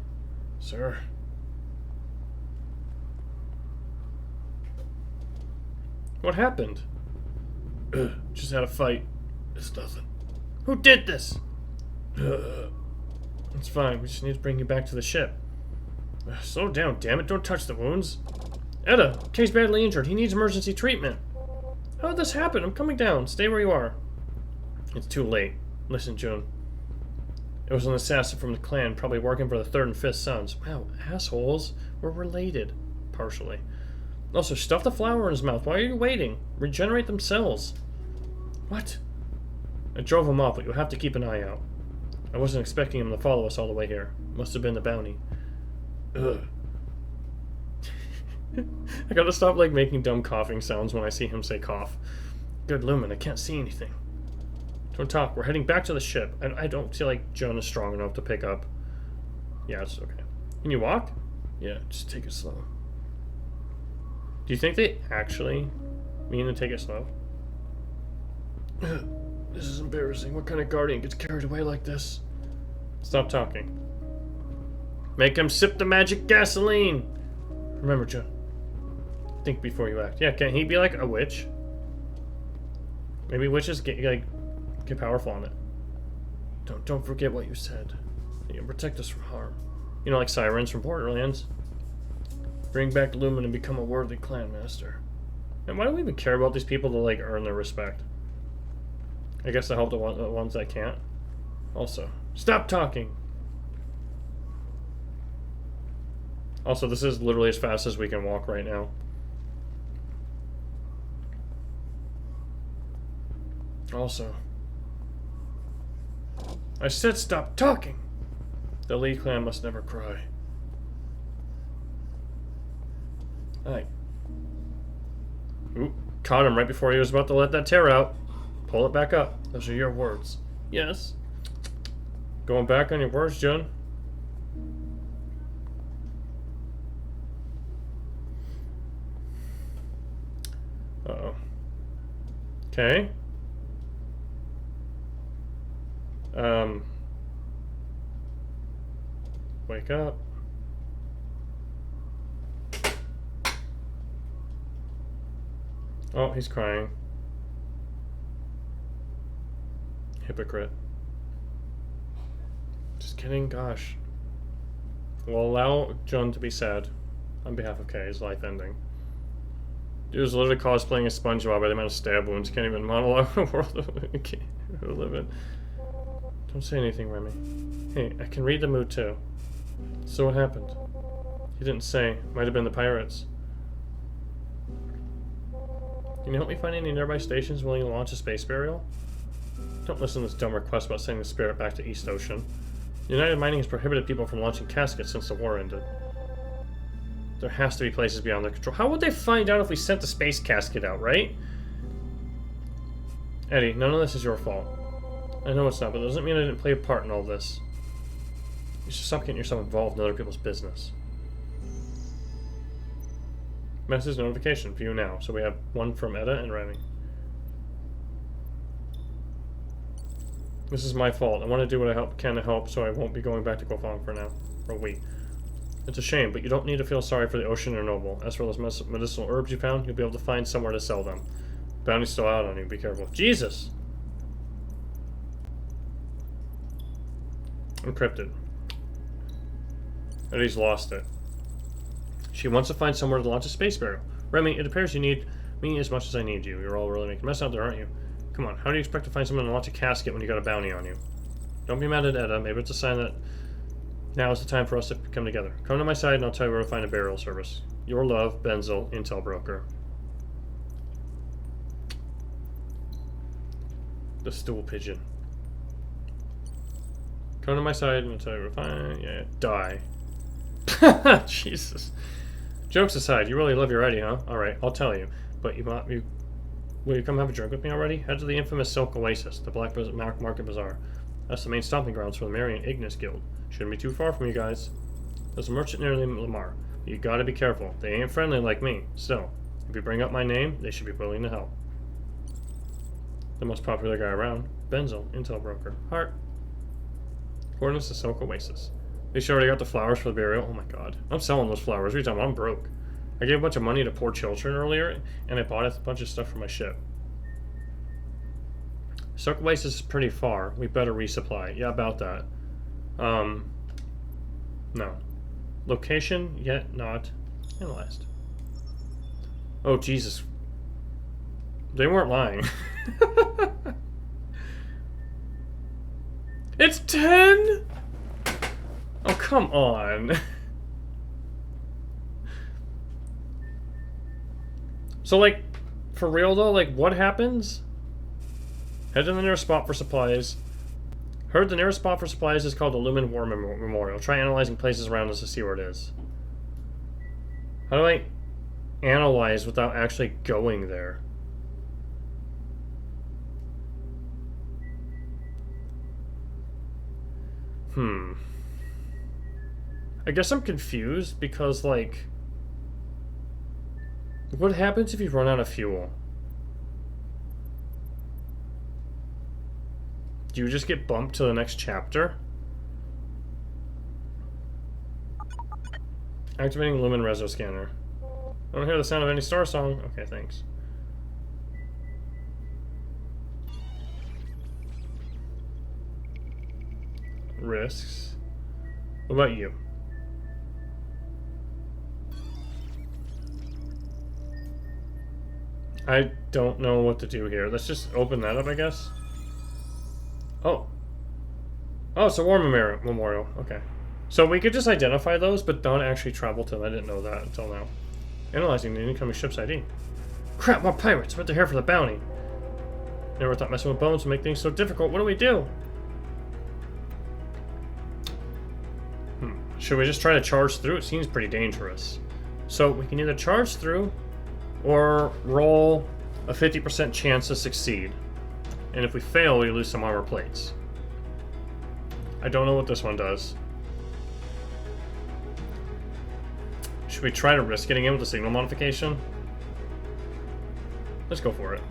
Sir. What happened? Just had a fight. It's nothing. Who did this? It's fine. We just need to bring you back to the ship. Slow down, damn it. Don't touch the wounds. Etta, Kay's badly injured. He needs emergency treatment. How did this happen? I'm coming down. Stay where you are. It's too late. Listen, June. It was an assassin from the clan, probably working for the third and fifth sons. Wow, assholes. We're related. Partially. Also, stuff the flower in his mouth. Why are you waiting? Regenerate themselves. What? I drove him off, but you'll have to keep an eye out. I wasn't expecting him to follow us all the way here. Must have been the bounty. Ugh. I gotta stop, like, making dumb coughing sounds when I see him say cough. Good Lumen, I can't see anything. Don't talk. We're heading back to the ship. I don't feel like Joan is strong enough to pick up. Yeah, it's okay. Can you walk? Yeah, just take it slow. Do you think they actually mean to take it slow? This is embarrassing. What kind of guardian gets carried away like this? Stop talking. Make him sip the magic gasoline! Remember, Joan. Think before you act. Yeah, can he be like a witch? Maybe witches get powerful on it. Don't forget what you said. You can protect us from harm. You know, like sirens from Borderlands. Bring back Lumen and become a worthy clan master. And why do we even care about these people to, like, earn their respect? I guess to help the ones that can't. Also, stop talking! Also, this is literally as fast as we can walk right now. Also, I said stop talking! The Lee clan must never cry. Alright. Oop, caught him right before he was about to let that tear out. Pull it back up. Those are your words. Yes. Going back on your words, Jun? Uh-oh. Okay. Wake up. Oh, he's crying. Hypocrite. Just kidding, gosh. We'll allow John to be sad on behalf of Kay, his life ending. Dude was literally cosplaying as SpongeBob by the amount of stab wounds. Can't even monologue the world we live in. Don't say anything, Remy. Hey, I can read the mood too. So what happened? He didn't say. Might have been the pirates. Can you help me find any nearby stations willing to launch a space burial? Don't listen to this dumb request about sending the spirit back to East Ocean. United Mining has prohibited people from launching caskets since the war ended. There has to be places beyond their control. How would they find out if we sent the space casket out, right? Eddie, none of this is your fault. I know it's not, but it doesn't mean I didn't play a part in all this. You should stop getting yourself involved in other people's business. Message notification, view now. So we have one from Etta and Remy. This is my fault. I want to do what I can to help, so I won't be going back to Guofang for now. Or we. It's a shame, but you don't need to feel sorry for the ocean or noble. As for those medicinal herbs you found, you'll be able to find somewhere to sell them. Bounty's still out on you. Be careful. Jesus! Encrypted. Eddie's lost it. She wants to find somewhere to launch a space burial. Remy, it appears you need me as much as I need you. You're all really making a mess out there, aren't you? Come on, how do you expect to find someone to launch a casket when you got a bounty on you? Don't be mad at Edda. Maybe it's a sign that now is the time for us to come together. Come to my side and I'll tell you where to find a burial service. Your love, Benzel, Intel Broker. The stool pigeon. Come to my side and I'll tell you where to find... Yeah, die. Jesus. Jokes aside, you really love your Eddie, huh? Alright, I'll tell you. But will you come have a drink with me already? Head to the infamous Silk Oasis, the Black Market Bazaar. That's the main stomping grounds for the Marian Ignis Guild. Shouldn't be too far from you guys. There's a merchant near Lamar. But you gotta be careful. They ain't friendly like me. Still, if you bring up my name, they should be willing to help. The most popular guy around. Benzel, Intel Broker. Heart. Coordinates to Silk Oasis. They sure already got the flowers for the burial. Oh my god. I'm selling those flowers. Every time I'm broke. I gave a bunch of money to poor children earlier, and I bought a bunch of stuff for my ship. Silk Oasis is pretty far. We better resupply. Yeah, about that. No. Location, yet not analyzed. Oh, Jesus. They weren't lying. It's 10?! Oh, come on. So, like, for real though, like, what happens? Head to the nearest spot for supplies. Heard the nearest spot for supplies is called the Lumen War Memorial. Try analyzing places around us to see where it is. How do I analyze without actually going there? I guess I'm confused because, like, what happens if you run out of fuel? Do you just get bumped to the next chapter? Activating Lumen Reso Scanner. I don't hear the sound of any Starsong. Okay, thanks. Risks. What about you? I don't know what to do here. Let's just open that up, I guess. Oh. Oh, it's a war memorial. Okay. So we could just identify those, but don't actually travel to them. I didn't know that until now. Analyzing the incoming ship's ID. Crap, more pirates. What they're here for the bounty. Never thought messing with bones would make things so difficult. What do we do? Should we just try to charge through? It seems pretty dangerous. So we can either charge through or roll a 50% chance to succeed. And if we fail, we lose some armor plates. I don't know what this one does. Should we try to risk getting in with the signal modification? Let's go for it.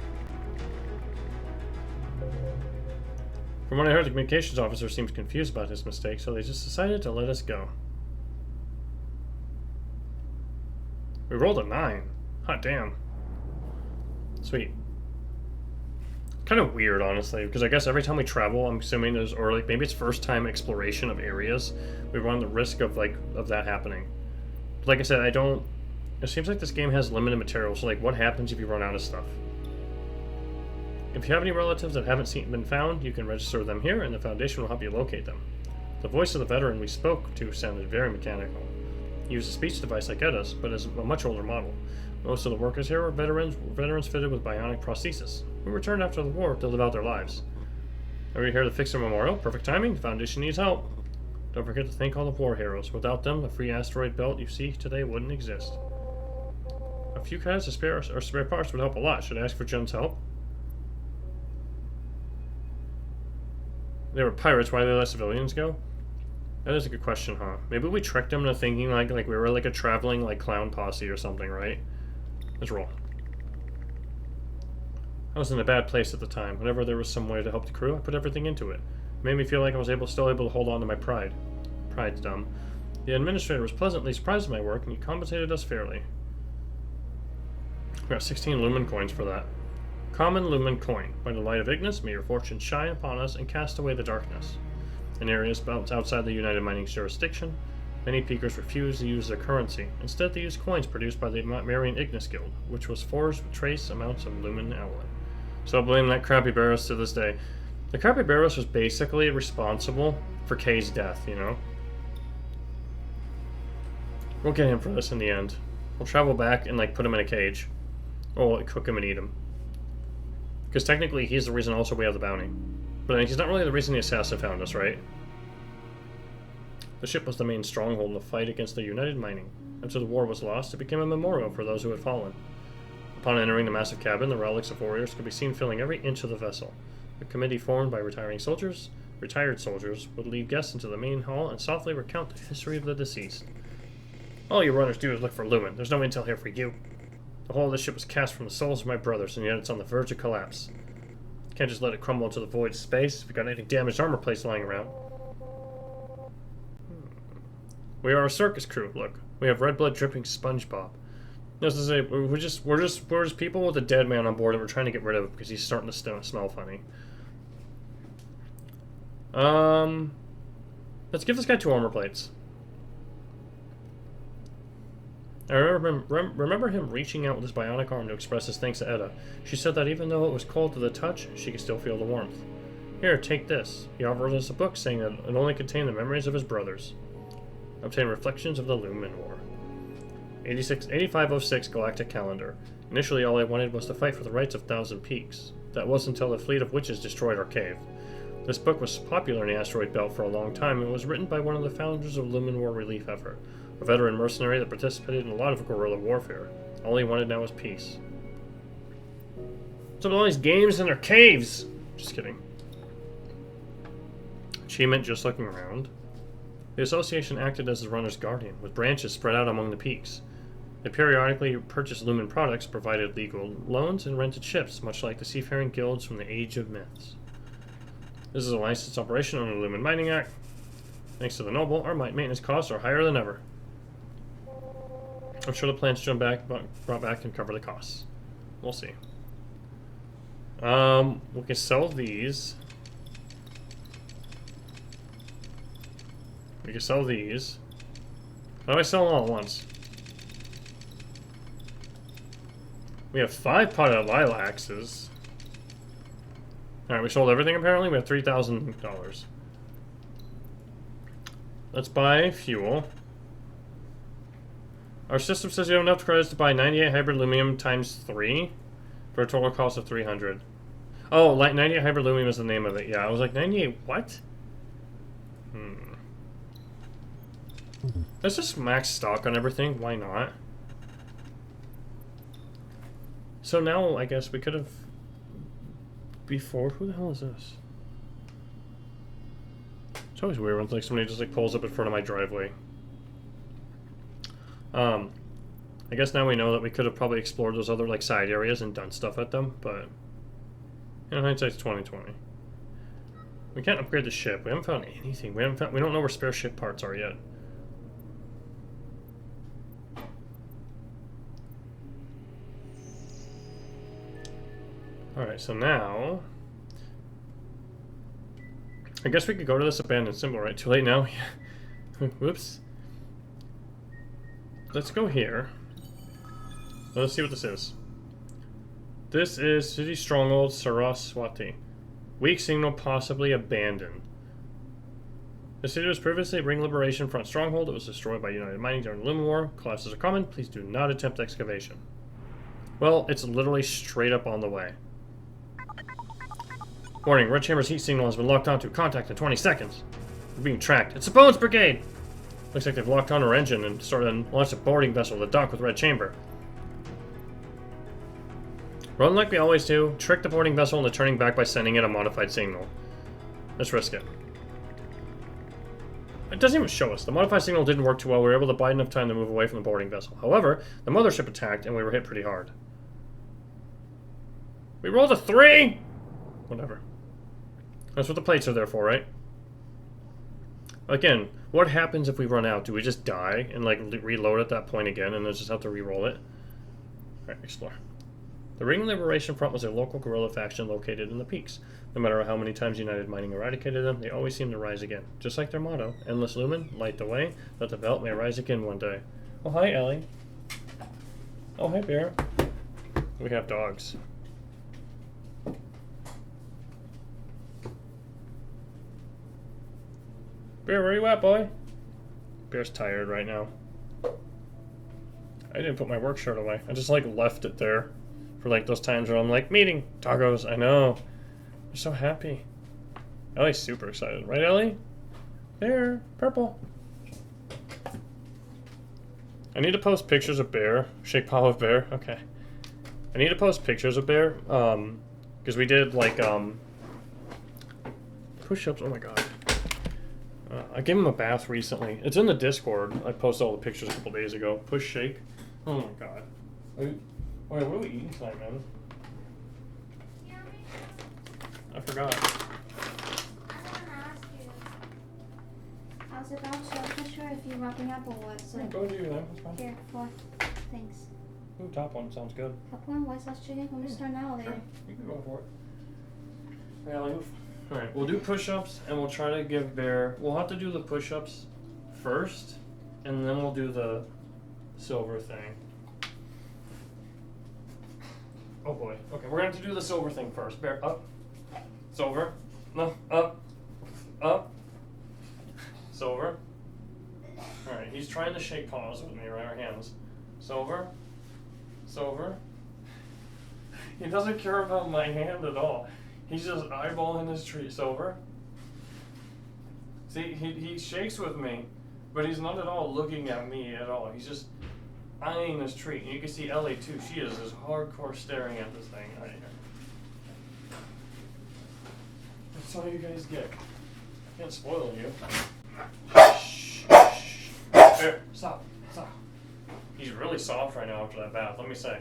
From what I heard, the communications officer seems confused about his mistake, so they just decided to let us go. We rolled a 9. Hot damn. Sweet. Kind of weird, honestly, because I guess every time we travel, I'm assuming there's, or like maybe it's first time exploration of areas, we run the risk of that happening. But like I said, it seems like this game has limited material, so like what happens if you run out of stuff? If you have any relatives that haven't been found, you can register them here, and the Foundation will help you locate them. The voice of the veteran we spoke to sounded very mechanical. He used a speech device like Edda's, but is a much older model. Most of the workers here were veterans fitted with bionic prosthesis, who returned after the war to live out their lives. Are we here to fix their memorial? Perfect timing. The Foundation needs help. Don't forget to thank all the war heroes. Without them, the free asteroid belt you see today wouldn't exist. A few credits of spare parts would help a lot. Should I ask for Jen's help? They were pirates. Why did they let civilians go? That is a good question, huh? Maybe we tricked them into thinking like we were like a traveling like clown posse or something, right? Let's roll. I was in a bad place at the time. Whenever there was some way to help the crew, I put everything into it. It made me feel like I was still able to hold on to my pride. Pride's dumb. The administrator was pleasantly surprised at my work, and he compensated us fairly. We got 16 lumen coins for that. Common lumen coin. By the light of Ignis, may your fortune shine upon us and cast away the darkness. In areas outside the United Mining's jurisdiction, many peakers refuse to use their currency. Instead, they use coins produced by the Marian Ignis Guild, which was forged with trace amounts of lumen alloy. So I blame that crappy Barros to this day. The crappy Barros was basically responsible for Kay's death, you know? We'll get him for this in the end. We'll travel back and, like, put him in a cage. Or we'll cook him and eat him. Because technically, he's the reason also we have the bounty. But I mean, he's not really the reason the assassin found us, right? The ship was the main stronghold in the fight against the United Mining. After the war was lost, it became a memorial for those who had fallen. Upon entering the massive cabin, the relics of warriors could be seen filling every inch of the vessel. A committee formed by retired soldiers would lead guests into the main hall and softly recount the history of the deceased. All you runners do is look for lumen. There's no intel here for you. The whole of the ship was cast from the souls of my brothers, and yet it's on the verge of collapse. Can't just let it crumble into the void of space. If we got any damaged armor plates lying around. We are a circus crew. Look, we have red blood dripping SpongeBob. As to say, we're just people with a dead man on board, and we're trying to get rid of him because he's starting to smell funny. Let's give this guy 2 armor plates. I remember him reaching out with his bionic arm to express his thanks to Edda. She said that even though it was cold to the touch, she could still feel the warmth. Here, take this. He offered us a book saying that it only contained the memories of his brothers. Obtain reflections of the Lumen War. 8506 Galactic Calendar. Initially, all I wanted was to fight for the rights of Thousand Peaks. That was until the fleet of witches destroyed our cave. This book was popular in the asteroid belt for a long time and was written by one of the founders of Lumen War relief effort, a veteran mercenary that participated in a lot of guerrilla warfare. All he wanted now was peace. What's up with all these games in their caves? Just kidding. Achievement, just looking around. The association acted as the runner's guardian, with branches spread out among the peaks. They periodically purchased Lumen products, provided legal loans, and rented ships, much like the seafaring guilds from the Age of Myths. This is a licensed operation under the Lumen Mining Act. Thanks to the Noble, our maintenance costs are higher than ever. I'm sure the plans brought back can cover the costs. We'll see. We can sell these. We can sell these. How do I sell them all at once? We have 5 potted lilaxes. Alright, we sold everything apparently. We have $3,000. Let's buy fuel. Our system says you have enough credits to buy 98 hybrid lumium times 3 for a total cost of 300. Oh, 98 hybrid lumium is the name of it. Yeah, I was like, 98 what? Let's just max stock on everything. Why not? So now, I guess we could have... Before... Who the hell is this? It's always weird when like somebody just like pulls up in front of my driveway. I guess now we know that we could have probably explored those other like side areas and done stuff at them, but in hindsight's 2020. We can't upgrade the ship. We haven't found anything. We don't know where spare ship parts are yet. Alright, so now I guess we could go to this abandoned symbol, right? Too late now? Whoops. Let's go here. Let's see what this is. This is City Stronghold Saraswati. Weak signal possibly abandoned. The city was previously a Ring Liberation Front stronghold that was destroyed by United Mining during the Lumen War. Collapses are common. Please do not attempt excavation. Well, it's literally straight up on the way. Warning, Red Chamber's heat signal has been locked onto. Contact in 20 seconds. We're being tracked. It's the Bones Brigade! Looks like they've locked on our engine and launched a boarding vessel to dock with Red Chamber. Run like we always do. Trick the boarding vessel into turning back by sending it a modified signal. Let's risk it. It doesn't even show us. The modified signal didn't work too well. We were able to buy enough time to move away from the boarding vessel. However, the mothership attacked and we were hit pretty hard. We rolled a 3! Whatever. That's what the plates are there for, right? Again, What happens if we run out? Do we just die and like reload at that point again and then just have to re-roll it? Alright, explore. The Ring Liberation Front was a local guerrilla faction located in the peaks. No matter how many times United Mining eradicated them, they always seem to rise again. Just like their motto, Endless Lumen, light the way, that the belt may rise again one day. Oh, hi, Ellie. Oh, hi, Bear. We have dogs. Bear, where you at, boy? Bear's tired right now. I didn't put my work shirt away. I just, like, left it there for, like, those times where I'm like, meeting! Doggos, I know. They're so happy. Ellie's super excited. Right, Ellie? There. Purple. I need to post pictures of Bear. Shake paw of Bear. Okay. I need to post pictures of Bear. Because we did, like, push-ups. Oh, my God. I gave him a bath recently. It's in the Discord. I posted all the pictures a couple days ago. Push, shake. Oh my god. Wait, what are we eating tonight, man? I forgot. I want to ask you. I was about to. I'm not sure if you're wrapping up or what. So Yeah, go do that. That's fine. here, for thanks. Ooh, top one sounds good. Top one, White Sauce Chicken. Can we start now or later? Sure. You can go for it. Yeah, like, alright, we'll do push-ups and we'll try to give Bear. We'll have to do the push-ups first, and then we'll do the silver thing. Oh boy. Okay, we're gonna have to do the silver thing first. Bear, up. Silver. No, up. Up. Silver. Alright, he's trying to shake paws with me, right? Our hands. Silver. Silver. He doesn't care about my hand at all. He's just eyeballing his tree. Silver. See, he shakes with me, but he's not at all looking at me at all. He's just eyeing his tree. And you can see Ellie too. She is just hardcore staring at this thing right here. That's all you guys get. I can't spoil you. Shh. Here, stop. Stop. He's really soft right now after that bath. Let me say.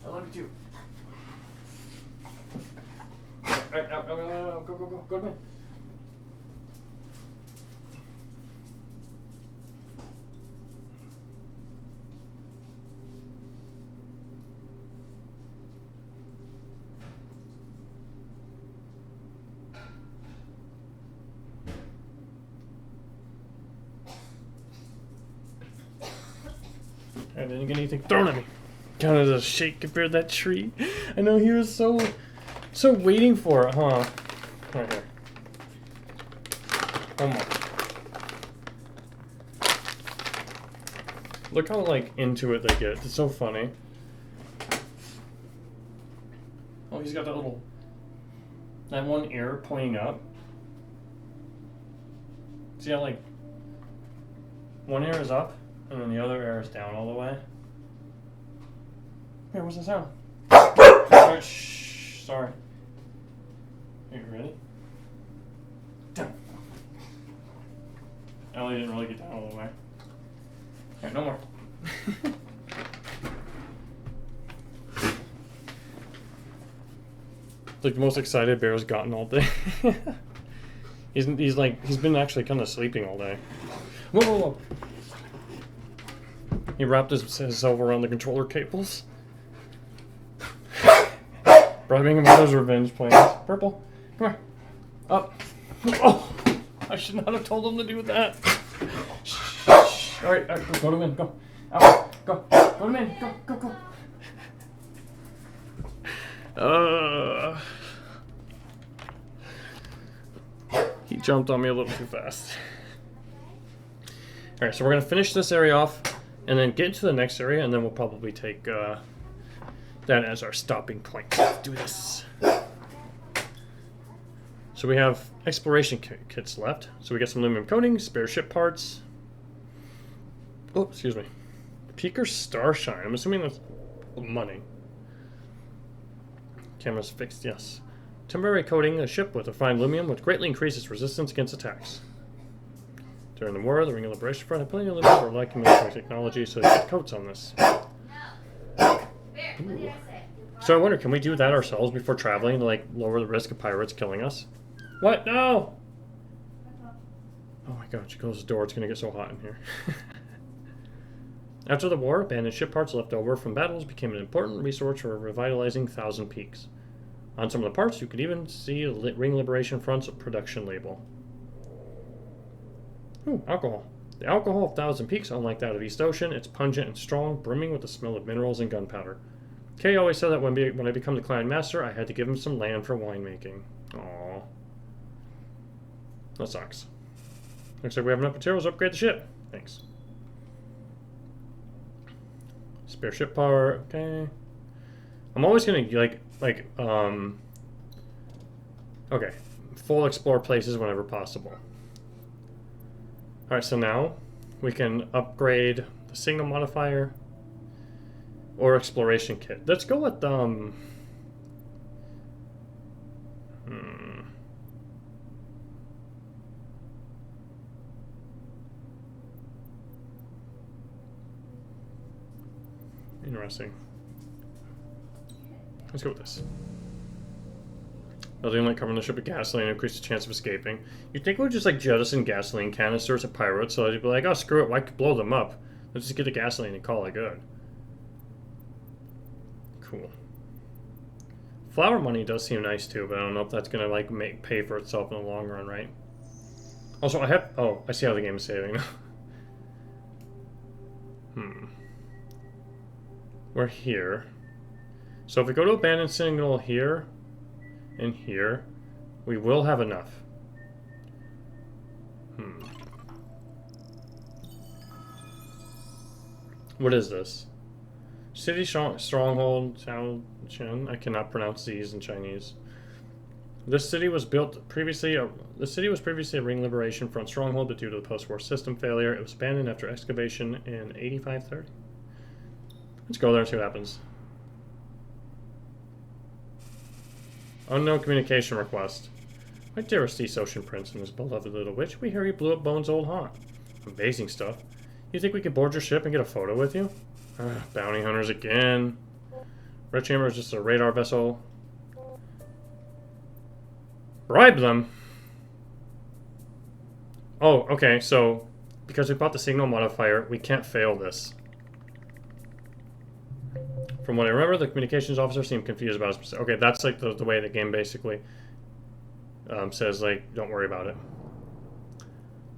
I love you too. Alright, go to bed. I didn't get anything thrown at me. Counted as a shake compared to that tree. I know he was so waiting for it, huh? Right here. Oh my. Look how, like, into it they get. It's so funny. Oh, he's got that one ear pointing up. See how, like, one ear is up, and then the other ear is down all the way? Here, what's the sound? Sorry, shh, sorry. Are you ready? Down. Ellie didn't really get down all the way. Alright, no more. It's like the most excited Bear's gotten all day. he's been actually kind of sleeping all day. Whoa, whoa, whoa. He wrapped himself around the controller cables. Bribing him with those revenge plans. Purple, come here. Up. Oh! I should not have told him to do that. Shh. Alright, go to him in. Go. Out. Go. Go to him in. Go. He jumped on me a little too fast. Alright, so we're going to finish this area off and then get into the next area, and then we'll probably take that as our stopping point. Let's do this. So we have exploration kits left. So we got some aluminum coatings, spare ship parts. Oh, excuse me. Peaker Starshine. I'm assuming that's money. Cameras fixed, yes. Temporary coating a ship with refined aluminum, which greatly increases resistance against attacks. During the war, the Ring of Liberation Front had plenty of aluminum for light communication technology, so they put coats on this. Ooh. So I wonder, can we do that ourselves before traveling to, like, lower the risk of pirates killing us? What? No! Oh my god, she closed the door. It's gonna get so hot in here. After the war, abandoned ship parts left over from battles became an important resource for revitalizing Thousand Peaks. On some of the parts, you could even see Ring Liberation Front's production label. Ooh, alcohol. The alcohol of Thousand Peaks, unlike that of East Ocean, it's pungent and strong, brimming with the smell of minerals and gunpowder. Kay always said that when I become the clan master, I had to give him some land for winemaking. Aww. That sucks. Looks like we have enough materials to upgrade the ship. Thanks. Spare ship power. Okay. I'm always gonna okay. Full explore places whenever possible. Alright, so now we can upgrade the signal modifier or exploration kit. Let's go with Interesting. Let's go with this. Nothing like covering the ship with gasoline and increase the chance of escaping. You'd think we would just like jettison gasoline canisters at pirates, so they'd be like, oh screw it, why blow them up? Let's just get the gasoline and call it good. Cool. Flower money does seem nice too, but I don't know if that's gonna like pay for itself in the long run, right? Also, I see how the game is saving now. We're here. So if we go to abandoned signal here and here, we will have enough. What is this? City stronghold, Chao Chen. I cannot pronounce these in Chinese. This city was previously a Ring Liberation Front stronghold, but due to the post-war system failure, it was abandoned after excavation in 8530. Let's go there and see what happens. Unknown communication request. My dearest East Ocean Prince and his beloved little witch, we hear you blew up Bones' old haunt. Amazing stuff. You think we could board your ship and get a photo with you? Bounty hunters again. Red Chamber is just a radar vessel. Bribe them? Oh, okay, so because we bought the signal modifier, we can't fail this. From what I remember, the communications officer seemed confused about his... Okay, that's like the way the game basically says, like, don't worry about it.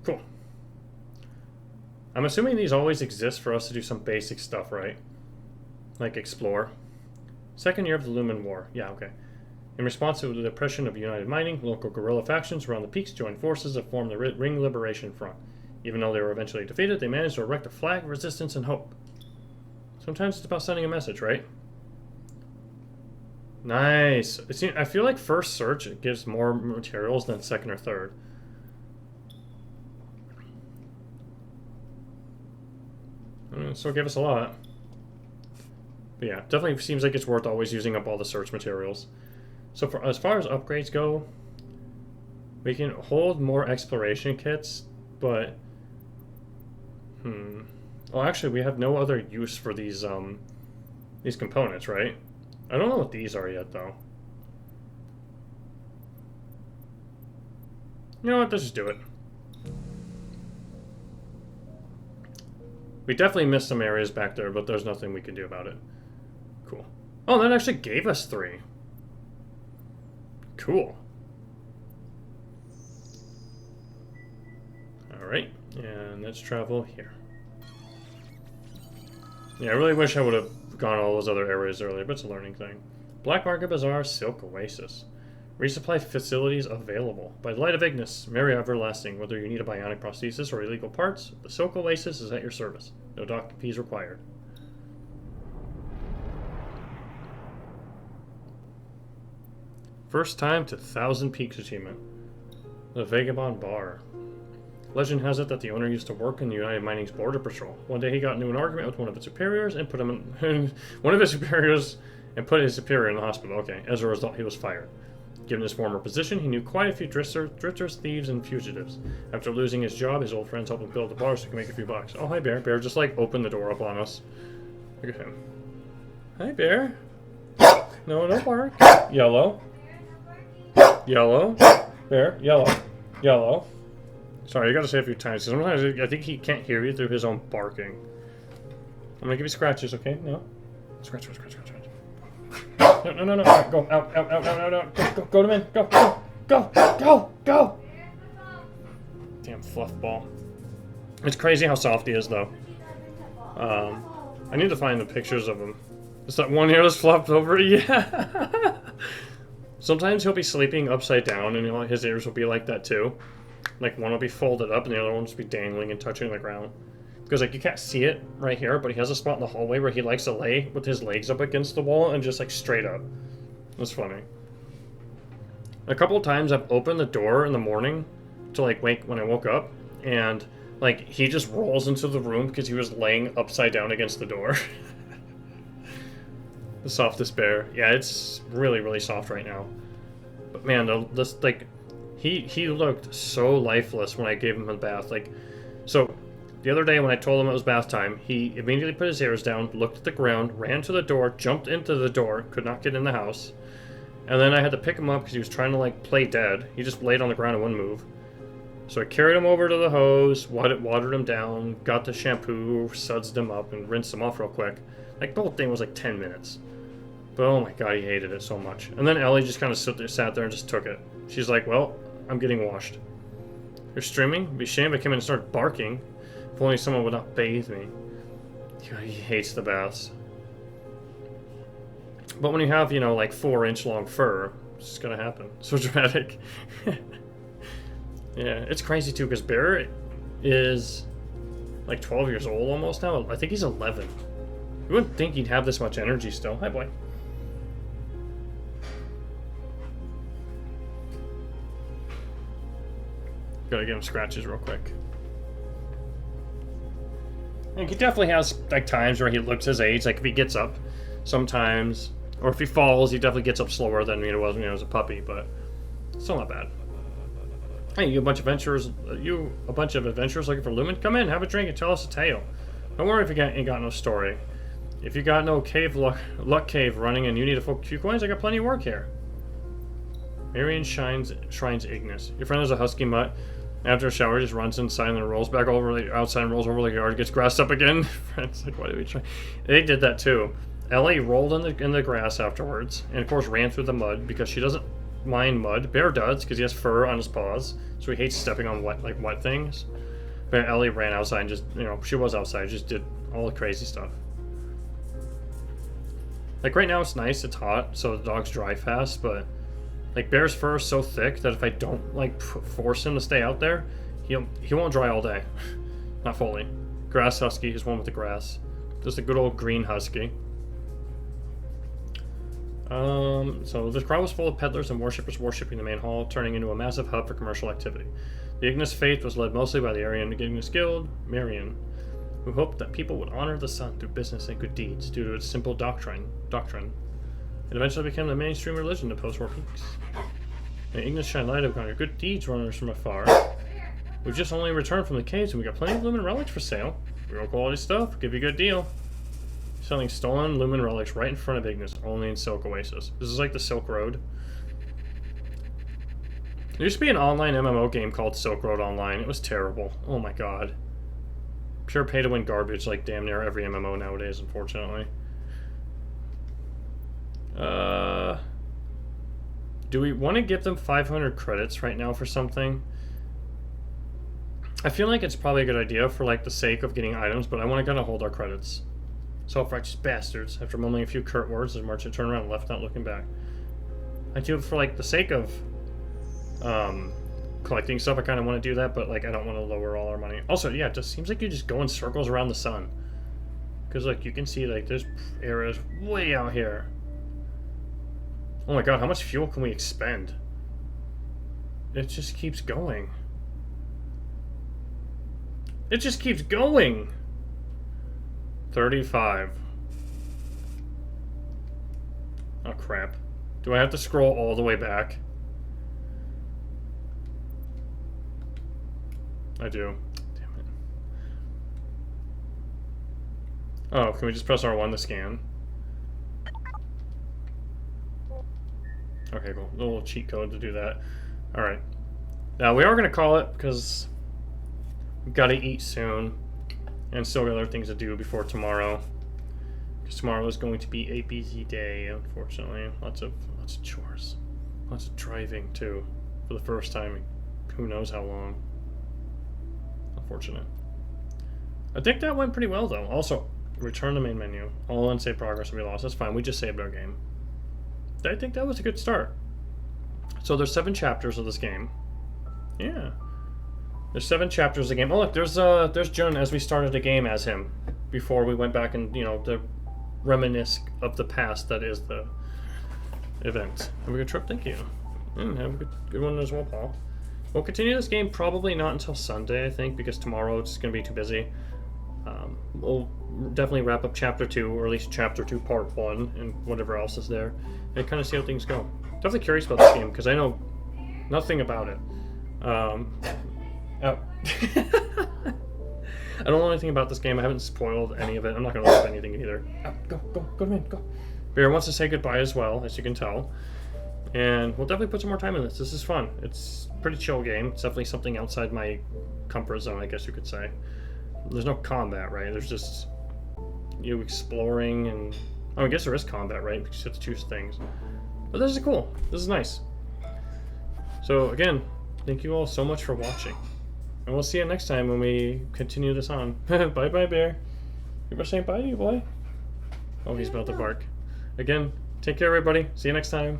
Cool. I'm assuming these always exist for us to do some basic stuff, right? Like explore. Second year of the Lumen War. Yeah, okay. In response to the depression of United Mining, local guerrilla factions around the peaks joined forces to form the Ring Liberation Front. Even though they were eventually defeated, they managed to erect a flag of resistance and hope. Sometimes it's about sending a message, right? Nice. I feel like first search gives more materials than second or third. Still give us a lot. But yeah, definitely seems like it's worth always using up all the search materials. So for as far as upgrades go, we can hold more exploration kits, but oh, actually, we have no other use for these components, right? I don't know what these are yet, though. You know what? Let's just do it. We definitely missed some areas back there, but there's nothing we can do about it. Cool. Oh, that actually gave us 3. Cool. Alright, and let's travel here. Yeah, I really wish I would have gone all those other areas earlier, but it's a learning thing. Black Market Bazaar, Silk Oasis. Resupply facilities available. By the light of Ignis, Mary Everlasting. Whether you need a bionic prosthesis or illegal parts, the Silk Oasis is at your service. No docking fees required. First time to 1,000 Peaks achievement. The Vagabond Bar. Legend has it that the owner used to work in the United Mining's border patrol. One day he got into an argument with one of its superiors and put him in one of his superiors and put his superior in the hospital. Okay, as a result, he was fired. Given his former position, he knew quite a few drifters, thieves, and fugitives. After losing his job, his old friends helped him build the bar so he could make a few bucks. Oh, hi, Bear. Bear just, like, opened the door up on us. Look at him. Hi, Bear. No, don't bark. Yellow. Yellow. Bear. Yellow. Yellow. Sorry, you gotta say it a few times. Sometimes I think he can't hear you through his own barking. I'm gonna give you scratches, okay? No? Scratch, scratch, scratch, scratch, scratch. No, no, no, no. Go, out, out, out, out, out, out. Go to men. Go, go, go, go, go. Damn fluff ball. It's crazy how soft he is, though. I need to find the pictures of him. Is that one hair that's flopped over? Yeah. Sometimes he'll be sleeping upside down, and his ears will be like that too. Like one will be folded up, and the other one will just be dangling and touching the ground. Because like you can't see it right here, but he has a spot in the hallway where he likes to lay with his legs up against the wall and just like straight up. It's funny. A couple of times I've opened the door in the morning to like wake when I woke up, and like he just rolls into the room because he was laying upside down against the door. The softest bear. Yeah, it's really, really soft right now. But man, this like he looked so lifeless when I gave him a bath. Like, so the other day when I told him it was bath time, he immediately put his ears down, looked at the ground, ran to the door, jumped into the door, could not get in the house. And then I had to pick him up because he was trying to like play dead. He just laid on the ground and wouldn't move. So I carried him over to the hose, watered him down, got the shampoo, sudsed him up, and rinsed him off real quick. Like the whole thing was like 10 minutes. But oh my god, he hated it so much. And then Ellie just kind of sat there and just took it. She's like, well, I'm getting washed. You're streaming? It'd be a shame if I came in and started barking. If only someone would not bathe me. He hates the baths. But when you have, you know, like 4-inch long fur, it's just gonna happen. So dramatic. Yeah, it's crazy too, because Bear is like 12 years old almost now. I think he's 11. You wouldn't think he'd have this much energy still. Hi, boy. Gotta give him scratches real quick. And he definitely has like times where he looks his age. Like if he gets up, sometimes, or if he falls, he definitely gets up slower than he was when he was a puppy. But still not bad. Hey, you a bunch of adventurers? Looking for Lumen? Come in, have a drink, and tell us a tale. Don't worry if you ain't got no story. If you got no cave luck cave running and you need a few coins, I got plenty of work here. Marion Shrines Ignis. Your friend is a husky mutt. After a shower, just runs inside and then rolls back over the outside and rolls over the yard, gets grassed up again. Friends, like, why did we try? They did that too. Ellie rolled in the grass afterwards, and of course ran through the mud because she doesn't mind mud. Bear does because he has fur on his paws, so he hates stepping on wet things. But Ellie ran outside and just, you know, she was outside, just did all the crazy stuff. Like right now it's nice, it's hot, so the dogs dry fast, but like Bear's fur is so thick that if I don't like force him to stay out there, he won't dry all day. Not fully. Grass husky, he's one with the grass. Just a good old green husky. So this crowd was full of peddlers and worshippers worshipping the main hall, turning into a massive hub for commercial activity. The Ignis faith was led mostly by the Aryan Ignis Guild, Marion, who hoped that people would honor the sun through business and good deeds due to its simple doctrine. It eventually became the mainstream religion of post-war peaks. The Ignis shine light upon your good deeds runners from afar. We've just only returned from the caves and we got plenty of Lumen relics for sale. Real quality stuff, give you a good deal. Selling stolen Lumen relics right in front of Ignis, only in Silk Oasis. This is like the Silk Road. There used to be an online MMO game called Silk Road Online. It was terrible. Oh my god. Pure pay-to-win garbage like damn near every MMO nowadays, unfortunately. Do we want to give them 500 credits right now for something? I feel like it's probably a good idea for like the sake of getting items, but I want to kind of hold our credits. Self-righteous bastards. After mumbling a few curt words, the merchant turned around and left, not looking back. I do, for like the sake of collecting stuff, I kind of want to do that, but like I don't want to lower all our money. Also, yeah, it just seems like you just go in circles around the sun. Because like you can see like there's areas way out here. Oh my god, how much fuel can we expend? It just keeps going. It just keeps going! 35. Oh crap. Do I have to scroll all the way back? I do. Damn it. Oh, can we just press R1 to scan? Okay, cool. A little cheat code to do that. Alright. Now, we are going to call it, because Gotta eat soon. And still got other things to do before tomorrow. Because tomorrow is going to be a busy day, unfortunately. Lots of chores. Lots of driving, too. For the first time in who knows how long. Unfortunate. I think that went pretty well, though. Also, return to main menu. All unsaved progress will be lost. That's fine. We just saved our game. I think that was a good start. So there's 7 chapters of this game. Yeah. There's 7 chapters of the game. Oh, look, there's Jun as we started the game as him. Before we went back and, the reminisce of the past that is the event. Have a good trip. Thank you. Have a good one as well, Paul. We'll continue this game probably not until Sunday, I think, because tomorrow it's going to be too busy. We'll definitely wrap up Chapter 2, or at least Chapter 2 Part 1, and whatever else is there, and kind of see how things go. Definitely curious about this game, because I know nothing about it. Oh. I don't know anything about this game. I haven't spoiled any of it. I'm not going to look up anything either. Oh, go to me, go. Bear wants to say goodbye as well, as you can tell. And we'll definitely put some more time in this. This is fun. It's a pretty chill game. It's definitely something outside my comfort zone, I guess you could say. There's no combat, right? There's just you exploring and... Oh, I guess there is combat, right? Because you have to choose things. But this is cool. This is nice. So, again, thank you all so much for watching. And we'll see you next time when we continue this on. Bye-bye, Bear. People are saying bye to you, boy. Oh, he's about to bark. Again, take care, everybody. See you next time.